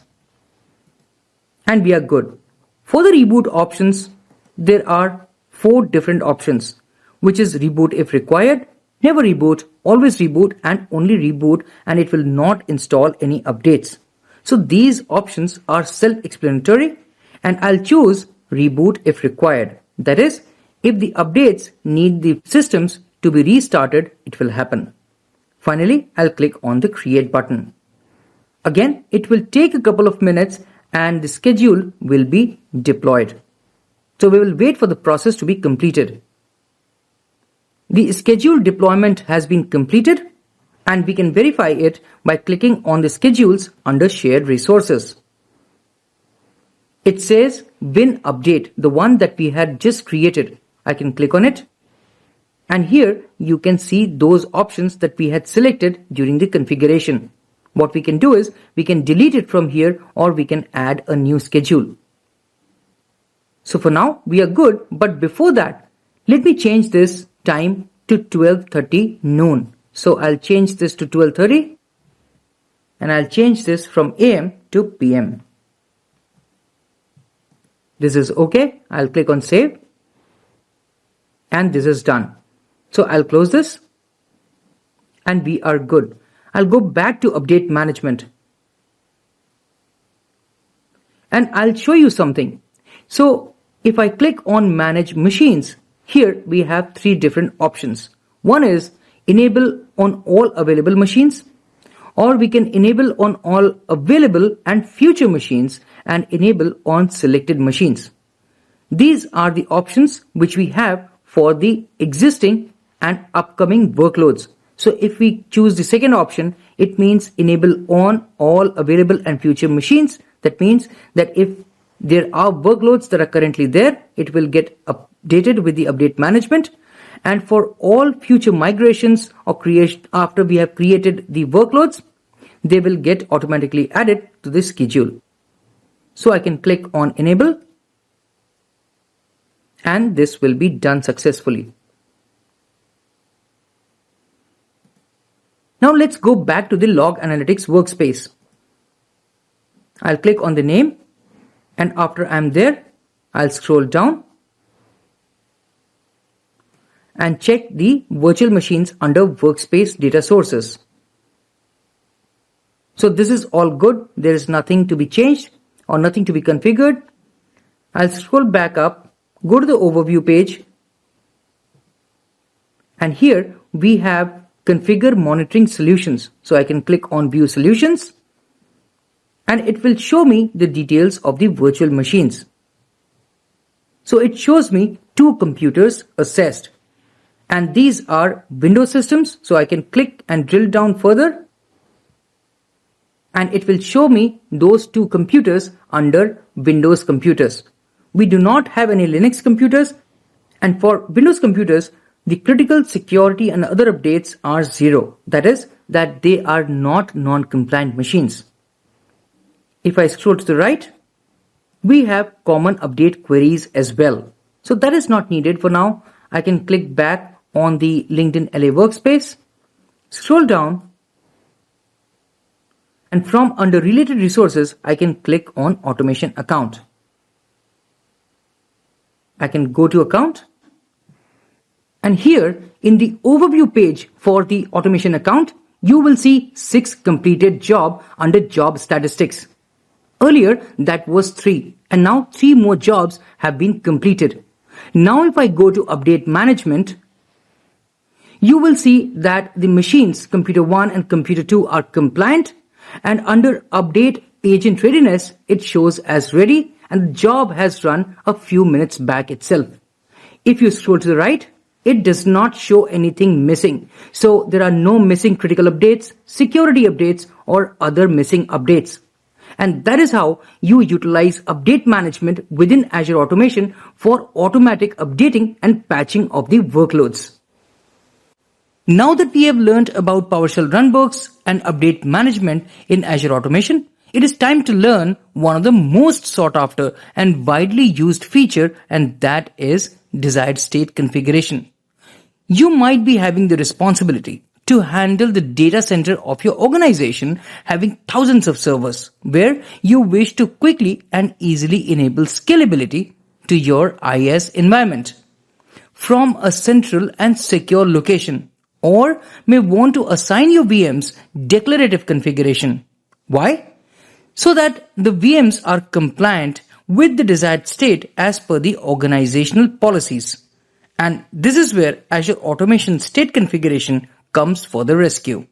and we are good. For the reboot options, there are 4 different options. which is reboot if required, never reboot, always reboot, and only reboot, and it will not install any updates. So these options are self-explanatory, and I'll choose reboot if required. That is, if the updates need the systems to be restarted, it will happen. Finally, I'll click on the create button. Again, it will take a couple of minutes and the schedule will be deployed. So we will wait for the process to be completed. The schedule deployment has been completed, and we can verify it by clicking on the schedules under shared resources. It says Win Update, the one that we had just created. I can click on it, and here you can see those options that we had selected during the configuration. What we can do is we can delete it from here, or we can add a new schedule. So for now we are good, but before that, let me change this time to 12:30 noon. So I'll change this to 12:30, and I'll change this from AM to PM. This is okay. I'll click on save, and this is done. So I'll close this, and we are good. I'll go back to update management, and I'll show you something. So if I click on manage machines, here we have three different options. One is enable on all available machines, or we can enable on all available and future machines, and enable on selected machines. These are the options which we have for the existing and upcoming workloads. So if we choose the second option, it means enable on all available and future machines. That means that if there are workloads that are currently there, it will get updated with the update management. And for all future migrations or creation after we have created the workloads, they will get automatically added to the schedule. So I can click on enable, and this will be done successfully. Now let's go back to the log analytics workspace. I'll click on the name, and after I'm there, I'll scroll down and check the virtual machines under workspace data sources. So this is all good. There is nothing to be changed or nothing to be configured. I'll scroll back up, go to the overview page, and here we have configure monitoring solutions. So I can click on view solutions, and it will show me the details of the virtual machines. So it shows me 2 computers assessed, and these are Windows systems. So I can click and drill down further, and it will show me those 2 computers under Windows computers. We do not have any Linux computers, and for Windows computers, the critical security and other updates are 0. That is, that they are not non-compliant machines. If I scroll to the right, we have common update queries as well. So that is not needed for now. I can click back on the LinkedIn LA workspace, scroll down, and from under related resources, I can click on automation account. I can go to account, and here in the overview page for the automation account, you will see 6 completed job under job statistics. Earlier that was 3, and now 3 more jobs have been completed. Now if I go to update management, you will see that the machines computer 1 and computer 2 are compliant, and under update agent readiness, it shows as ready, and the job has run a few minutes back itself. If you scroll to the right, it does not show anything missing. So there are no missing critical updates, security updates, or other missing updates. And that is how you utilize update management within Azure Automation for automatic updating and patching of the workloads. Now that we have learned about PowerShell runbooks and update management in Azure Automation, it is time to learn one of the most sought after and widely used feature, and that is desired state configuration. You might be having the responsibility to handle the data center of your organization having thousands of servers, where you wish to quickly and easily enable scalability to your IaaS environment. from a central and secure location, or may want to assign your VMs declarative configuration. Why? So that the VMs are compliant with the desired state as per the organizational policies. And this is where Azure Automation State Configuration comes for the rescue.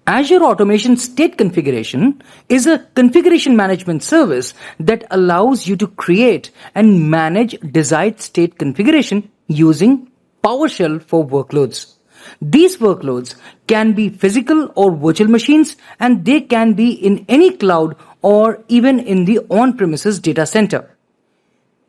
Azure Automation State Configuration is a configuration management service that allows you to create and manage desired state configuration using PowerShell for workloads. These workloads can be physical or virtual machines, and they can be in any cloud or even in the on-premises data center.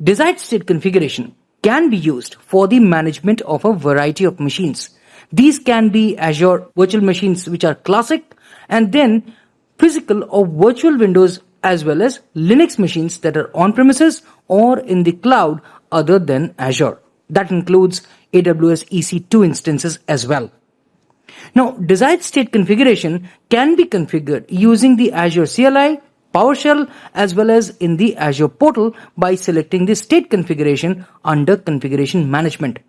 Desired state configuration can be used for the management of a variety of machines. These can be Azure virtual machines which are classic, and then physical or virtual Windows, as well as Linux machines that are on-premises or in the cloud other than Azure. That includes AWS EC2 instances as well. Now, desired state configuration can be configured using the Azure CLI, PowerShell, as well as in the Azure portal by selecting the state configuration under configuration management.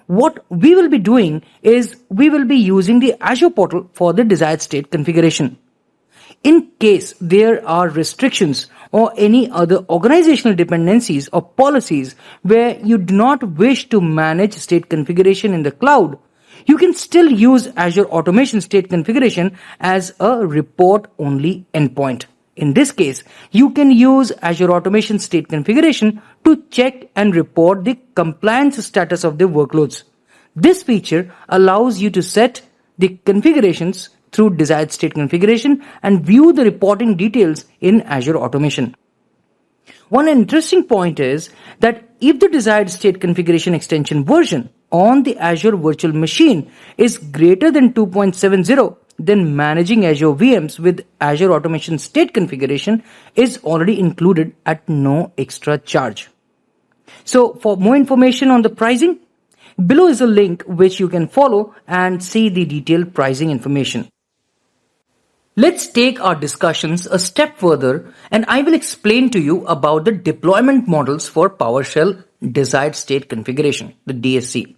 What we will be doing is we will be using the Azure portal for the desired state configuration. In case there are restrictions or any other organizational dependencies or policies where you do not wish to manage state configuration in the cloud, you can still use Azure Automation State Configuration as a report-only endpoint. In this case, you can use Azure Automation State Configuration to check and report the compliance status of the workloads. This feature allows you to set the configurations through desired state configuration and view the reporting details in Azure Automation. One interesting point is that if the desired state configuration extension version on the Azure virtual machine is greater than 2.70, then managing Azure VMs with Azure Automation State Configuration is already included at no extra charge. So for more information on the pricing, below is a link which you can follow and see the detailed pricing information. Let's take our discussions a step further, and I will explain to you about the deployment models for PowerShell Desired State Configuration, the DSC.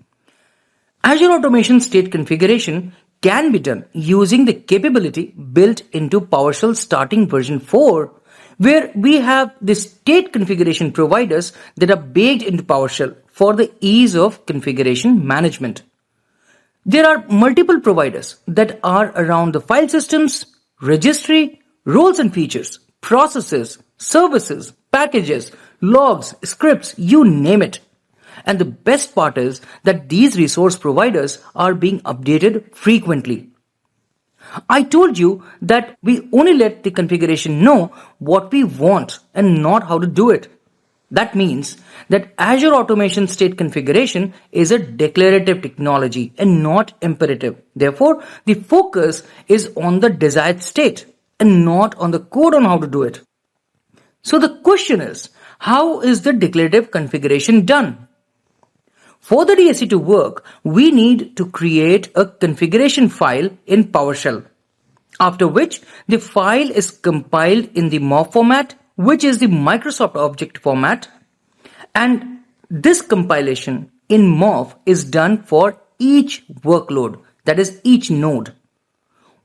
Azure Automation State Configuration can be done using the capability built into PowerShell starting version 4, where we have the state configuration providers that are baked into PowerShell for the ease of configuration management. There are multiple providers that are around the file systems, registry, roles and features, processes, services, packages, logs, scripts, you name it. And the best part is that these resource providers are being updated frequently. I told you that we only let the configuration know what we want and not how to do it. That means that Azure Automation State Configuration is a declarative technology and not imperative. Therefore, the focus is on the desired state and not on the code on how to do it. So the question is, how is the declarative configuration done? For the DSC to work, we need to create a configuration file in PowerShell, after which the file is compiled in the MOV format, which is the Microsoft Object format, and this compilation in MOV is done for each workload, that is each node.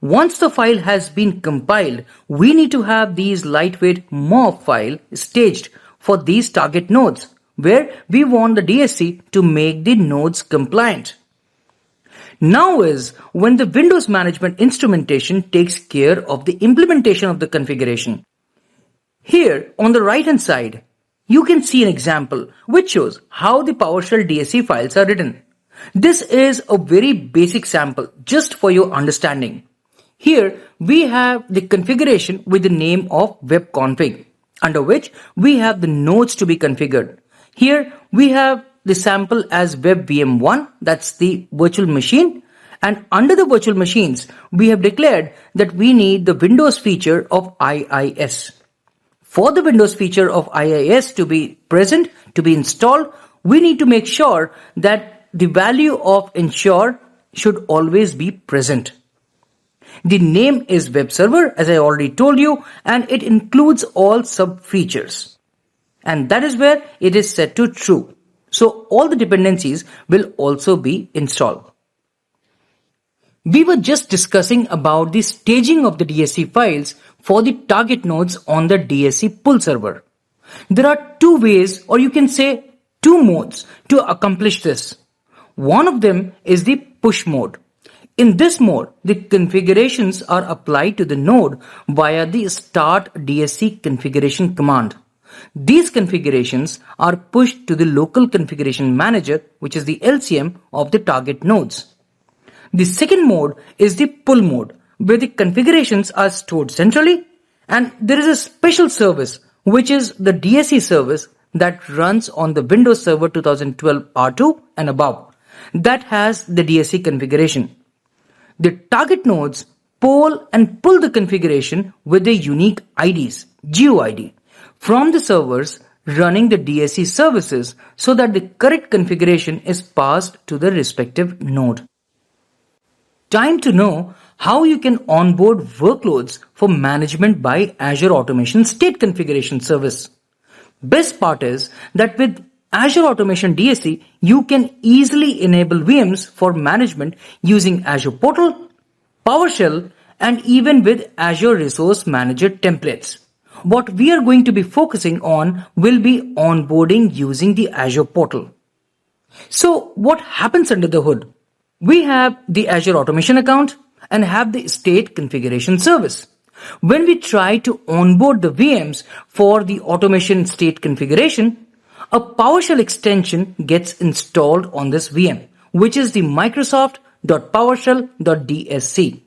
Once the file has been compiled, we need to have these lightweight MOV file staged for these target nodes, where we want the DSC to make the nodes compliant. Now is when the Windows management instrumentation takes care of the implementation of the configuration. Here on the right hand side, you can see an example which shows how the PowerShell DSC files are written. This is a very basic sample just for your understanding. Here we have the configuration with the name of webconfig, under which we have the nodes to be configured. Here we have the sample as webvm1, that's the virtual machine, and under the virtual machines we have declared that we need the Windows feature of IIS. For the Windows feature of IIS to be present, to be installed, we need to make sure that the value of ensure should always be present. The name is web server, as I already told you, and it includes all sub features. And that is where it is set to true. So all the dependencies will also be installed. We were just discussing about the staging of the DSC files for the target nodes on the DSC pull server. There are two ways, or you can say two modes, to accomplish this. One of them is the push mode. In this mode, the configurations are applied to the node via the start DSC configuration command. These configurations are pushed to the local configuration manager, which is the LCM of the target nodes. The second mode is the pull mode, where the configurations are stored centrally, and there is a special service, which is the DSC service that runs on the Windows Server 2012 R2 and above, that has the DSC configuration. The target nodes poll and pull the configuration with the unique IDs, GUID, from the servers running the DSC services so that the correct configuration is passed to the respective node. Time to know how you can onboard workloads for management by Azure Automation State Configuration Service. Best part is that with Azure Automation DSC, you can easily enable VMs for management using Azure Portal, PowerShell, and even with Azure Resource Manager templates. What we are going to be focusing on will be onboarding using the Azure Portal. So what happens under the hood? We have the Azure Automation account and have the state configuration service. When we try to onboard the VMs for the automation state configuration, a PowerShell extension gets installed on this VM, which is the Microsoft.PowerShell.DSC.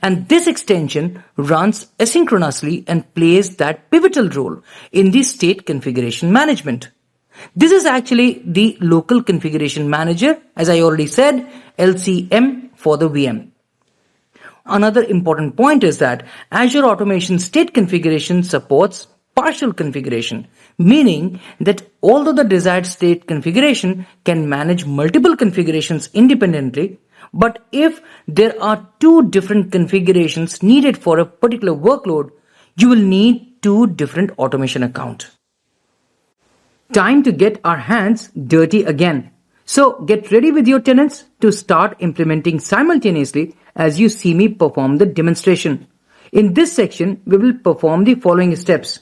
And this extension runs asynchronously and plays that pivotal role in the state configuration management. This is actually the local configuration manager, as I already said, LCM for the VM. Another important point is that Azure Automation State Configuration supports partial configuration, meaning that although the desired state configuration can manage multiple configurations independently, but if there are two different configurations needed for a particular workload, you will need two different automation accounts. Time to get our hands dirty again. So get ready with your tenants to start implementing simultaneously as you see me perform the demonstration. In this section, we will perform the following steps.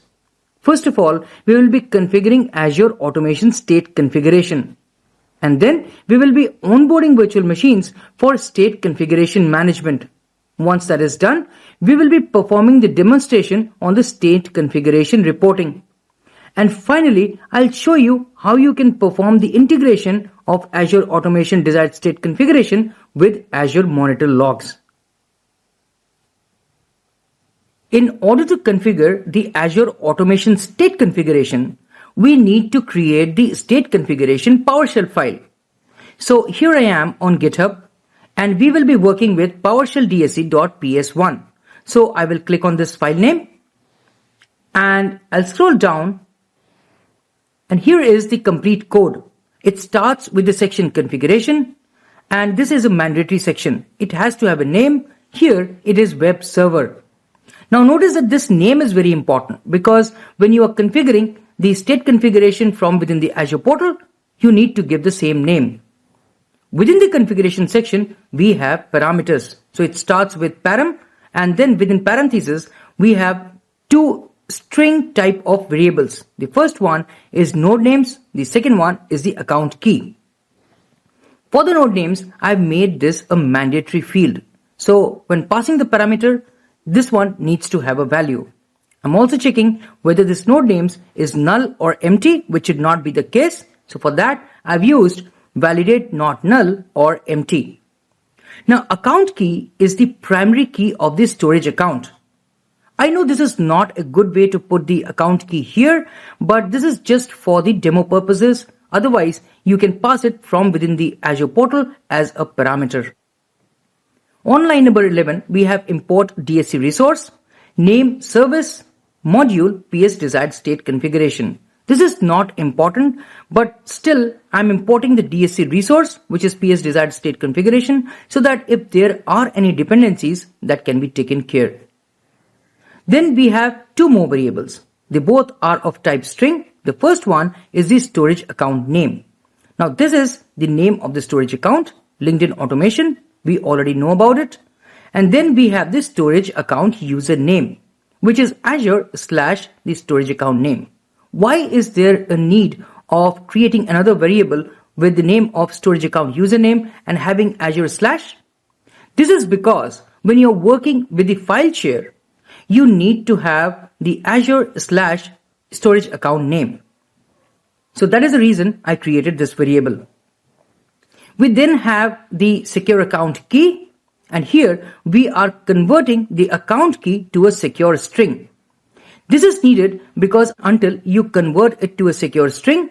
First of all, we will be configuring Azure Automation State Configuration. And then we will be onboarding virtual machines for state configuration management. Once that is done, we will be performing the demonstration on the state configuration reporting. And finally, I'll show you how you can perform the integration of Azure Automation Desired State Configuration with Azure Monitor Logs. In order to configure the Azure Automation State Configuration, we need to create the state configuration PowerShell file. So here I am on GitHub, and we will be working with PowerShell DSC.ps1. So I will click on this file name, and I'll scroll down. And here is the complete code. It starts with the section configuration, and this is a mandatory section. It has to have a name. Here it is web server. Now notice that this name is very important because when you are configuring the state configuration from within the Azure portal, you need to give the same name. Within the configuration section, we have parameters. So it starts with param, and then within parentheses, we have two string type of variables. The first one is node names. The second one is the account key. For the node names, I've made this a mandatory field. So when passing the parameter, this one needs to have a value. I'm also checking whether this node names is null or empty, which should not be the case. So for that, I've used validate not null or empty. Now, account key is the primary key of the storage account. I know this is not a good way to put the account key here, but this is just for the demo purposes. Otherwise, you can pass it from within the Azure portal as a parameter. On line number 11, we have import DSC resource, name service, module, PS desired state configuration. This is not important, but still I'm importing the DSC resource, which is PS desired state configuration, so that if there are any dependencies, that can be taken care. Then we have two more variables. They both are of type string. The first one is the storage account name. Now this is the name of the storage account, LinkedIn Automation. We already know about it. And then we have the storage account username, which is Azure / the storage account name. Why is there a need of creating another variable with the name of storage account username and having Azure /? This is because when you're working with the file share, you need to have the Azure / storage account name. So that is the reason I created this variable. We then have the secure account key, and here we are converting the account key to a secure string. This is needed because until you convert it to a secure string,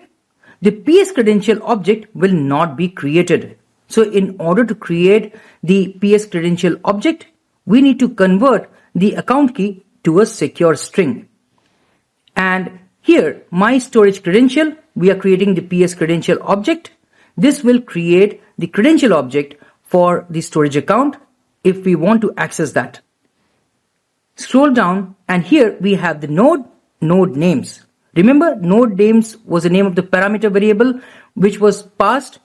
the PS credential object will not be created. So in order to create the PS credential object, we need to convert the account key to a secure string. And here, my storage credential, we are creating the PS credential object. This will create the credential object for the storage account if we want to access that. Scroll down, and here we have the node names. Remember, node names was the name of the parameter variable which was passed,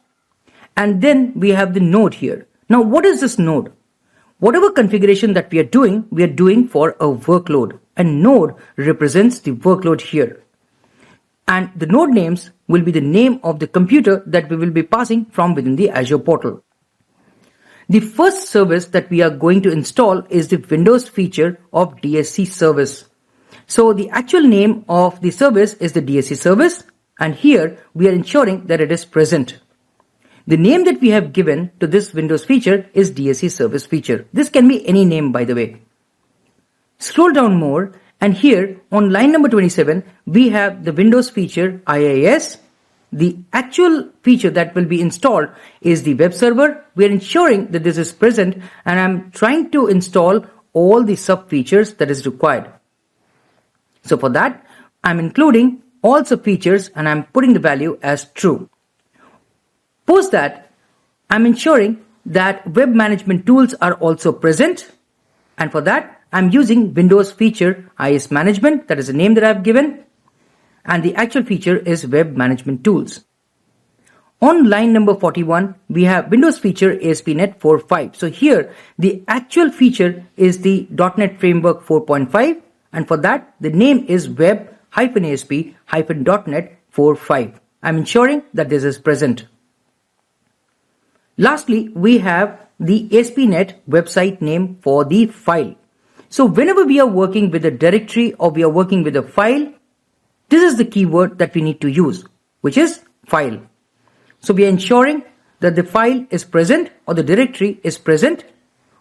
and then we have the node here. Now what is this node? Whatever configuration that we are doing for a workload, and node represents the workload here. And the node names will be the name of the computer that we will be passing from within the Azure portal. The first service that we are going to install is the Windows feature of DSC service. So the actual name of the service is the DSC service, and here we are ensuring that it is present. The name that we have given to this Windows feature is DSC service feature. This can be any name, by the way. Scroll down more, and here on line number 27, we have the Windows feature IIS. The actual feature that will be installed is the web server. We are ensuring that this is present, and I'm trying to install all the sub features that is required. So for that, I'm including all sub features and I'm putting the value as true. Post that, I'm ensuring that web management tools are also present, and for that, I'm using Windows feature IS management. That is the name that I've given. And the actual feature is Web Management Tools. On line number 41, we have Windows feature ASP.NET 4.5. So here, the actual feature is the .NET Framework 4.5, and for that, the name is Web-ASP-.NET 4.5. I'm ensuring that this is present. Lastly, we have the ASP.NET website name for the file. So whenever we are working with a directory or we are working with a file, this is the keyword that we need to use, which is file. So we are ensuring that the file is present or the directory is present.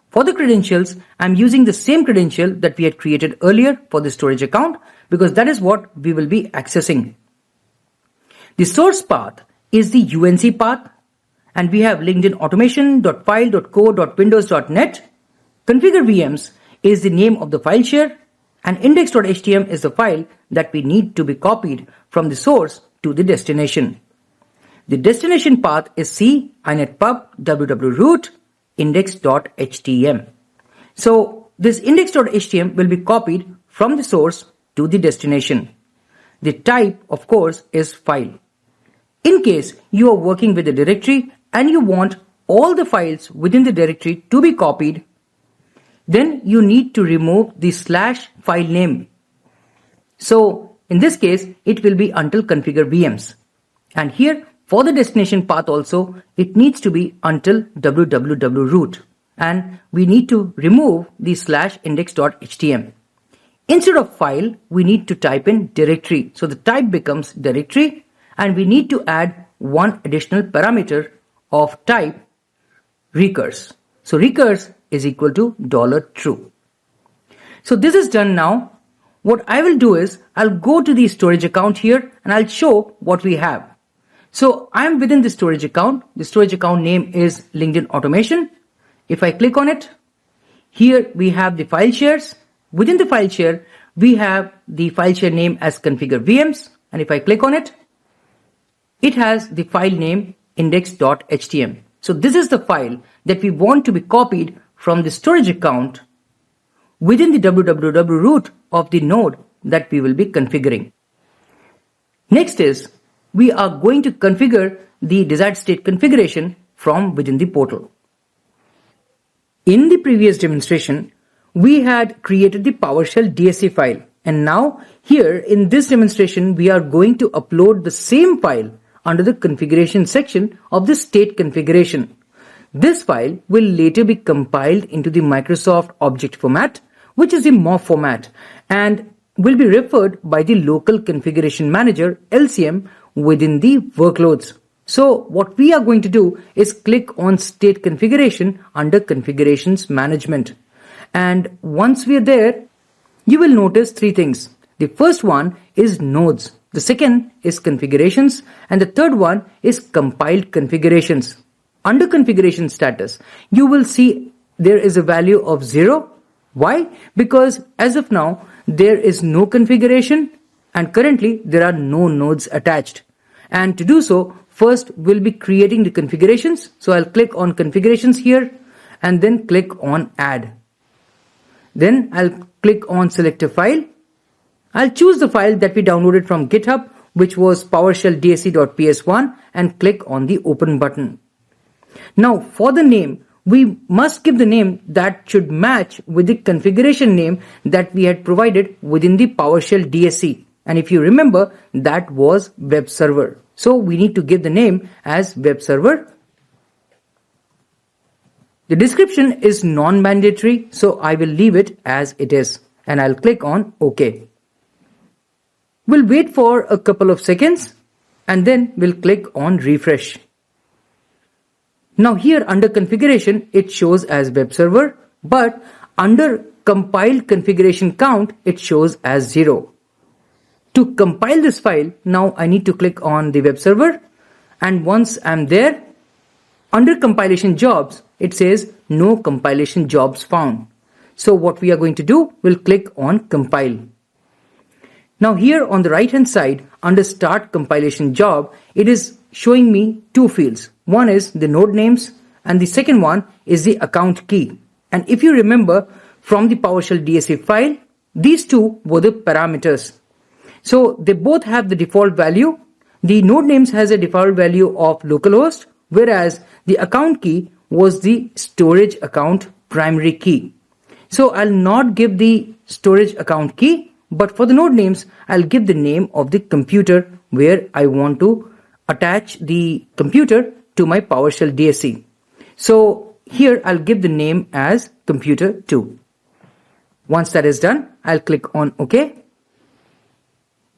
For the credentials, I'm using the same credential that we had created earlier for the storage account because that is what we will be accessing. The source path is the UNC path, and we have LinkedIn automation.file.co.windows.net. Configure VMs is the name of the file share, and index.htm is the file that we need to be copied from the source to the destination. The destination path is C inetpub www.root index.htm. So this index.htm will be copied from the source to the destination. The type, of course, is file. In case you are working with a directory and you want all the files within the directory to be copied, then you need to remove the / file name. So in this case, it will be until configure VMs. And here for the destination path also, it needs to be until www.root. And we need to remove the / index.htm. Instead of file, we need to type in directory. So the type becomes directory, and we need to add one additional parameter of type recurse. So recurse is equal to $true. So this is done now. What I will do is I'll go to the storage account here and I'll show what we have. So I'm within the storage account. The storage account name is LinkedIn Automation. If I click on it, here we have the file shares. Within the file share, we have the file share name as configure VMs. And if I click on it, it has the file name index.htm. So this is the file that we want to be copied from the storage account within the www root of the node that we will be configuring. Next is we are going to configure the desired state configuration from within the portal. In the previous demonstration, we had created the PowerShell DSC file, and now here in this demonstration we are going to upload the same file under the configuration section of the state configuration. This file will later be compiled into the Microsoft object format, which is the MOF format, and will be referred by the local configuration manager LCM within the workloads. So what we are going to do is click on state configuration under configurations management. And once we are there, you will notice three things. The first one is nodes. The second is configurations. And the third one is compiled configurations. Under configuration status, you will see there is a value of 0. Why? Because as of now, there is no configuration and currently there are no nodes attached. And to do so, first we'll be creating the configurations. So I'll click on configurations here and then click on add. Then I'll click on select a file. I'll choose the file that we downloaded from GitHub, which was PowerShell DSC.ps1, and click on the open button. Now for the name, we must give the name that should match with the configuration name that we had provided within the PowerShell DSC. And if you remember, that was web server. So we need to give the name as web server. The description is non-mandatory, so I will leave it as it is. And I'll click on OK. We'll wait for a couple of seconds and then we'll click on refresh. Now here under configuration, it shows as web server, but under compiled configuration count, it shows as 0. To compile this file, now I need to click on the web server, and once I'm there, under compilation jobs, it says no compilation jobs found. So what we are going to do, we'll click on compile. Now here on the right hand side, under start compilation job, it is showing me two fields. One is the node names and the second one is the account key. And if you remember from the PowerShell DSC file, these two were the parameters. So they both have the default value. The node names has a default value of localhost, whereas the account key was the storage account primary key. So I'll not give the storage account key, but for the node names, I'll give the name of the computer where I want to attach the computer to my PowerShell DSC. So here I'll give the name as computer 2. Once that is done, I'll click on OK.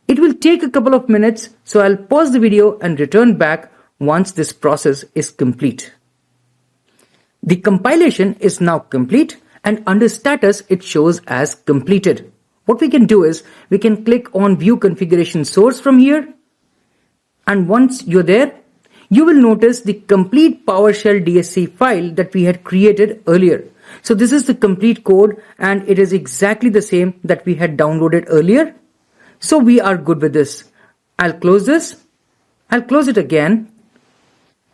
It will take a couple of minutes, so I'll pause the video and return back once this process is complete. The compilation is now complete, and under status it shows as completed. What we can do is we can click on view configuration source from here, and once you're there, you will notice the complete PowerShell DSC file that we had created earlier. So this is the complete code and it is exactly the same that we had downloaded earlier. So we are good with this. I'll close this. I'll close it again.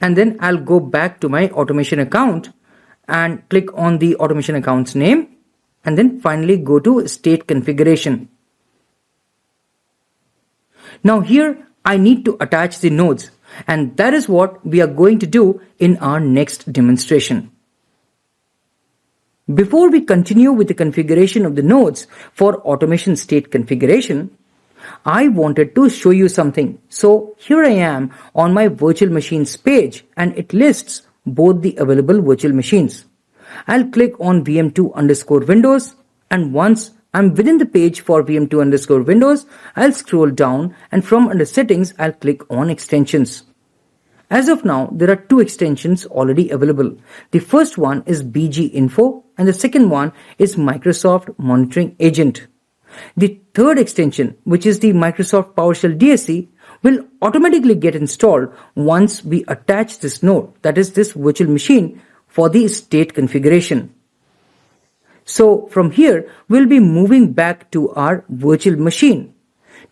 And then I'll go back to my automation account and click on the automation account's name. And then finally go to state configuration. Now here I need to attach the nodes. And that is what we are going to do in our next demonstration. Before we continue with the configuration of the nodes for automation state configuration, I wanted to show you something. So here I am on my virtual machines page and it lists both the available virtual machines. I'll click on VM2_Windows, and once I'm within the page for VM2_Windows, I'll scroll down and from under settings, I'll click on extensions. As of now, there are two extensions already available. The first one is BG Info and the second one is Microsoft Monitoring Agent. The third extension, which is the Microsoft PowerShell DSC, will automatically get installed once we attach this node, that is this virtual machine, for the state configuration. So from here, we'll be moving back to our virtual machine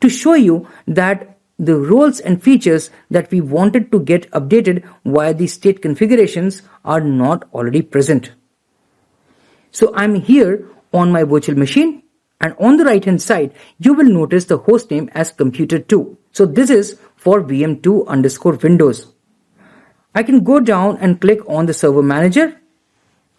to show you that the roles and features that we wanted to get updated via the state configurations are not already present. So I'm here on my virtual machine, and on the right hand side, you will notice the host name as computer 2. So this is for VM2 underscore Windows. I can go down and click on the server manager,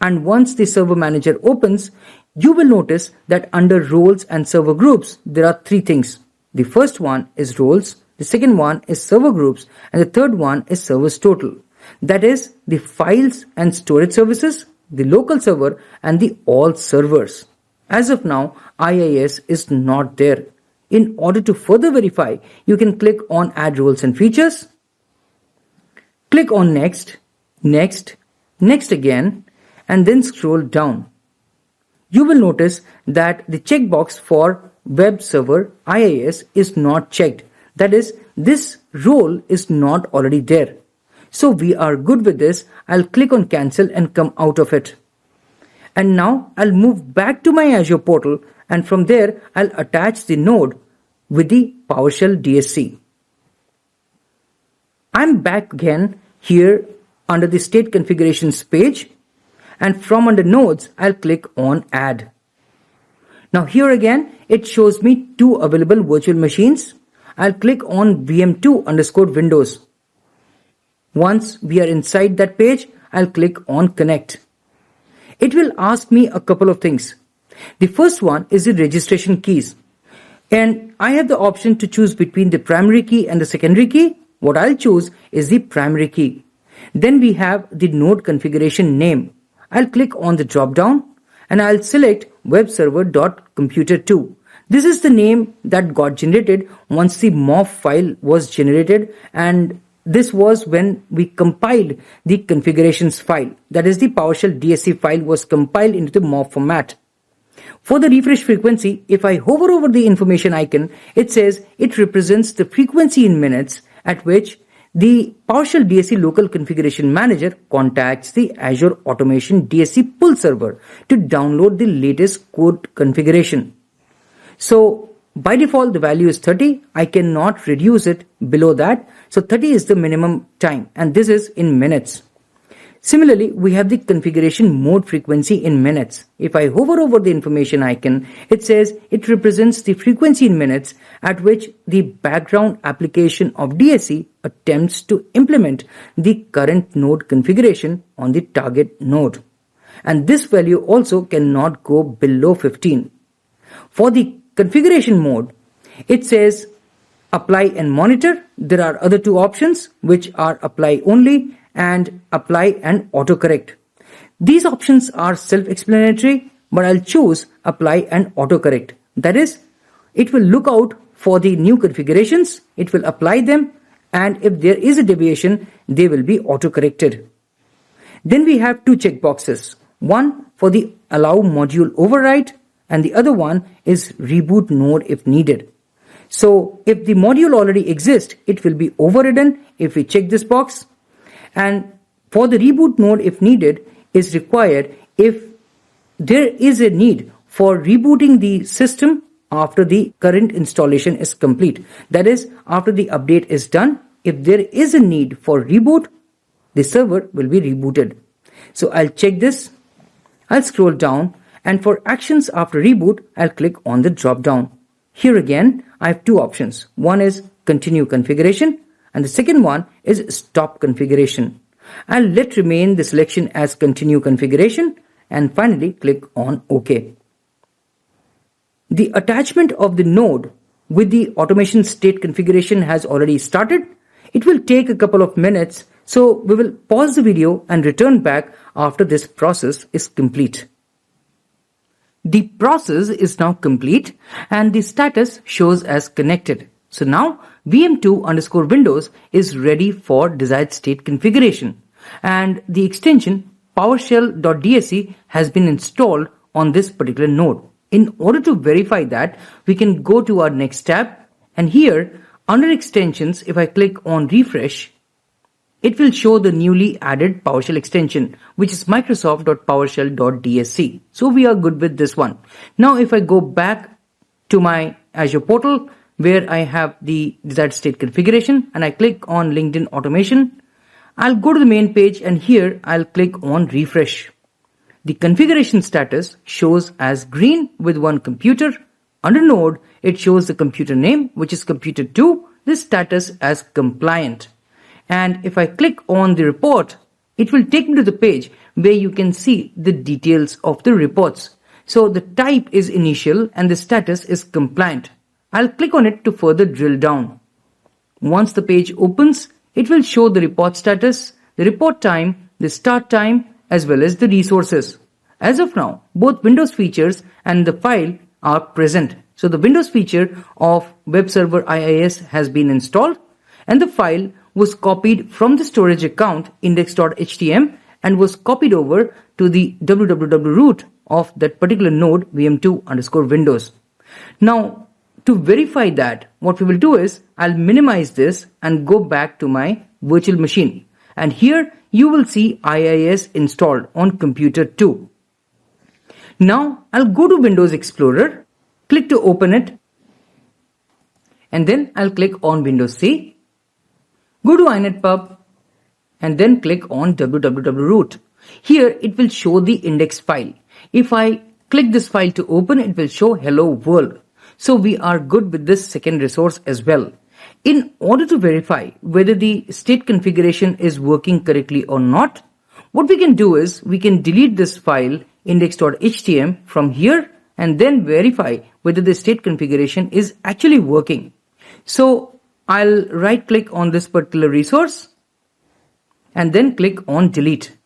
and once the server manager opens, you will notice that under roles and server groups, there are three things. The first one is roles, the second one is server groups, and the third one is servers total. That is the files and storage services, the local server, and the all servers. As of now, IIS is not there. In order to further verify, you can click on Add Roles and Features, click on Next, Next, Next again, and then scroll down. You will notice that the checkbox for Web Server IIS is not checked. That is, this role is not already there. So we are good with this. I'll click on Cancel and come out of it. And now I'll move back to my Azure portal, and from there I'll attach the node with the PowerShell DSC. I'm back again here under the state configurations page, and from under nodes I'll click on Add. Now here again it shows me two available virtual machines. I'll click on VM2 underscore Windows. Once we are inside that page, I'll click on Connect. It will ask me a couple of things. The first one is the registration keys. And I have the option to choose between the primary key and the secondary key. What I'll choose is the primary key. Then we have the node configuration name. I'll click on the drop down and I'll select webserver.computer2. This is the name that got generated once the MOF file was generated, and this was when we compiled the configurations file. That is, the PowerShell DSC file was compiled into the MOF format. For the refresh frequency, if I hover over the information icon, it says it represents the frequency in minutes at which the PowerShell DSC local configuration manager contacts the Azure Automation DSC pull server to download the latest code configuration. So by default, the value is 30. I cannot reduce it below that. So 30 is the minimum time, and this is in minutes. Similarly, we have the configuration mode frequency in minutes. If I hover over the information icon, it says it represents the frequency in minutes at which the background application of DSC attempts to implement the current node configuration on the target node. And this value also cannot go below 15. For the configuration mode, it says apply and monitor. There are other two options, which are apply only and apply and autocorrect. These options are self-explanatory, but I'll choose apply and autocorrect. That is, it will look out for the new configurations, it will apply them, and if there is a deviation, they will be autocorrected. Then we have two checkboxes. One for the allow module override, and the other one is reboot node if needed. So if the module already exists, it will be overridden if we check this box. And for the reboot node if needed is required if there is a need for rebooting the system after the current installation is complete. That is, after the update is done, if there is a need for reboot, the server will be rebooted. So I'll check this. I'll scroll down, and for actions after reboot, I'll click on the drop down. Here again, I have two options. One is continue configuration, and the second one is stop configuration. I'll let remain the selection as continue configuration, and finally click on OK. The attachment of the node with the automation state configuration has already started. It will take a couple of minutes, so we will pause the video and return back after this process is complete. The process is now complete and the status shows as connected. So now VM2 underscore Windows is ready for desired state configuration, and the extension PowerShell.DSC has been installed on this particular node. In order to verify that, we can go to our next tab, and here under extensions, if I click on refresh, it will show the newly added PowerShell extension, which is Microsoft.PowerShell.DSC. So we are good with this one. Now if I go back to my Azure portal where I have the desired state configuration and I click on LinkedIn Automation, I'll go to the main page, and here I'll click on refresh. The configuration status shows as green with one computer. Under node, it shows the computer name, which is computer 2, the status as compliant. And if I click on the report, it will take me to the page where you can see the details of the reports. So the type is initial and the status is compliant. I'll click on it to further drill down. Once the page opens, it will show the report status, the report time, the start time, as well as the resources. As of now, both Windows features and the file are present. So the Windows feature of Web Server IIS has been installed and the file was copied from the storage account index.htm and was copied over to the www root of that particular node vm2_windows. Now, to verify that, what we will do is I'll minimize this and go back to my virtual machine. And here you will see IIS installed on computer 2. Now I'll go to Windows Explorer, click to open it, and then I'll click on Windows C, go to inetpub, and then click on www root. Here it will show the index file. If I click this file to open, it will show hello world. So we are good with this second resource as well. In order to verify whether the state configuration is working correctly or not, what we can do is we can delete this file index.htm from here and then verify whether the state configuration is actually working. So I'll right click on this particular resource and then click on delete.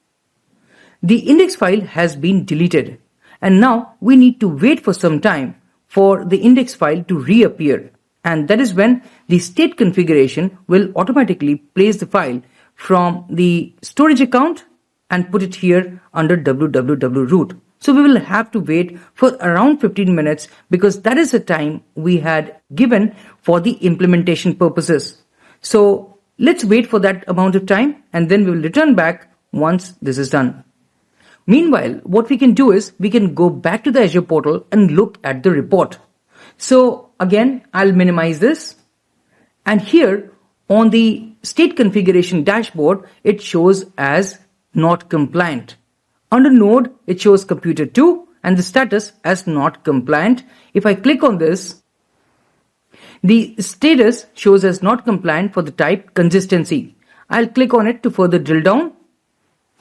The index file has been deleted and now we need to wait for some time for the index file to reappear, and that is when the state configuration will automatically place the file from the storage account and put it here under www root. So we will have to wait for around 15 minutes because that is the time we had given for the implementation purposes. So let's wait for that amount of time and then we will return back once this is done. Meanwhile, what we can do is we can go back to the Azure portal and look at the report. So again, I'll minimize this. And here on the state configuration dashboard, it shows as not compliant. Under node, it shows computer 2 and the status as not compliant. If I click on this, the status shows as not compliant for the type consistency. I'll click on it to further drill down.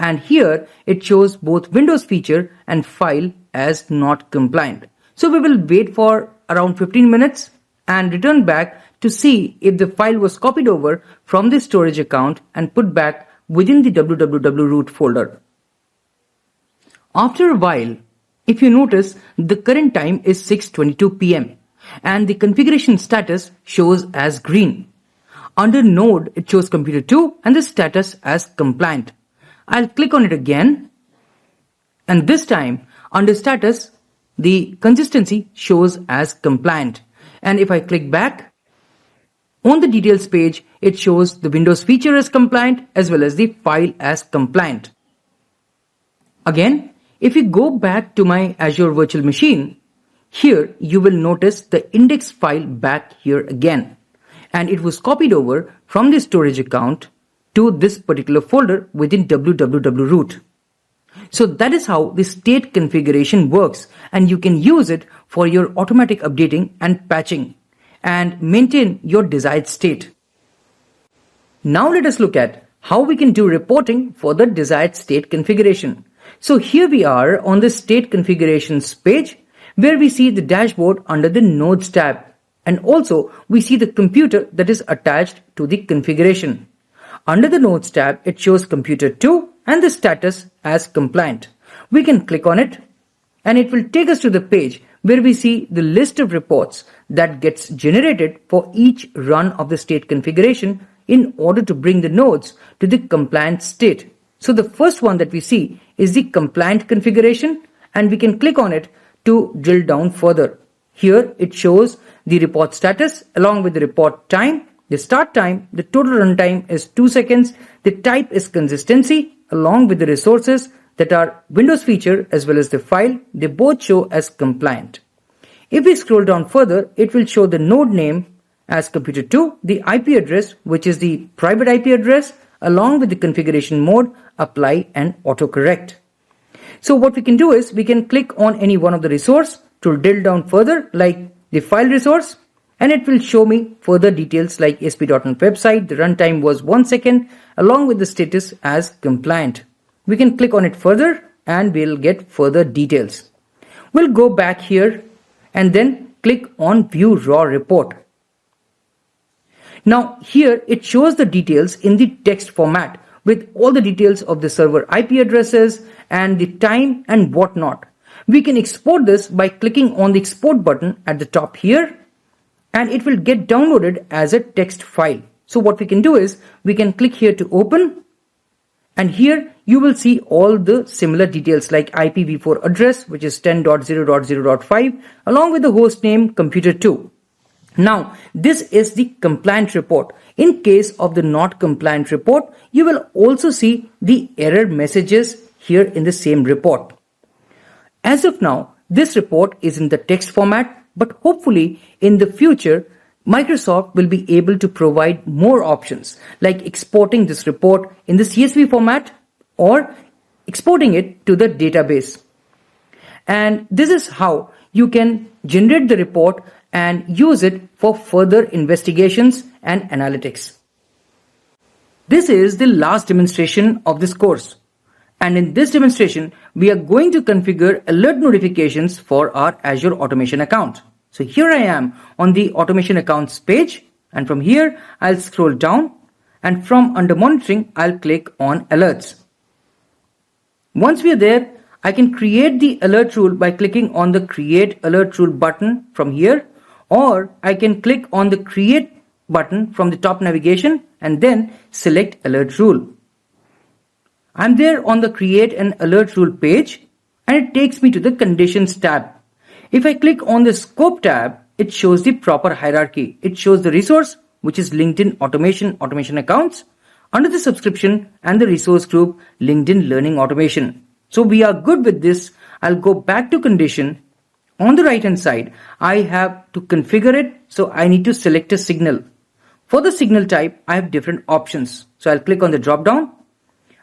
And here it shows both Windows feature and file as not compliant. So we will wait for around 15 minutes and return back to see if the file was copied over from the storage account and put back within the www root folder. After a while, if you notice, the current time is 6:22 p.m. and the configuration status shows as green. Under node, it shows computer 2 and the status as compliant. I'll click on it again, and this time under status, the consistency shows as compliant. And if I click back, on the details page, it shows the Windows feature as compliant as well as the file as compliant. Again, if you go back to my Azure virtual machine, here you will notice the index file back here again. And it was copied over from the storage account to this particular folder within www root. So that is how the state configuration works, and you can use it for your automatic updating and patching and maintain your desired state. Now let us look at how we can do reporting for the desired state configuration. So here we are on the state configurations page where we see the dashboard under the nodes tab, and also we see the computer that is attached to the configuration. Under the Nodes tab, it shows computer 2 and the status as compliant. We can click on it and it will take us to the page where we see the list of reports that gets generated for each run of the state configuration in order to bring the nodes to the compliant state. So the first one that we see is the compliant configuration, and we can click on it to drill down further. Here it shows the report status along with the report time. The start time, the total runtime is 2 seconds. The type is consistency along with the resources that are Windows feature as well as the file. They both show as compliant. If we scroll down further, it will show the node name as computer 2, the IP address, which is the private IP address, along with the configuration mode, apply and autocorrect. So what we can do is we can click on any one of the resource to drill down further, like the file resource, And it will show me further details like ASP.NET website. The runtime was 1 second along with the status as compliant. We can click on it further and we'll get further details. We'll go back here and then click on view raw report. Now here it shows the details in the text format with all the details of the server IP addresses and the time and whatnot. We can export this by clicking on the export button at the top here, and it will get downloaded as a text file. So what we can do is we can click here to open, and here you will see all the similar details like IPv4 address, which is 10.0.0.5, along with the host name computer2. Now, this is the compliant report. In case of the not compliant report, you will also see the error messages here in the same report. As of now, this report is in the text format, but hopefully in the future, Microsoft will be able to provide more options like exporting this report in the CSV format or exporting it to the database. And this is how you can generate the report and use it for further investigations and analytics. This is the last demonstration of this course. And in this demonstration, we are going to configure alert notifications for our Azure Automation account. So here I am on the Automation accounts page, and from here I'll scroll down, and from under monitoring I'll click on alerts. Once we are there, I can create the alert rule by clicking on the create alert rule button from here, or I can click on the create button from the top navigation and then select alert rule. I'm there on the create an alert rule page, and it takes me to the conditions tab. If I click on the scope tab, it shows the proper hierarchy. It shows the resource, which is LinkedIn Automation accounts, under the subscription and the resource group LinkedIn Learning Automation. So we are good with this. I'll go back to condition. On the right hand side, I have to configure it. So I need to select a signal. For the signal type, I have different options. So I'll click on the drop down.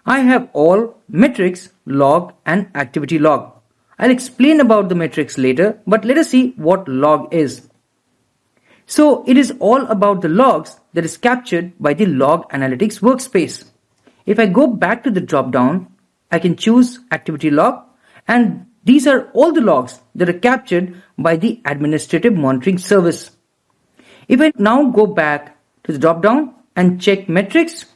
I have all metrics, log and activity log. I'll explain about the metrics later, but let us see what log is. So it is all about the logs that is captured by the log analytics workspace. If I go back to the drop down, I can choose activity log, and these are all the logs that are captured by the administrative monitoring service. If I now go back to the drop down and check metrics,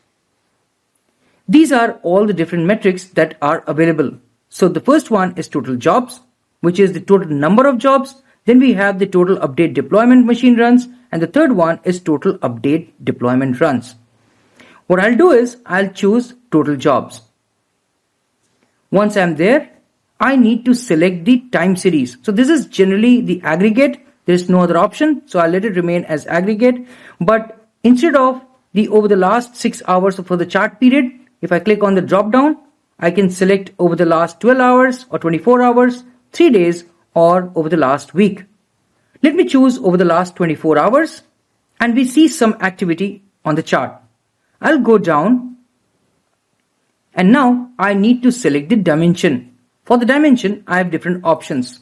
these are all the different metrics that are available. So the first one is total jobs, which is the total number of jobs. Then we have the total update deployment machine runs, and the third one is total update deployment runs. What I'll do is I'll choose total jobs. Once I'm there, I need to select the time series. So this is generally the aggregate. There is no other option. So I'll let it remain as aggregate. But instead of the over the last 6 hours for the chart period, if I click on the drop down, I can select over the last 12 hours or 24 hours, 3 days, or over the last week. Let me choose over the last 24 hours, and we see some activity on the chart. I'll go down, and now I need to select the dimension. For the dimension, I have different options.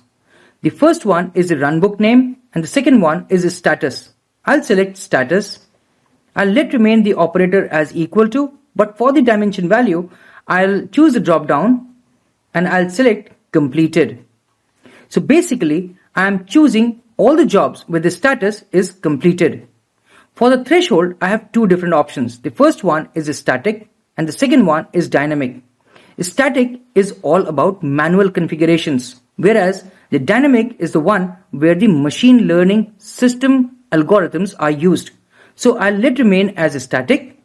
The first one is the runbook name, and the second one is the status. I'll select status. I'll let remain the operator as equal to, but for the dimension value, I'll choose the drop down and I'll select completed. So basically, I'm choosing all the jobs where the status is completed. For the threshold, I have two different options. The first one is static and the second one is dynamic. Static is all about manual configurations, whereas the dynamic is the one where the machine learning system algorithms are used. So I'll let remain as static.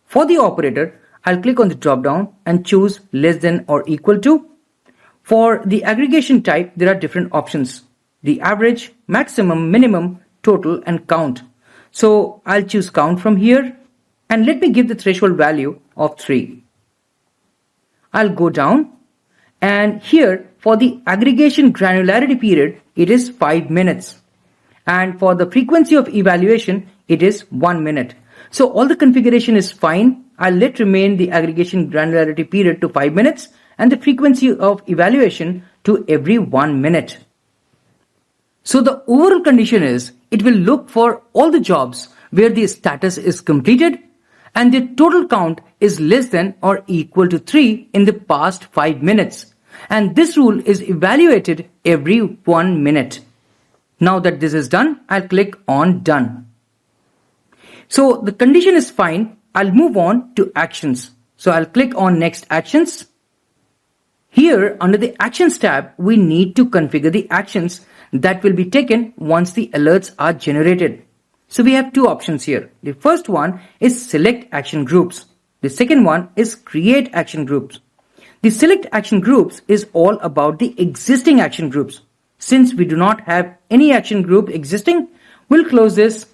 For the operator, I'll click on the drop down and choose less than or equal to. For the aggregation type, there are different options. The average, maximum, minimum, total, and count. So I'll choose count from here, and let me give the threshold value of 3. I'll go down, and here for the aggregation granularity period, it is 5 minutes. And for the frequency of evaluation, it is 1 minute. So all the configuration is fine. I'll let remain the aggregation granularity period to 5 minutes and the frequency of evaluation to every 1 minute. So the overall condition is it will look for all the jobs where the status is completed and the total count is less than or equal to 3 in the past 5 minutes. And this rule is evaluated every 1 minute. Now that this is done, I'll click on Done. So the condition is fine. I'll move on to Actions. So I'll click on Next Actions. Here under the Actions tab, we need to configure the actions that will be taken once the alerts are generated. So we have two options here. The first one is Select Action Groups. The second one is Create Action Groups. The Select Action Groups is all about the existing action groups. Since we do not have any action group existing, we'll close this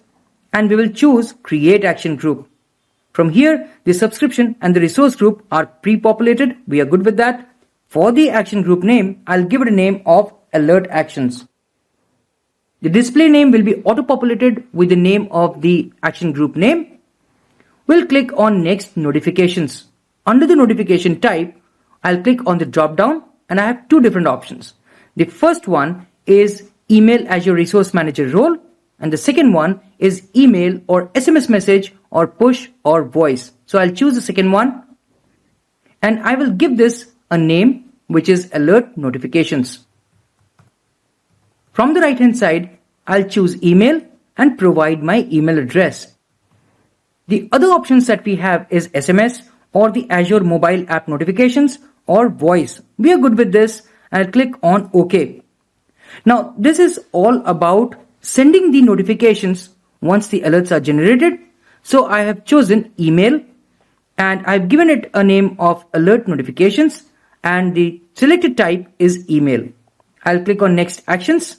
and we will choose Create Action Group. From here, the subscription and the resource group are pre-populated. We are good with that. For the action group name, I'll give it a name of Alert Actions. The display name will be auto-populated with the name of the action group name. We'll click on Next Notifications. Under the notification type, I'll click on the drop-down and I have two different options. The first one is Email as your Resource Manager role, and the second one is Email or SMS message or push or voice. So I'll choose the second one and I will give this a name which is Alert Notifications. From the right hand side, I'll choose Email and provide my email address. The other options that we have is SMS or the Azure mobile app notifications or voice. We are good with this. I'll click on OK. Now this is all about sending the notifications once the alerts are generated. So I have chosen Email and I've given it a name of Alert Notifications and the selected type is Email. I'll click on Next Actions.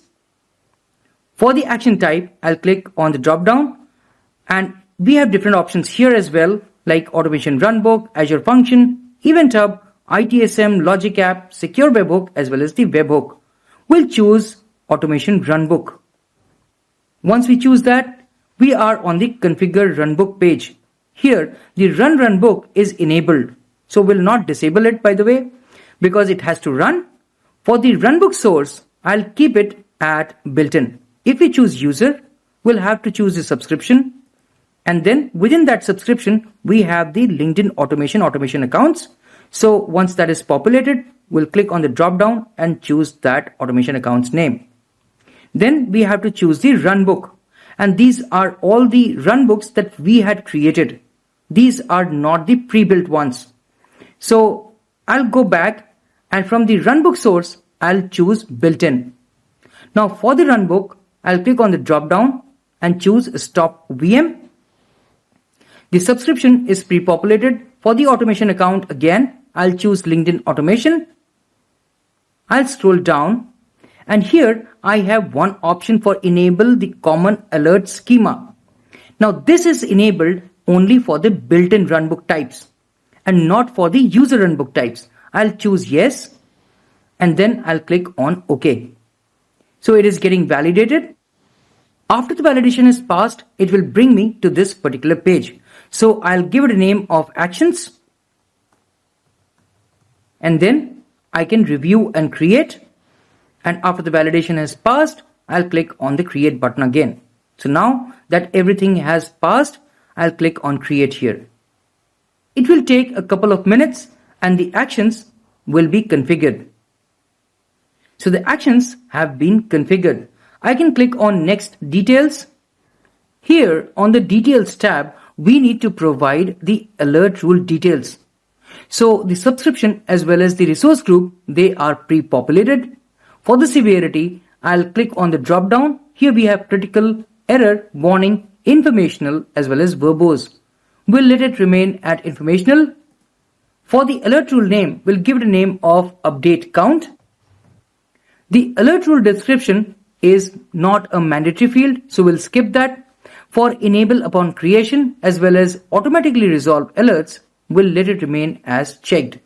For the action type, I'll click on the drop down and we have different options here as well, like Automation Runbook, Azure Function, Event Hub, ITSM, Logic App, Secure Webhook as well as the Webhook. We'll choose Automation Runbook. Once we choose that, we are on the Configure Runbook page. Here, the Run Runbook is enabled. So we'll not disable it, by the way, because it has to run. For the Runbook source, I'll keep it at built-in. If we choose User, we'll have to choose the subscription. And then within that subscription, we have the LinkedIn automation accounts. So once that is populated, we'll click on the drop down and choose that automation account's name. Then we have to choose the runbook. And these are all the runbooks that we had created. These are not the pre-built ones. So I'll go back and from the runbook source, I'll choose built-in. Now for the runbook, I'll click on the drop down and choose Stop VM. The subscription is pre-populated. For the automation account, again, I'll choose LinkedIn Automation. I'll scroll down and here I have one option for enable the common alert schema. Now this is enabled only for the built-in runbook types and not for the user runbook types. I'll choose yes and then I'll click on OK. So it is getting validated. After the validation is passed, it will bring me to this particular page. So I'll give it a name of Actions. And then I can review and create. And after the validation has passed, I'll click on the Create button again. So now that everything has passed, I'll click on Create here. It will take a couple of minutes and the actions will be configured. So the actions have been configured. I can click on Next Details. Here on the Details tab, we need to provide the alert rule details. So the subscription as well as the resource group, they are pre-populated. For the severity, I'll click on the drop down. Here we have critical, error, warning, informational as well as verbose. We'll let it remain at informational. For the alert rule name, we'll give it a name of Update Count. The alert rule description is not a mandatory field, so we'll skip that. For enable upon creation as well as automatically resolve alerts, we'll let it remain as checked.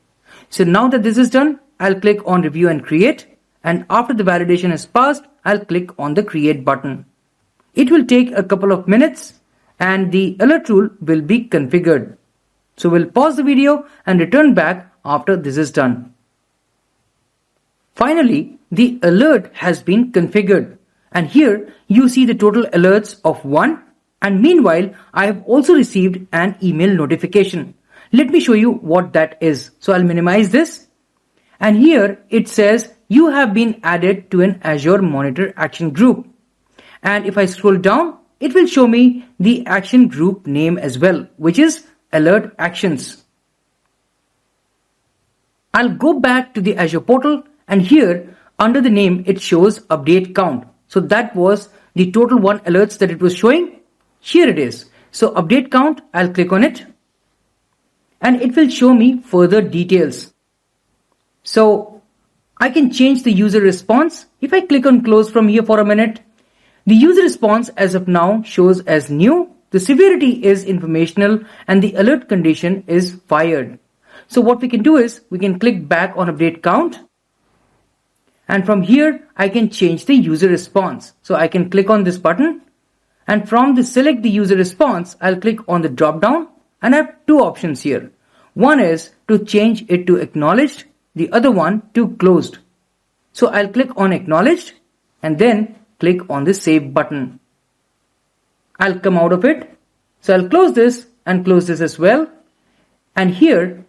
So now that this is done, I'll click on Review and Create. And after the validation is passed, I'll click on the Create button. It will take a couple of minutes and the alert rule will be configured. So we'll pause the video and return back after this is done. Finally, the alert has been configured And here you see the total alerts of 1. And meanwhile, I have also received an email notification. Let me show you what that is. So I'll minimize this. And here it says you have been added to an Azure Monitor action group. And if I scroll down, it will show me the action group name as well, which is Alert Actions. I'll go back to the Azure portal, and here under the name it shows update count. So that was the total 1 alerts that it was showing. Here it is. So update count, I'll click on it and it will show me further details. So I can change the user response. If I click on close from here for a minute, the user response as of now shows as new. The severity is informational and the alert condition is fired. So what we can do is we can click back on update count. And from here, I can change the user response. So I can click on this button. And from the select the user response, I'll click on the drop down and I have 2 options here. One is to change it to acknowledged. The other one to closed. So I'll click on acknowledged and then click on the save button. I'll come out of it. So I'll close this and close this as well. And here,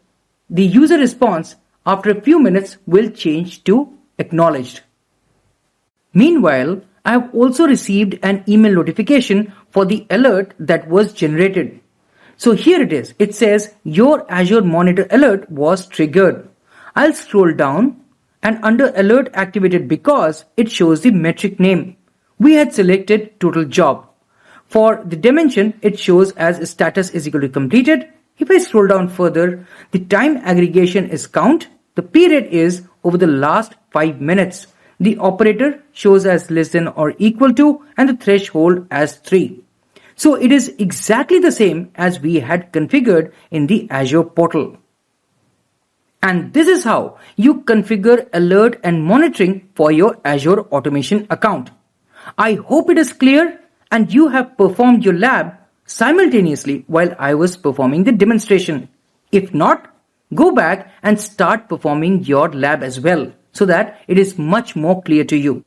the user response after a few minutes will change to acknowledged. Meanwhile, I have also received an email notification for the alert that was generated. So here it is. It says your Azure Monitor alert was triggered. I'll scroll down and under alert activated because it shows the metric name. We had selected total job. For the dimension, it shows as status is equal to completed. If I scroll down further, the time aggregation is count. The period is over the last 5 minutes. The operator shows as less than or equal to and the threshold as 3. So it is exactly the same as we had configured in the Azure portal. And this is how you configure alert and monitoring for your Azure Automation account. I hope it is clear and you have performed your lab simultaneously while I was performing the demonstration. If not, go back and start performing your lab as well so that it is much more clear to you.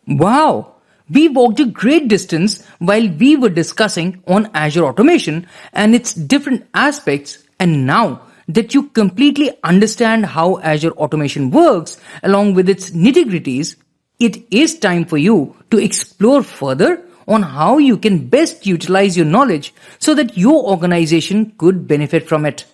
Wow! We walked a great distance while we were discussing on Azure Automation and its different aspects, and now that you completely understand how Azure Automation works along with its nitty-gritties, it is time for you to explore further on how you can best utilize your knowledge so that your organization could benefit from it.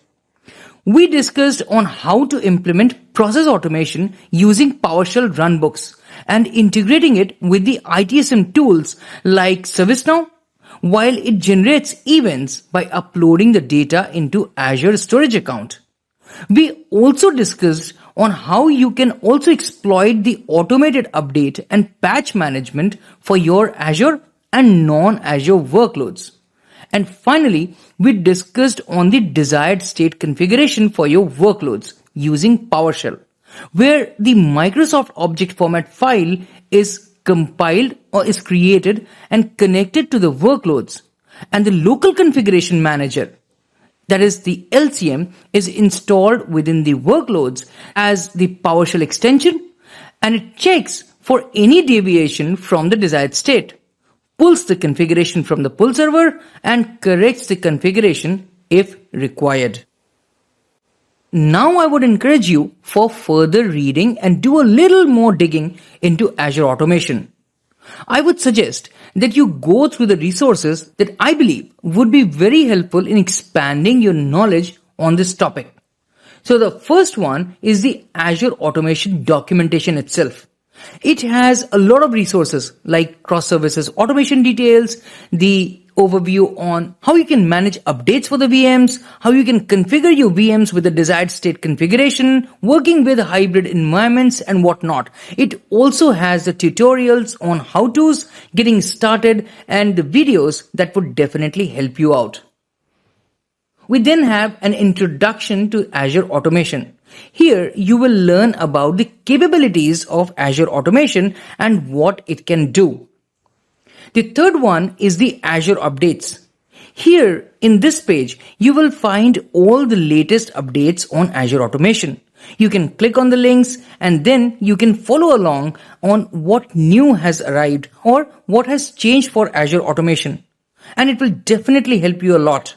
We discussed on how to implement process automation using PowerShell runbooks and integrating it with the ITSM tools like ServiceNow, while it generates events by uploading the data into Azure storage account. We also discussed on how you can also exploit the automated update and patch management for your Azure and non-Azure workloads. And finally, we discussed on the desired state configuration for your workloads using PowerShell, where the Microsoft object format file is compiled or is created and connected to the workloads, and the local configuration manager, that is the LCM, is installed within the workloads as the PowerShell extension, and it checks for any deviation from the desired state, pulls the configuration from the pull server and corrects the configuration if required. Now I would encourage you for further reading and do a little more digging into Azure Automation. I would suggest that you go through the resources that I believe would be very helpful in expanding your knowledge on this topic. So the first one is the Azure Automation documentation itself. It has a lot of resources like cross-services automation details, the overview on how you can manage updates for the VMs, how you can configure your VMs with the desired state configuration, working with hybrid environments and whatnot. It also has the tutorials on how-tos, getting started, and the videos that would definitely help you out. We then have an introduction to Azure Automation. Here you will learn about the capabilities of Azure Automation and what it can do. The third one is the Azure Updates. Here in this page, you will find all the latest updates on Azure Automation, You can click on the links and then you can follow along on what new has arrived or what has changed for Azure Automation. And it will definitely help you a lot.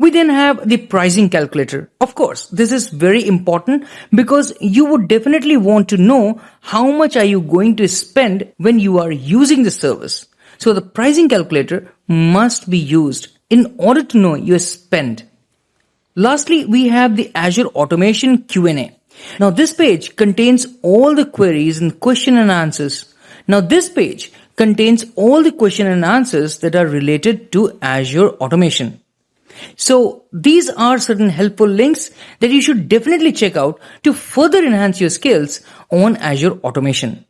We then have the pricing calculator. Of course, this is very important because you would definitely want to know how much are you going to spend when you are using the service. So the pricing calculator must be used in order to know your spend. Lastly, we have the Azure Automation Q&A. Now this page contains all the queries and question and answers. Now this page contains all the question and answers that are related to Azure Automation. So these are certain helpful links that you should definitely check out to further enhance your skills on Azure Automation.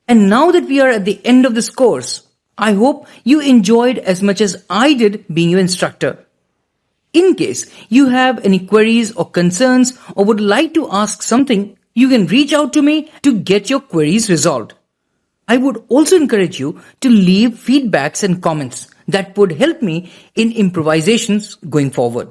And now that we are at the end of this course, I hope you enjoyed as much as I did being your instructor. In case you have any queries or concerns or would like to ask something, you can reach out to me to get your queries resolved. I would also encourage you to leave feedbacks and comments that would help me in improvisations going forward.